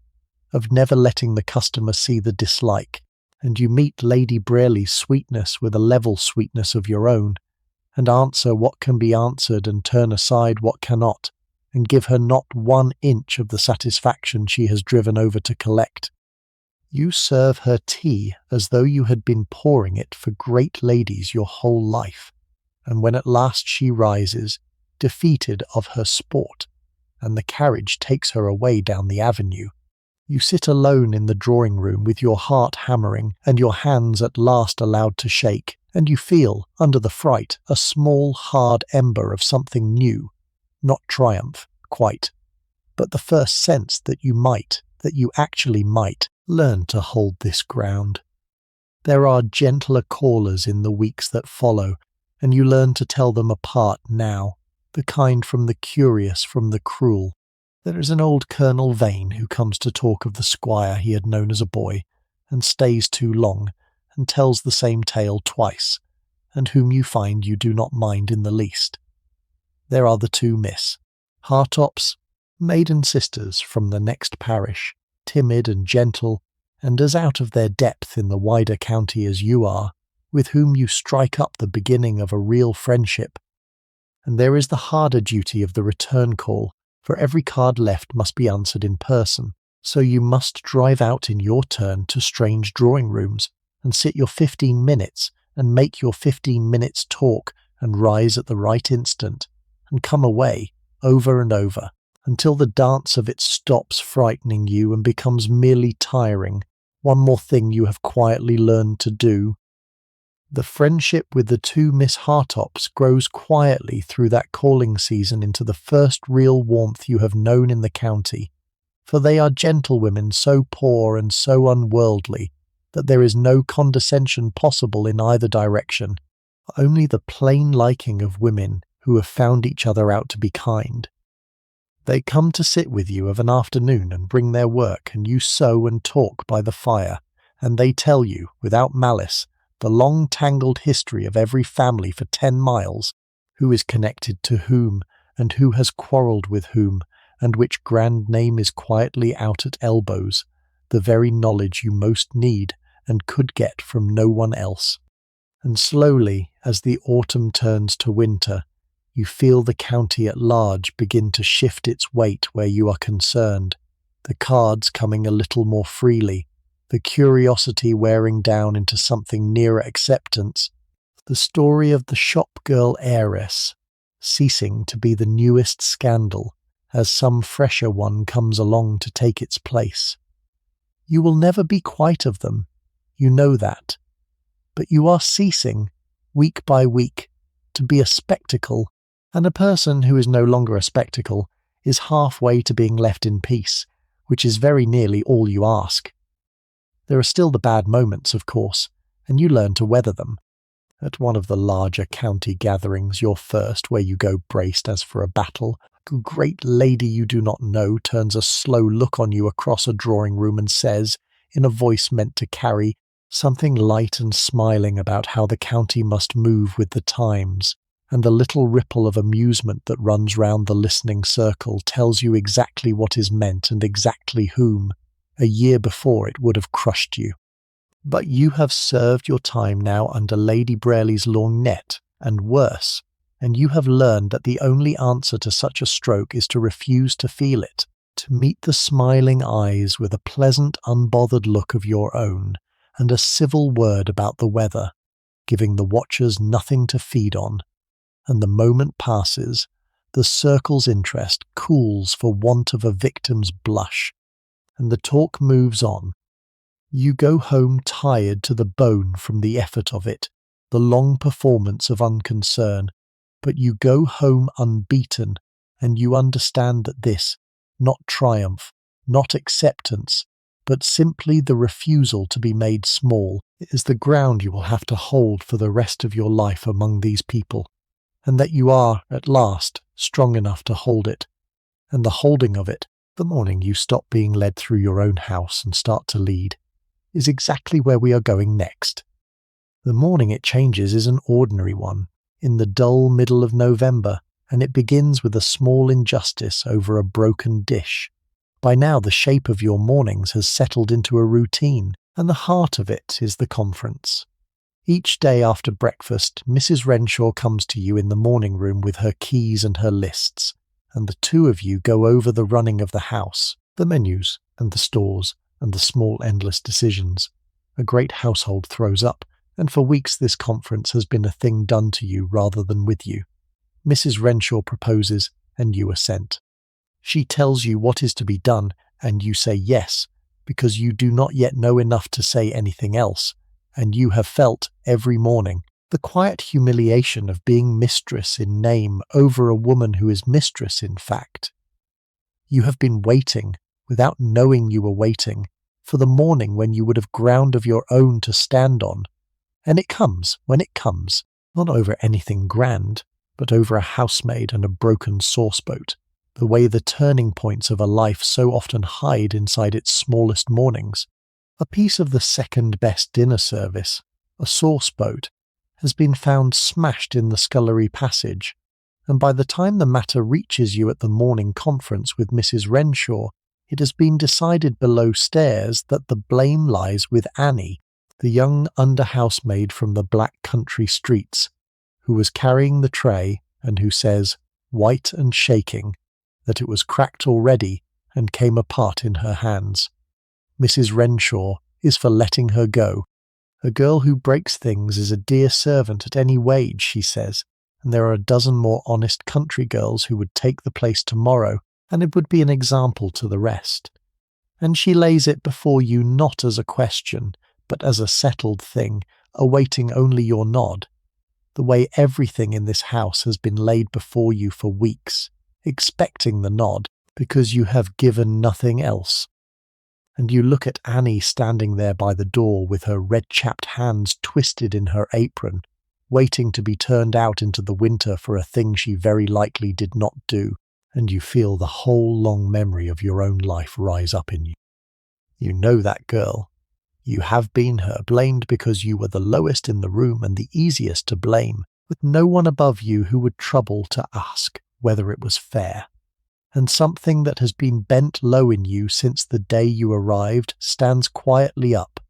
of never letting the customer see the dislike, and you meet Lady Brelly's sweetness with a level sweetness of your own, and answer what can be answered and turn aside what cannot, and give her not 1 inch of the satisfaction she has driven over to collect. You serve her tea as though you had been pouring it for great ladies your whole life, and when at last she rises, defeated of her sport, and the carriage takes her away down the avenue, you sit alone in the drawing-room with your heart hammering and your hands at last allowed to shake, and you feel, under the fright, a small hard ember of something new, not triumph, quite, but the first sense that you actually might, learn to hold this ground. There are gentler callers in the weeks that follow, and you learn to tell them apart now, the kind from the curious from the cruel. There is an old Colonel Vane who comes to talk of the squire he had known as a boy, and stays too long, and tells the same tale twice, and whom you find you do not mind in the least. There are the 2 Miss Hartops, maiden sisters from the next parish, timid and gentle, and as out of their depth in the wider county as you are, with whom you strike up the beginning of a real friendship. And there is the harder duty of the return call, for every card left must be answered in person, so you must drive out in your turn to strange drawing-rooms, and sit your 15 minutes, and make your 15 minutes talk, and rise at the right instant, and come away, over and over, until the dance of it stops frightening you and becomes merely tiring, one more thing you have quietly learned to do. The friendship with the two Miss Hartops grows quietly through that calling season into the first real warmth you have known in the county, for they are gentlewomen so poor and so unworldly that there is no condescension possible in either direction, only the plain liking of women who have found each other out to be kind. They come to sit with you of an afternoon and bring their work, and you sew and talk by the fire, and they tell you, without malice, the long tangled history of every family for 10 miles, who is connected to whom, and who has quarrelled with whom, and which grand name is quietly out at elbows, the very knowledge you most need and could get from no one else. And slowly, as the autumn turns to winter, you feel the county at large begin to shift its weight where you are concerned, the cards coming a little more freely, the curiosity wearing down into something nearer acceptance, the story of the shop-girl heiress ceasing to be the newest scandal as some fresher one comes along to take its place. You will never be quite of them, you know that, but you are ceasing, week by week, to be a spectacle, and a person who is no longer a spectacle is halfway to being left in peace, which is very nearly all you ask. There are still the bad moments, of course, and you learn to weather them. At one of the larger county gatherings, your first, where you go braced as for a battle, a great lady you do not know turns a slow look on you across a drawing-room and says, in a voice meant to carry, something light and smiling about how the county must move with the times, and the little ripple of amusement that runs round the listening circle tells you exactly what is meant and exactly whom. A year before it would have crushed you. But you have served your time now under Lady Braley's lorgnette, and worse, and you have learned that the only answer to such a stroke is to refuse to feel it, to meet the smiling eyes with a pleasant, unbothered look of your own, and a civil word about the weather, giving the watchers nothing to feed on. And the moment passes, the circle's interest cools for want of a victim's blush, and the talk moves on. You go home tired to the bone from the effort of it, the long performance of unconcern, but you go home unbeaten, and you understand that this, not triumph, not acceptance, but simply the refusal to be made small, is the ground you will have to hold for the rest of your life among these people, and that you are, at last, strong enough to hold it, and the holding of it, the morning you stop being led through your own house and start to lead, is exactly where we are going next. The morning it changes is an ordinary one, in the dull middle of November, and it begins with a small injustice over a broken dish. By now the shape of your mornings has settled into a routine, and the heart of it is the conference. Each day after breakfast, Mrs. Renshaw comes to you in the morning room with her keys and her lists, and the two of you go over the running of the house, the menus and the stores, and the small endless decisions. A great household throws up, and for weeks this conference has been a thing done to you rather than with you. Mrs. Renshaw proposes, and you assent. She tells you what is to be done, and you say yes, because you do not yet know enough to say anything else, and you have felt, every morning, the quiet humiliation of being mistress in name over a woman who is mistress in fact. You have been waiting, without knowing you were waiting, for the morning when you would have ground of your own to stand on, and it comes when it comes, not over anything grand, but over a housemaid and a broken sauceboat, the way the turning points of a life so often hide inside its smallest mornings. A piece of the second-best dinner service, a sauceboat, has been found smashed in the scullery passage, and by the time the matter reaches you at the morning conference with Mrs. Renshaw, it has been decided below stairs that the blame lies with Annie, the young under-housemaid from the black country streets, who was carrying the tray and who says, white and shaking, that it was cracked already and came apart in her hands. Mrs. Renshaw is for letting her go. A girl who breaks things is a dear servant at any wage, she says, and there are a dozen more honest country girls who would take the place tomorrow, and it would be an example to the rest. And she lays it before you not as a question, but as a settled thing, awaiting only your nod, the way everything in this house has been laid before you for weeks, expecting the nod because you have given nothing else. And you look at Annie standing there by the door with her red-chapped hands twisted in her apron, waiting to be turned out into the winter for a thing she very likely did not do, and you feel the whole long memory of your own life rise up in you. You know that girl. You have been her, blamed because you were the lowest in the room and the easiest to blame, with no one above you who would trouble to ask whether it was fair. And something that has been bent low in you since the day you arrived stands quietly up.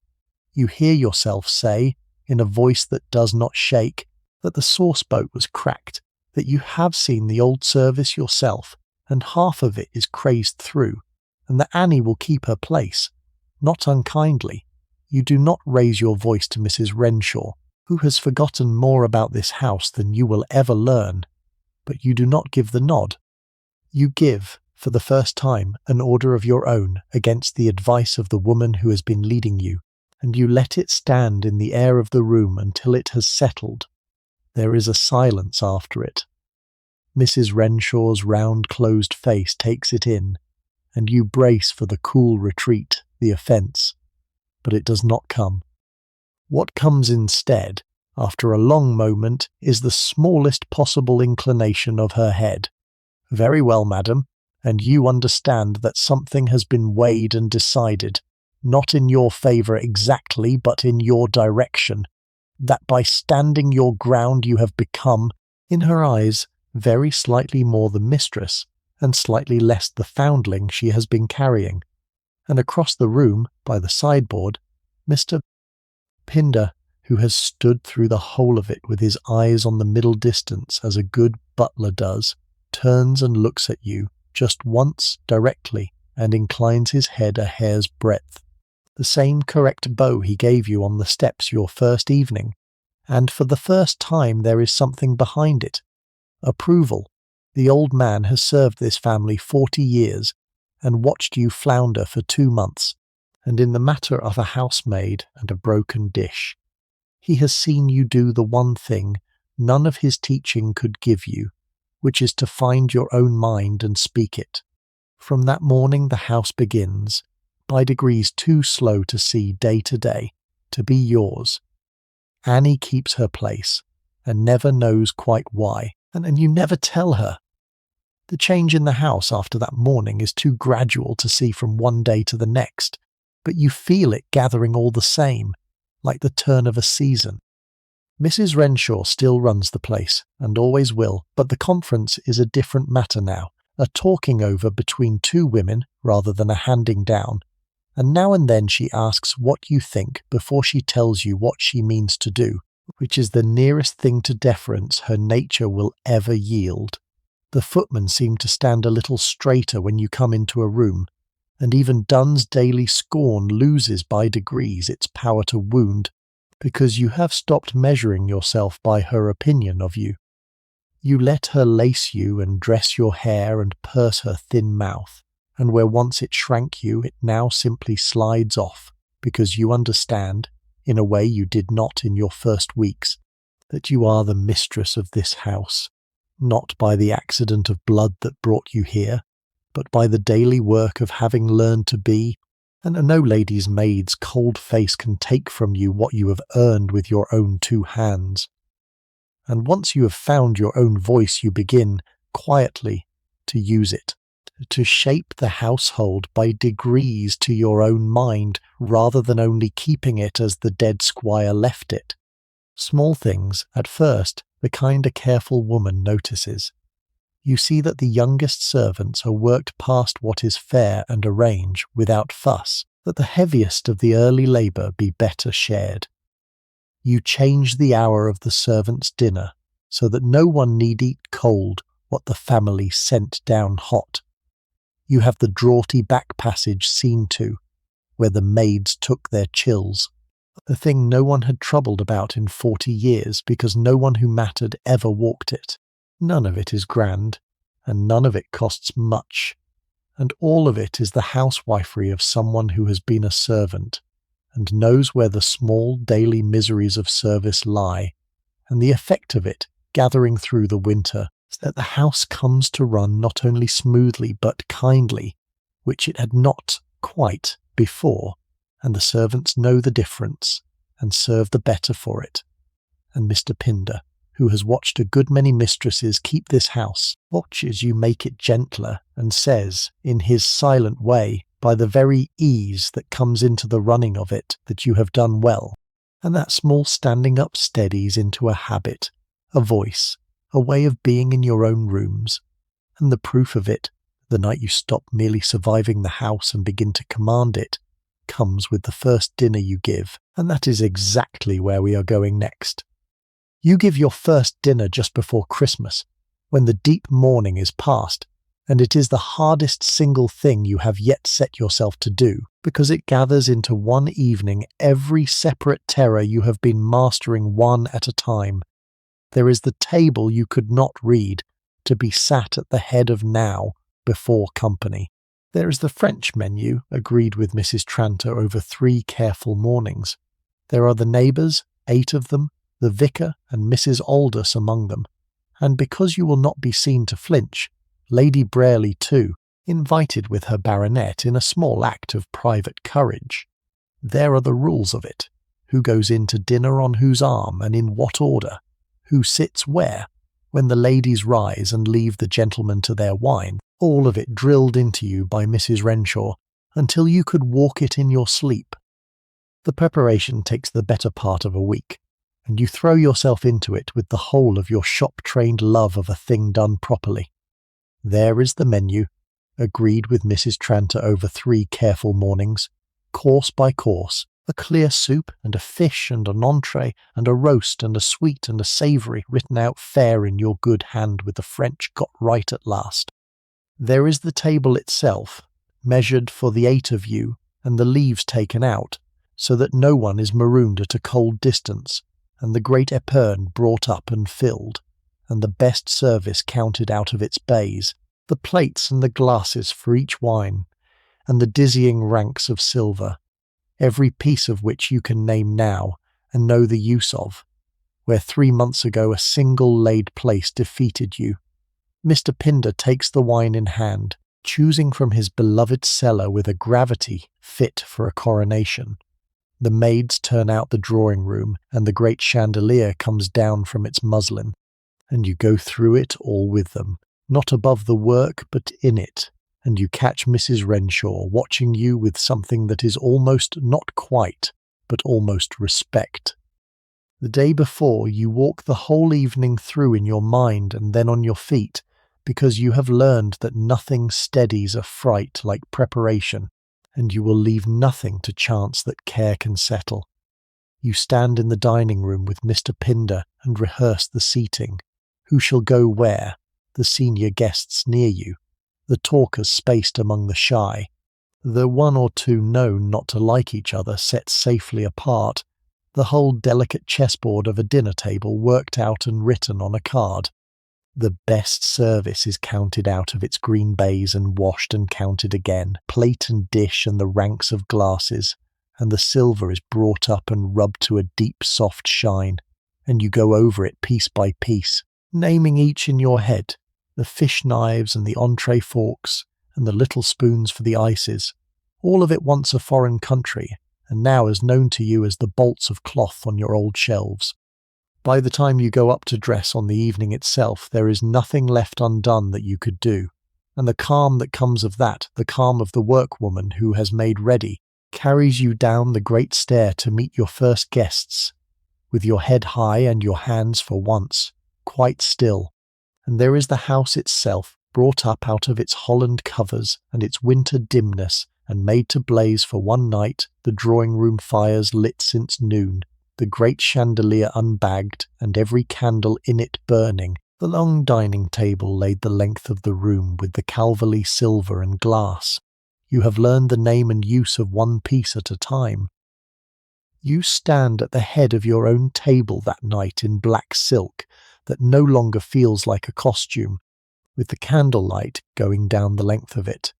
You hear yourself say, in a voice that does not shake, that the sauce boat was cracked, that you have seen the old service yourself, and half of it is crazed through, and that Annie will keep her place. Not unkindly, you do not raise your voice to Mrs. Renshaw, who has forgotten more about this house than you will ever learn, but you do not give the nod. You give, for the first time, an order of your own against the advice of the woman who has been leading you, and you let it stand in the air of the room until it has settled. There is a silence after it. Mrs. Renshaw's round closed face takes it in, and you brace for the cool retreat, the offence. But it does not come. What comes instead, after a long moment, is the smallest possible inclination of her head. Very well, madam, and you understand that something has been weighed and decided, not in your favour exactly, but in your direction, that by standing your ground you have become, in her eyes, very slightly more the mistress, and slightly less the foundling she has been carrying. And across the room, by the sideboard, Mr. Pinder, who has stood through the whole of it with his eyes on the middle distance as a good butler does, turns and looks at you just once directly and inclines his head a hair's breadth. The same correct bow he gave you on the steps your first evening, and for the first time there is something behind it. Approval. The old man has served this family 40 years and watched you flounder for 2 months, and in the matter of a housemaid and a broken dish, he has seen you do the one thing none of his teaching could give you, which is to find your own mind and speak it. From that morning the house begins, by degrees too slow to see day to day, to be yours. Annie keeps her place, and never knows quite why, and you never tell her. The change in the house after that morning is too gradual to see from one day to the next, but you feel it gathering all the same, like the turn of a season. Mrs. Renshaw still runs the place, and always will, but the conference is a different matter now, a talking over between two women rather than a handing down, and now and then she asks what you think before she tells you what she means to do, which is the nearest thing to deference her nature will ever yield. The footmen seem to stand a little straighter when you come into a room, and even Dunn's daily scorn loses by degrees its power to wound, because you have stopped measuring yourself by her opinion of you. You let her lace you and dress your hair and purse her thin mouth, and where once it shrank you, it now simply slides off, because you understand, in a way you did not in your first weeks, that you are the mistress of this house, not by the accident of blood that brought you here, but by the daily work of having learned to be, and no lady's maid's cold face can take from you what you have earned with your own 2 hands. And once you have found your own voice, you begin, quietly, to use it, to shape the household by degrees to your own mind, rather than only keeping it as the dead squire left it. Small things, at first, the kind a careful woman notices. You see that the youngest servants are worked past what is fair and arrange without fuss, that the heaviest of the early labour be better shared. You change the hour of the servants' dinner, so that no one need eat cold what the family sent down hot. You have the draughty back passage seen to, where the maids took their chills, the thing no one had troubled about in 40 years, because no one who mattered ever walked it. None of it is grand, and none of it costs much, and all of it is the housewifery of someone who has been a servant, and knows where the small daily miseries of service lie, and the effect of it, gathering through the winter, is that the house comes to run not only smoothly but kindly, which it had not quite before, and the servants know the difference and serve the better for it. And Mr. Pinder, who has watched a good many mistresses keep this house, watches you make it gentler, and says, in his silent way, by the very ease that comes into the running of it, that you have done well. And that small standing up steadies into a habit, a voice, a way of being in your own rooms. And the proof of it, the night you stop merely surviving the house and begin to command it, comes with the first dinner you give, and that is exactly where we are going next. You give your first dinner just before Christmas, when the deep mourning is past, and it is the hardest single thing you have yet set yourself to do, because it gathers into one evening every separate terror you have been mastering one at a time. There is the table you could not read, to be sat at the head of now, before company. There is the French menu, agreed with Mrs. Tranter over 3 careful mornings. There are the neighbours, 8 of them, the vicar and Mrs. Aldous among them, and because you will not be seen to flinch, Lady Brarely too, invited with her baronet in a small act of private courage. There are the rules of it, who goes in to dinner on whose arm and in what order, who sits where, when the ladies rise and leave the gentlemen to their wine, all of it drilled into you by Mrs. Renshaw, until you could walk it in your sleep. The preparation takes the better part of a week, and you throw yourself into it with the whole of your shop-trained love of a thing done properly. There is the menu, agreed with Mrs. Tranter over 3 careful mornings, course by course, a clear soup and a fish and an entree and a roast and a sweet and a savoury written out fair in your good hand with the French got right at last. There is the table itself, measured for the 8 of you, and the leaves taken out, so that no one is marooned at a cold distance, and the great epergne brought up and filled, and the best service counted out of its bays, the plates and the glasses for each wine, and the dizzying ranks of silver, every piece of which you can name now and know the use of, where 3 months ago a single laid place defeated you. Mr. Pinder takes the wine in hand, choosing from his beloved cellar with a gravity fit for a coronation. The maids turn out the drawing-room, and the great chandelier comes down from its muslin, and you go through it all with them, not above the work but in it, and you catch Mrs. Renshaw watching you with something that is almost not quite, but almost respect. The day before you walk the whole evening through in your mind and then on your feet, because you have learned that nothing steadies a fright like preparation, and you will leave nothing to chance that care can settle. You stand in the dining-room with Mr. Pinder and rehearse the seating, who shall go where, the senior guests near you, the talkers spaced among the shy, the 1 or 2 known not to like each other set safely apart, the whole delicate chessboard of a dinner table worked out and written on a card. The best service is counted out of its green bays and washed and counted again, plate and dish and the ranks of glasses, and the silver is brought up and rubbed to a deep soft shine, and you go over it piece by piece, naming each in your head, the fish knives and the entree forks and the little spoons for the ices, all of it once a foreign country, and now as known to you as the bolts of cloth on your old shelves. By the time you go up to dress on the evening itself, there is nothing left undone that you could do, and the calm that comes of that, the calm of the workwoman who has made ready, carries you down the great stair to meet your first guests, with your head high and your hands for once quite still, and there is the house itself, brought up out of its Holland covers and its winter dimness, and made to blaze for one night, the drawing-room fires lit since noon, the great chandelier unbagged, and every candle in it burning, the long dining table laid the length of the room with the Calverley silver and glass. You have learned the name and use of one piece at a time. You stand at the head of your own table that night in black silk that no longer feels like a costume, with the candlelight going down the length of it,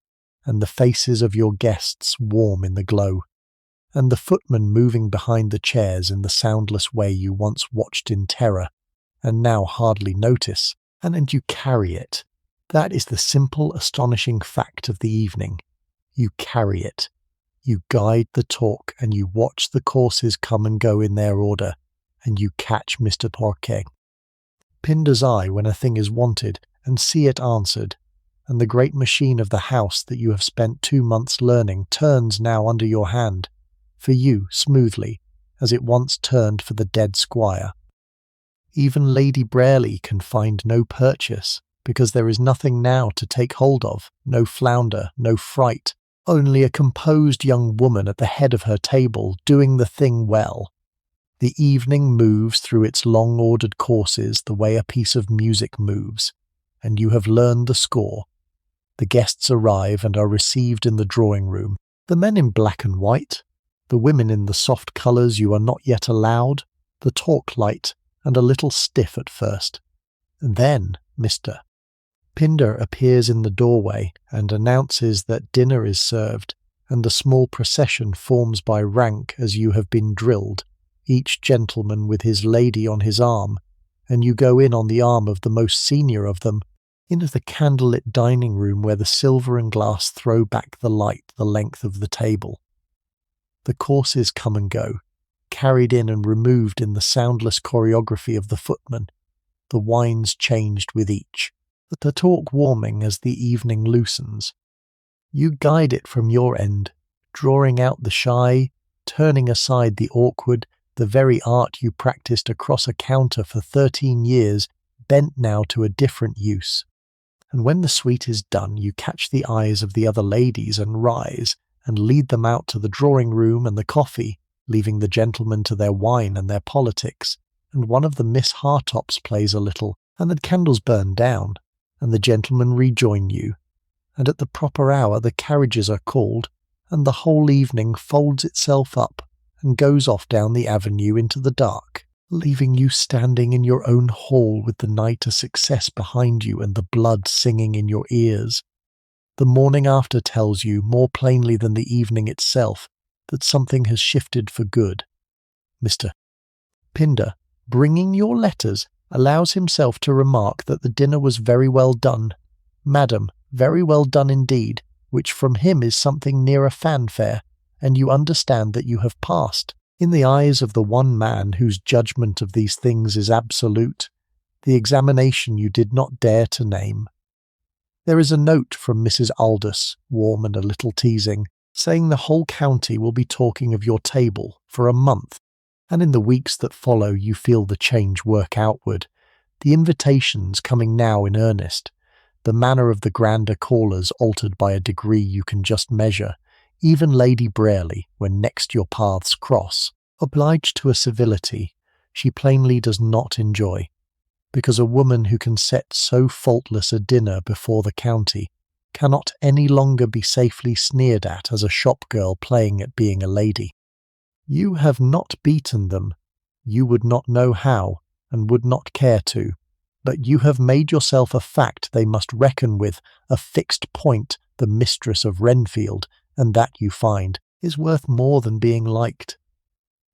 and the faces of your guests warm in the glow. and the footman moving behind the chairs in the soundless way you once watched in terror, and now hardly notice, and you carry it. That is the simple, astonishing fact of the evening. You carry it. You guide the talk, and you watch the courses come and go in their order, and you catch Mr. Porquet. Pinder's eye when a thing is wanted, and see it answered, and the great machine of the house that you have spent 2 months learning turns now under your hand, for you smoothly, as it once turned for the dead squire. Even Lady Brarely can find no purchase, because there is nothing now to take hold of, no flounder, no fright, only a composed young woman at the head of her table doing the thing well. The evening moves through its long-ordered courses the way a piece of music moves, and you have learned the score. The guests arrive and are received in the drawing-room, the men in black and white, the women in the soft colours you are not yet allowed, the talk light, and a little stiff at first. Then Mr. Pinder appears in the doorway and announces that dinner is served, and the small procession forms by rank as you have been drilled, each gentleman with his lady on his arm, and you go in on the arm of the most senior of them, into the candlelit dining room where the silver and glass throw back the light the length of the table. The courses come and go, carried in and removed in the soundless choreography of the footman, the wines changed with each, the talk warming as the evening loosens. You guide it from your end, drawing out the shy, turning aside the awkward, the very art you practiced across a counter for 13 years, bent now to a different use. And when the suite is done, you catch the eyes of the other ladies and rise, and lead them out to the drawing-room and the coffee, leaving the gentlemen to their wine and their politics, and one of the Miss Hartops plays a little, and the candles burn down, and the gentlemen rejoin you, and at the proper hour the carriages are called, and the whole evening folds itself up and goes off down the avenue into the dark, leaving you standing in your own hall with the night a success behind you and the blood singing in your ears. The morning after tells you, more plainly than the evening itself, that something has shifted for good. Mr. Pinder, bringing your letters, allows himself to remark that the dinner was very well done. Madam, very well done indeed, which from him is something near a fanfare, and you understand that you have passed, in the eyes of the one man whose judgment of these things is absolute, the examination you did not dare to name. There is a note from Mrs. Aldous, warm and a little teasing, saying the whole county will be talking of your table for a month, and in the weeks that follow you feel the change work outward, the invitations coming now in earnest, the manner of the grander callers altered by a degree you can just measure, even Lady Brarely, when next your paths cross, obliged to a civility she plainly does not enjoy, because a woman who can set so faultless a dinner before the county cannot any longer be safely sneered at as a shop-girl playing at being a lady. You have not beaten them, you would not know how, and would not care to, but you have made yourself a fact they must reckon with, a fixed point, the mistress of Renfield, and that, you find, is worth more than being liked.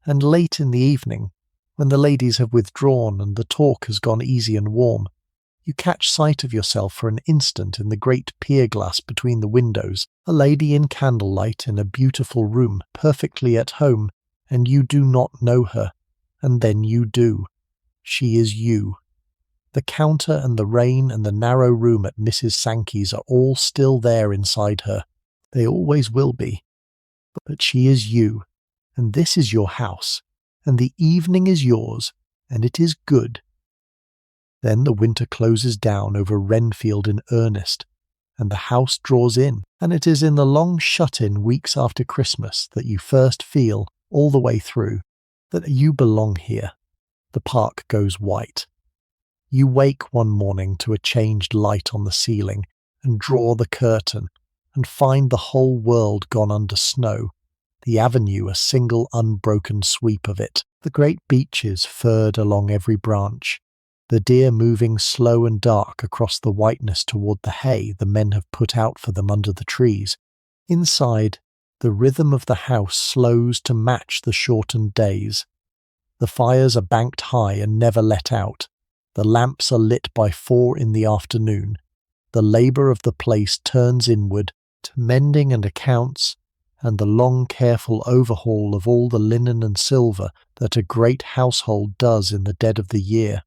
And late in the evening, when the ladies have withdrawn and the talk has gone easy and warm, you catch sight of yourself for an instant in the great pier-glass between the windows, a lady in candlelight in a beautiful room, perfectly at home, and you do not know her, and then you do. She is you. The counter and the rain and the narrow room at Mrs. Sankey's are all still there inside her. They always will be. But she is you, and this is your house, and the evening is yours, and it is good. Then the winter closes down over Renfield in earnest, and the house draws in, and it is in the long shut-in weeks after Christmas that you first feel, all the way through, that you belong here. The park goes white. You wake one morning to a changed light on the ceiling, and draw the curtain, and find the whole world gone under snow, the avenue a single unbroken sweep of it, the great beeches furred along every branch, the deer moving slow and dark across the whiteness toward the hay the men have put out for them under the trees. Inside, The rhythm of the house slows to match the shortened days. The fires are banked high and never let out. The lamps are lit by 4 in the afternoon. The labour of the place turns inward to mending and accounts, and the long careful overhaul of all the linen and silver that a great household does in the dead of the year.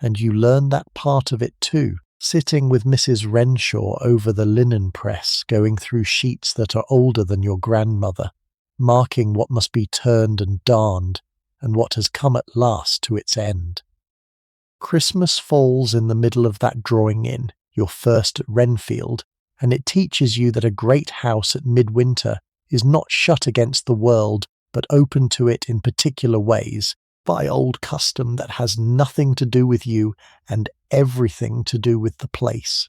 And you learn that part of it too, sitting with Mrs. Renshaw over the linen press, going through sheets that are older than your grandmother, marking what must be turned and darned, and what has come at last to its end. Christmas falls in the middle of that drawing in, your first at Renfield, and it teaches you that a great house at midwinter is not shut against the world, but open to it in particular ways, by old custom that has nothing to do with you and everything to do with the place.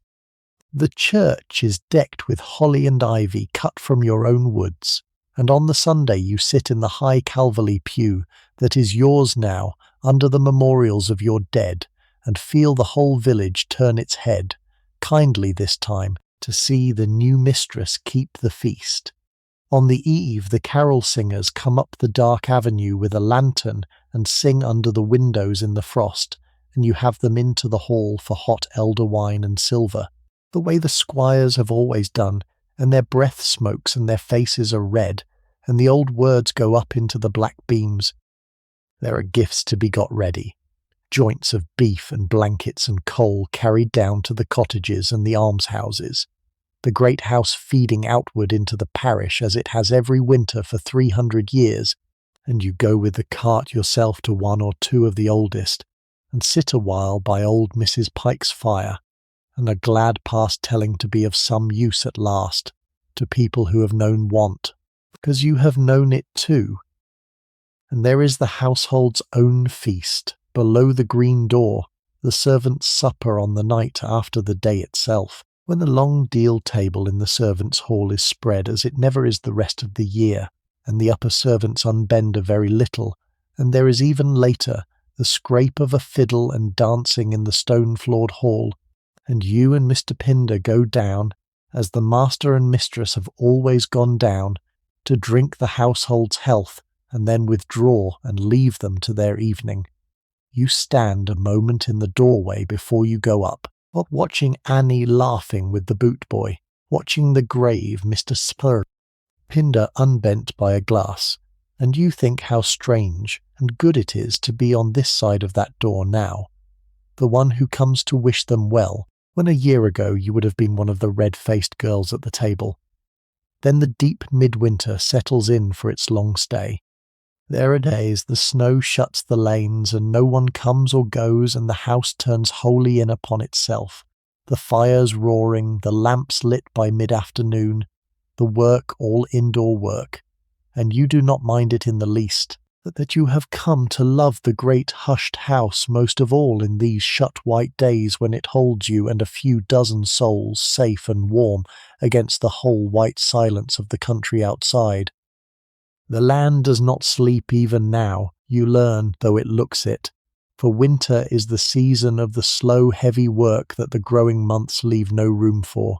The church is decked with holly and ivy cut from your own woods, and on the Sunday you sit in the high Calvary pew that is yours now under the memorials of your dead, and feel the whole village turn its head, kindly this time, to see the new mistress keep the feast. On the eve the carol singers come up the dark avenue with a lantern and sing under the windows in the frost, and you have them into the hall for hot elder wine and silver, the way the squires have always done, and their breath smokes and their faces are red, and the old words go up into the black beams. There are gifts to be got ready, joints of beef and blankets and coal carried down to the cottages and the almshouses, the great house feeding outward into the parish as it has every winter for 300 years, and you go with the cart yourself to 1 or 2 of the oldest, and sit a while by old Mrs. Pike's fire, and are glad past telling to be of some use at last, to people who have known want, because you have known it too. And there is the household's own feast, below the green door, the servants' supper on the night after the day itself, when the long deal table in the servants' hall is spread as it never is the rest of the year, and the upper servants unbend a very little, and there is even later the scrape of a fiddle and dancing in the stone-floored hall, and you and Mr. Pinder go down, as the master and mistress have always gone down, to drink the household's health, and then withdraw and leave them to their evening. You stand a moment in the doorway before you go up, watching Annie laughing with the boot boy, watching the grave Mr. Spur, Pinder unbent by a glass, and you think how strange and good it is to be on this side of that door now, the one who comes to wish them well, when a year ago you would have been one of the red-faced girls at the table. Then the deep midwinter settles in for its long stay. There are days the snow shuts the lanes and no one comes or goes, and the house turns wholly in upon itself, the fires roaring, the lamps lit by mid-afternoon, the work all indoor work, and you do not mind it in the least, that you have come to love the great hushed house most of all in these shut white days when it holds you and a few dozen souls safe and warm against the whole white silence of the country outside. The land does not sleep even now, you learn, though it looks it, for winter is the season of the slow heavy work that the growing months leave no room for.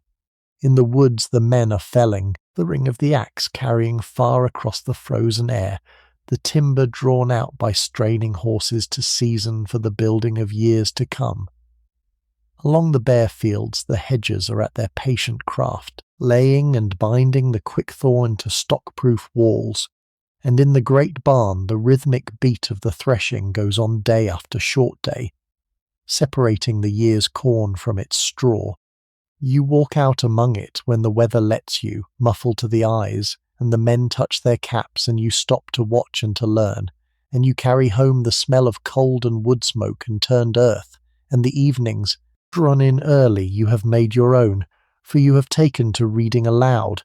In the woods the men are felling, the ring of the axe carrying far across the frozen air, the timber drawn out by straining horses to season for the building of years to come. Along the bare fields the hedgers are at their patient craft, laying and binding the quickthorn to stock-proof walls, and in the great barn the rhythmic beat of the threshing goes on day after short day, separating the year's corn from its straw. You walk out among it when the weather lets you, muffled to the eyes, and the men touch their caps, and you stop to watch and to learn, and you carry home the smell of cold and wood smoke and turned earth, and the evenings, drawn in early, you have made your own, for you have taken to reading aloud,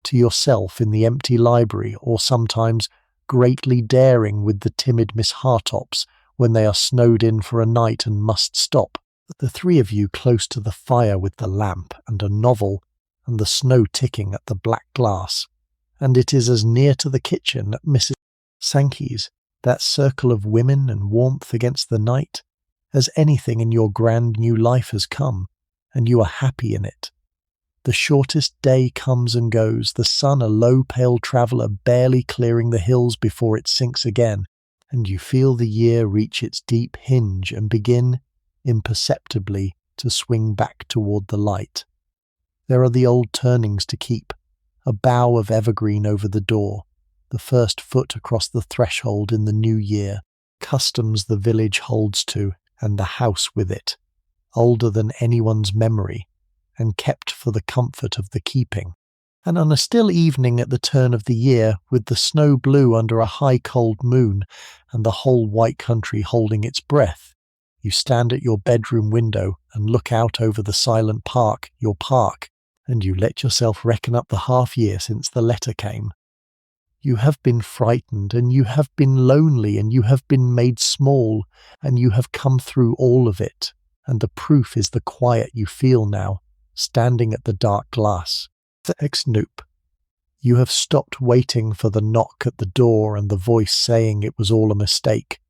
to yourself in the empty library, or sometimes greatly daring with the timid Miss Hartops when they are snowed in for a night and must stop, the 3 of you close to the fire with the lamp and a novel, and the snow ticking at the black glass, and it is as near to the kitchen at Mrs. Sankey's, that circle of women and warmth against the night, as anything in your grand new life has come, and you are happy in it. The shortest day comes and goes, the sun a low pale traveller barely clearing the hills before it sinks again, and you feel the year reach its deep hinge and begin, imperceptibly, to swing back toward the light. There are the old turnings to keep, a bough of evergreen over the door, the first foot across the threshold in the new year, customs the village holds to, and the house with it, older than anyone's memory, and kept for the comfort of the keeping. And on a still evening at the turn of the year, with the snow blue under a high cold moon, and the whole white country holding its breath, you stand at your bedroom window and look out over the silent park, your park, and you let yourself reckon up the half year since the letter came. You have been frightened, and you have been lonely, and you have been made small, and you have come through all of it, and the proof is the quiet you feel now, standing at the dark glass. The ex-noop. You have stopped waiting for the knock at the door and the voice saying it was all a mistake.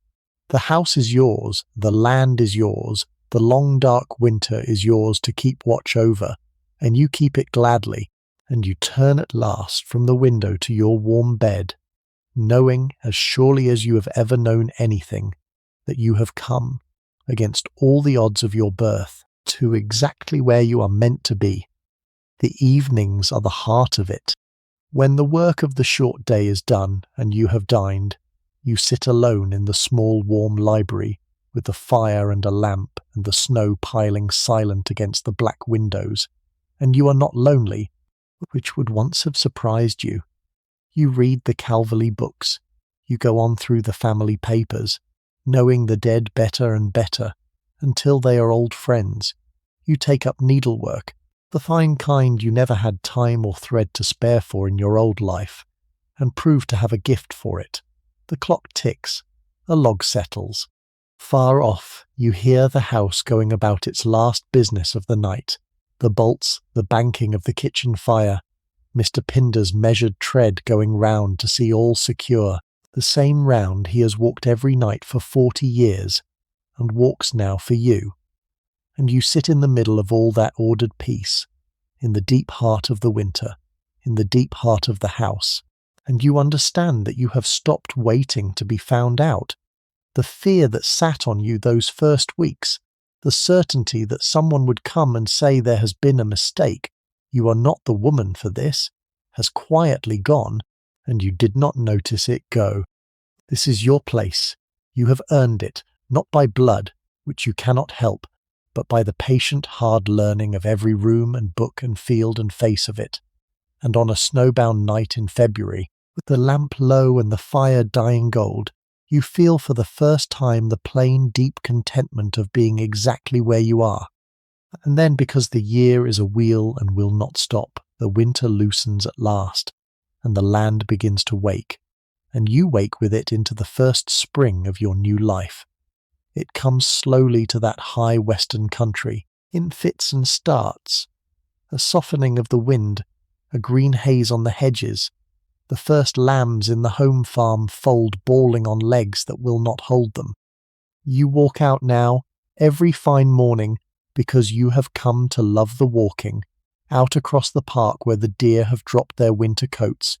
The house is yours, the land is yours, the long dark winter is yours to keep watch over, and you keep it gladly, and you turn at last from the window to your warm bed, knowing, as surely as you have ever known anything, that you have come, against all the odds of your birth, to exactly where you are meant to be. The evenings are the heart of it. When the work of the short day is done and you have dined, you sit alone in the small warm library with the fire and a lamp and the snow piling silent against the black windows, and you are not lonely, which would once have surprised you. You read the Calverley books, you go on through the family papers, knowing the dead better and better, until they are old friends. You take up needlework, the fine kind you never had time or thread to spare for in your old life, and prove to have a gift for it. The clock ticks, a log settles. Far off you hear the house going about its last business of the night, the bolts, the banking of the kitchen fire, Mr. Pinder's measured tread going round to see all secure, the same round he has walked every night for 40 years, and walks now for you. And you sit in the middle of all that ordered peace, in the deep heart of the winter, in the deep heart of the house, and you understand that you have stopped waiting to be found out. The fear that sat on you those first weeks, the certainty that someone would come and say there has been a mistake, you are not the woman for this, has quietly gone, and you did not notice it go. This is your place. You have earned it, not by blood, which you cannot help, but by the patient hard learning of every room and book and field and face of it. And on a snowbound night in February, with the lamp low and the fire dying gold, you feel for the first time the plain, deep contentment of being exactly where you are. And then, because the year is a wheel and will not stop, the winter loosens at last, and the land begins to wake, and you wake with it into the first spring of your new life. It comes slowly to that high western country, in fits and starts, a softening of the wind, a green haze on the hedges, the first lambs in the home farm fold bawling on legs that will not hold them. You walk out now, every fine morning, because you have come to love the walking, out across the park where the deer have dropped their winter coats,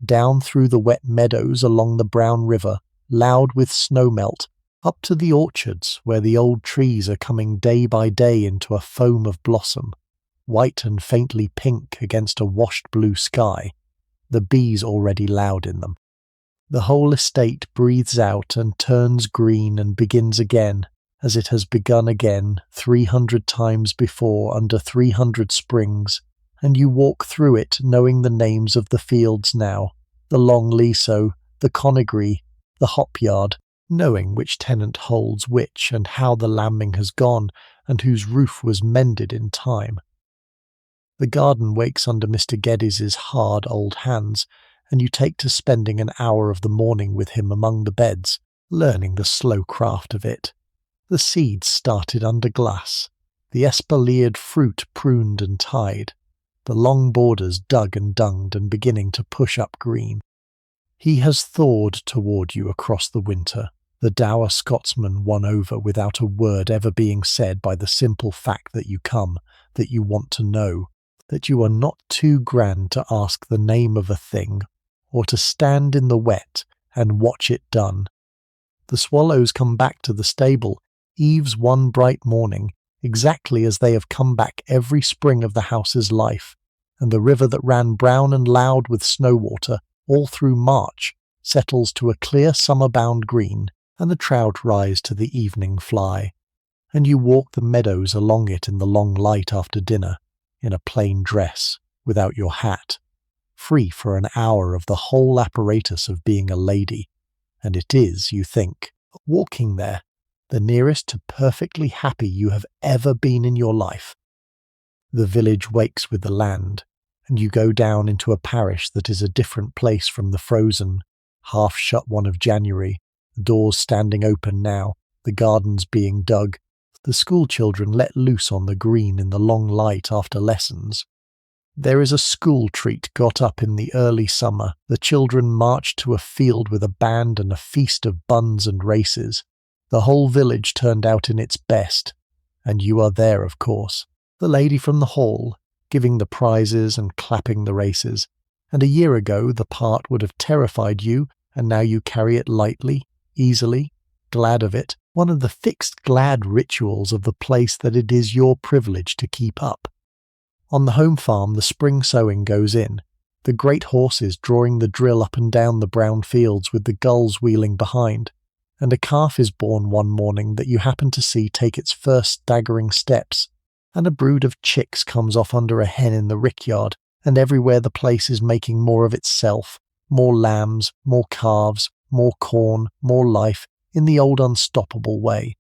down through the wet meadows along the brown river, loud with snow melt, up to the orchards where the old trees are coming day by day into a foam of blossom, white and faintly pink against a washed blue sky, the bees already loud in them. The whole estate breathes out and turns green and begins again, as it has begun again 300 times before under 300 springs, and you walk through it knowing the names of the fields now, the long leaso, the conigry, the hop-yard, knowing which tenant holds which and how the lambing has gone and whose roof was mended in time. The garden wakes under Mr. Geddes' hard old hands, and you take to spending an hour of the morning with him among the beds, learning the slow craft of it. The seeds started under glass, the espaliered fruit pruned and tied, the long borders dug and dunged and beginning to push up green. He has thawed toward you across the winter, the dour Scotsman won over without a word ever being said by the simple fact that you come, that you want to know, that you are not too grand to ask the name of a thing, or to stand in the wet and watch it done. The swallows come back to the stable eaves one bright morning, exactly as they have come back every spring of the house's life, and the river that ran brown and loud with snow water all through March settles to a clear summer-bound green, and the trout rise to the evening fly, and you walk the meadows along it in the long light after dinner, in a plain dress, without your hat, free for an hour of the whole apparatus of being a lady, and it is, you think, walking there, the nearest to perfectly happy you have ever been in your life. The village wakes with the land, and you go down into a parish that is a different place from the frozen, half-shut one of January, the doors standing open now, the gardens being dug, the school children let loose on the green in the long light after lessons. There is a school treat got up in the early summer. The children march to a field with a band and a feast of buns and races. The whole village turned out in its best, and you are there, of course, the lady from the hall, giving the prizes and clapping the races, and a year ago the part would have terrified you, and now you carry it lightly, easily, glad of it, one of the fixed glad rituals of the place that it is your privilege to keep up. On the home farm the spring sowing goes in, the great horses drawing the drill up and down the brown fields with the gulls wheeling behind, and a calf is born one morning that you happen to see take its first staggering steps, and a brood of chicks comes off under a hen in the rickyard, and everywhere the place is making more of itself, more lambs, more calves, more corn, more life, in the old unstoppable way.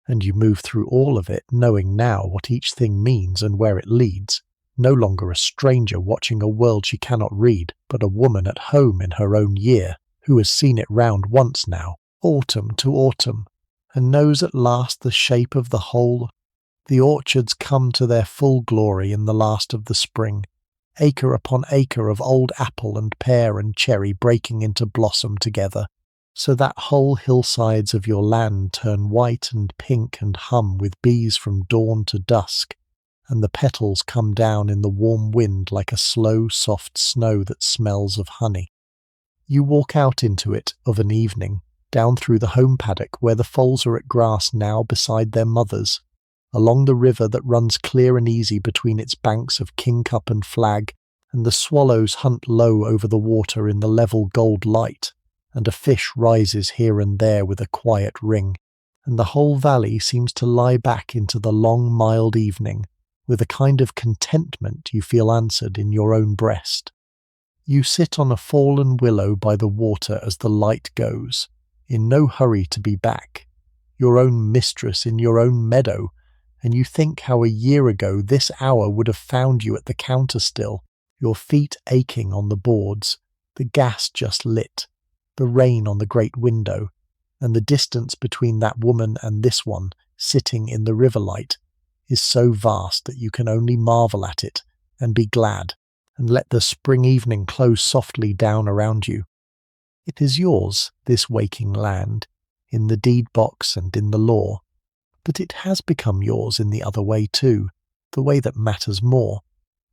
And you move through all of it knowing now what each thing means and where it leads, no longer a stranger watching a world she cannot read, but a woman at home in her own year, who has seen it round once now, autumn to autumn, and knows at last the shape of the whole. The orchards come to their full glory in the last of the spring, acre upon acre of old apple and pear and cherry breaking into blossom together, so that whole hillsides of your land turn white and pink and hum with bees from dawn to dusk, and the petals come down in the warm wind like a slow, soft snow that smells of honey. You walk out into it of an evening, down through the home paddock where the foals are at grass now beside their mothers, along the river that runs clear and easy between its banks of kingcup and flag, and the swallows hunt low over the water in the level gold light, and a fish rises here and there with a quiet ring, and the whole valley seems to lie back into the long mild evening, with a kind of contentment you feel answered in your own breast. You sit on a fallen willow by the water as the light goes, in no hurry to be back, your own mistress in your own meadow, and you think how a year ago this hour would have found you at the counter still, your feet aching on the boards, the gas just lit, the rain on the great window, and the distance between that woman and this one, sitting in the river light, is so vast that you can only marvel at it, and be glad, and let the spring evening close softly down around you. It is yours, this waking land, in the deed box and in the law, but it has become yours in the other way too, the way that matters more,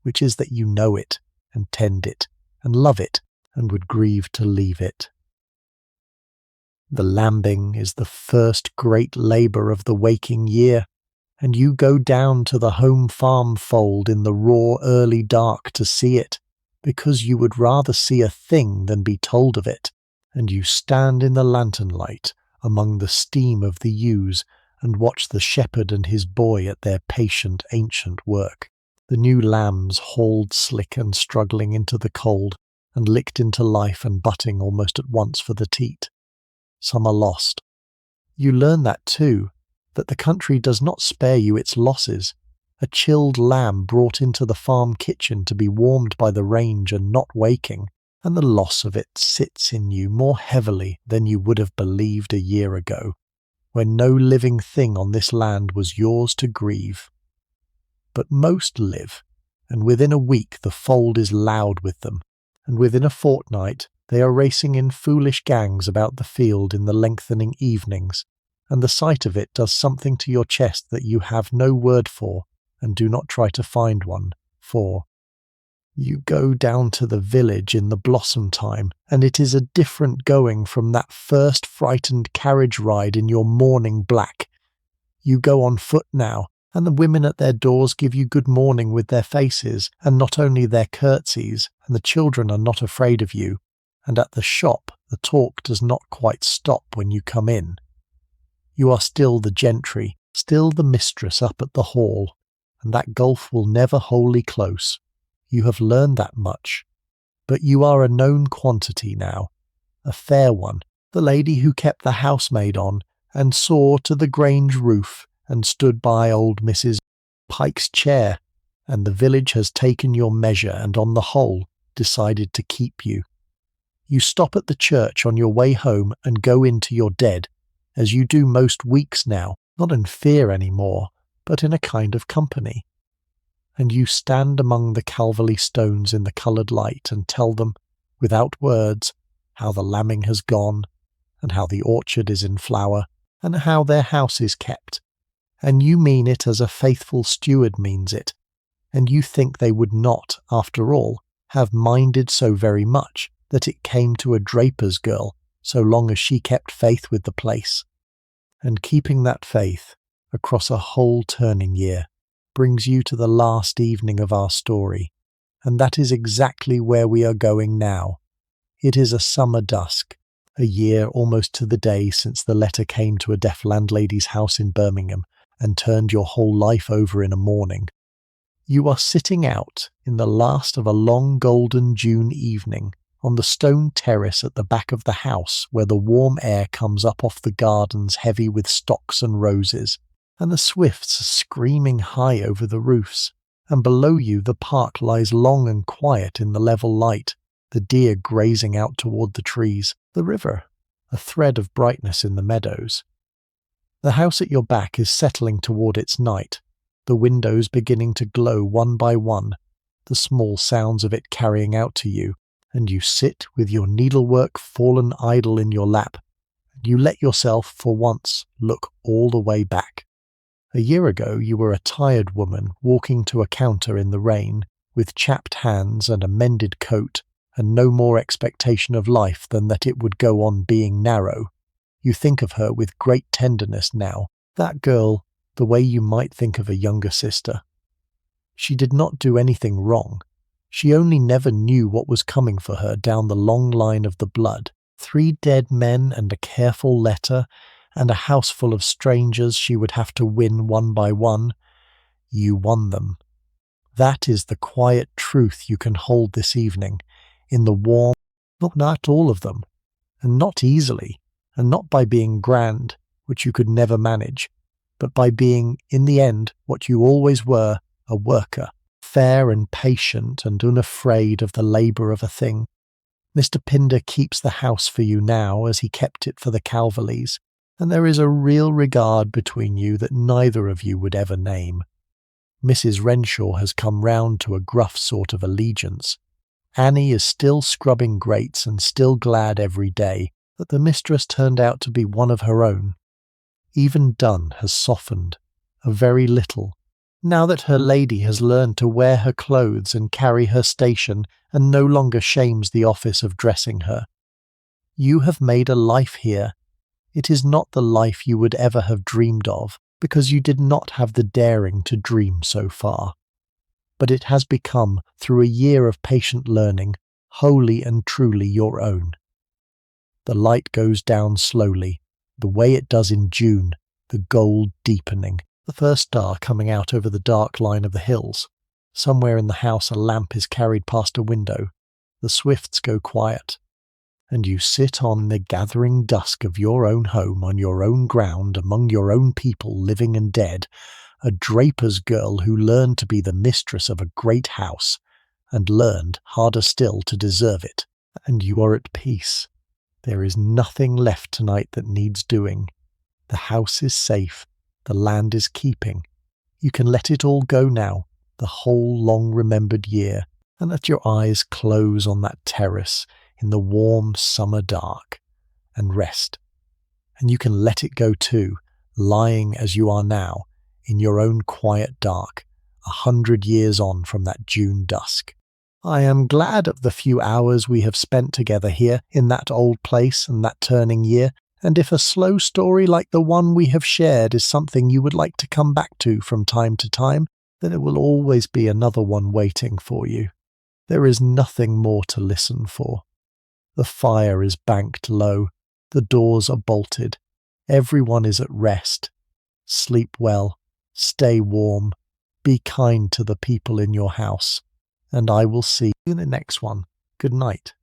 which is that you know it, and tend it, and love it, and would grieve to leave it. The lambing is the first great labour of the waking year, and you go down to the home farm fold in the raw early dark to see it, because you would rather see a thing than be told of it, and you stand in the lantern light among the steam of the ewes and watch the shepherd and his boy at their patient ancient work, the new lambs hauled slick and struggling into the cold and licked into life and butting almost at once for the teat. Some are lost. You learn that too, that the country does not spare you its losses. A chilled lamb brought into the farm kitchen to be warmed by the range and not waking, and the loss of it sits in you more heavily than you would have believed a year ago, when no living thing on this land was yours to grieve. But most live, and within a week the fold is loud with them, and within a fortnight they are racing in foolish gangs about the field in the lengthening evenings, and the sight of it does something to your chest that you have no word for, and do not try to find one, 4. You go down to the village in the blossom time, and it is a different going from that first frightened carriage ride in your morning black. You go on foot now, and the women at their doors give you good morning with their faces, and not only their curtsies, and the children are not afraid of you, and at the shop the talk does not quite stop when you come in. You are still the gentry, still the mistress up at the hall, and that gulf will never wholly close. You have learned that much. But you are a known quantity now, a fair one, the lady who kept the housemaid on, and saw to the Grange roof, and stood by old Mrs. Pike's chair, and the village has taken your measure and on the whole decided to keep you. You stop at the church on your way home and go into your dead, as you do most weeks now, not in fear any more, but in a kind of company. And you stand among the Calvary stones in the coloured light and tell them, without words, how the lambing has gone, and how the orchard is in flower, and how their house is kept. And you mean it as a faithful steward means it, and you think they would not, after all, have minded so very much that it came to a draper's girl, so long as she kept faith with the place. And keeping that faith, across a whole turning year, brings you to the last evening of our story, and that is exactly where we are going now. It is a summer dusk, a year almost to the day since the letter came to a deaf landlady's house in Birmingham and turned your whole life over in a morning. You are sitting out in the last of a long golden June evening on the stone terrace at the back of the house where the warm air comes up off the gardens heavy with stocks and roses, and the swifts are screaming high over the roofs, and below you the park lies long and quiet in the level light, the deer grazing out toward the trees, the river, a thread of brightness in the meadows. The house at your back is settling toward its night, the windows beginning to glow one by one, the small sounds of it carrying out to you, and you sit with your needlework fallen idle in your lap, and you let yourself for once look all the way back. A year ago you were a tired woman walking to a counter in the rain, with chapped hands and a mended coat, and no more expectation of life than that it would go on being narrow. You think of her with great tenderness now, that girl, the way you might think of a younger sister. She did not do anything wrong. She only never knew what was coming for her down the long line of the blood. 3 dead men and a careful letter, and a house full of strangers she would have to win one by one. You won them. That is the quiet truth you can hold this evening, in the warm, not all of them, and not easily, and not by being grand, which you could never manage, but by being, in the end, what you always were, a worker, fair and patient and unafraid of the labour of a thing. Mr. Pinder keeps the house for you now as he kept it for the Calverleys, and there is a real regard between you that neither of you would ever name. Mrs. Renshaw has come round to a gruff sort of allegiance. Annie is still scrubbing grates and still glad every day that the mistress turned out to be one of her own. Even Dunn has softened, a very little, now that her lady has learned to wear her clothes and carry her station and no longer shames the office of dressing her. You have made a life here. It is not the life you would ever have dreamed of, because you did not have the daring to dream so far. But it has become, through a year of patient learning, wholly and truly your own. The light goes down slowly, the way it does in June, the gold deepening, the first star coming out over the dark line of the hills. Somewhere in the house a lamp is carried past a window. The swifts go quiet. And you sit on the gathering dusk of your own home on your own ground among your own people living and dead, a draper's girl who learned to be the mistress of a great house, and learned, harder still, to deserve it. And you are at peace. There is nothing left tonight that needs doing. The house is safe. The land is keeping. You can let it all go now, the whole long-remembered year, and let your eyes close on that terrace in the warm summer dark, and rest. And you can let it go too, lying as you are now, in your own quiet dark, 100 years on from that June dusk. I am glad of the few hours we have spent together here in that old place and that turning year, and if a slow story like the one we have shared is something you would like to come back to from time to time, then it will always be another one waiting for you. There is nothing more to listen for. The fire is banked low, the doors are bolted, everyone is at rest. Sleep well, stay warm, be kind to the people in your house, and I will see you in the next one. Good night.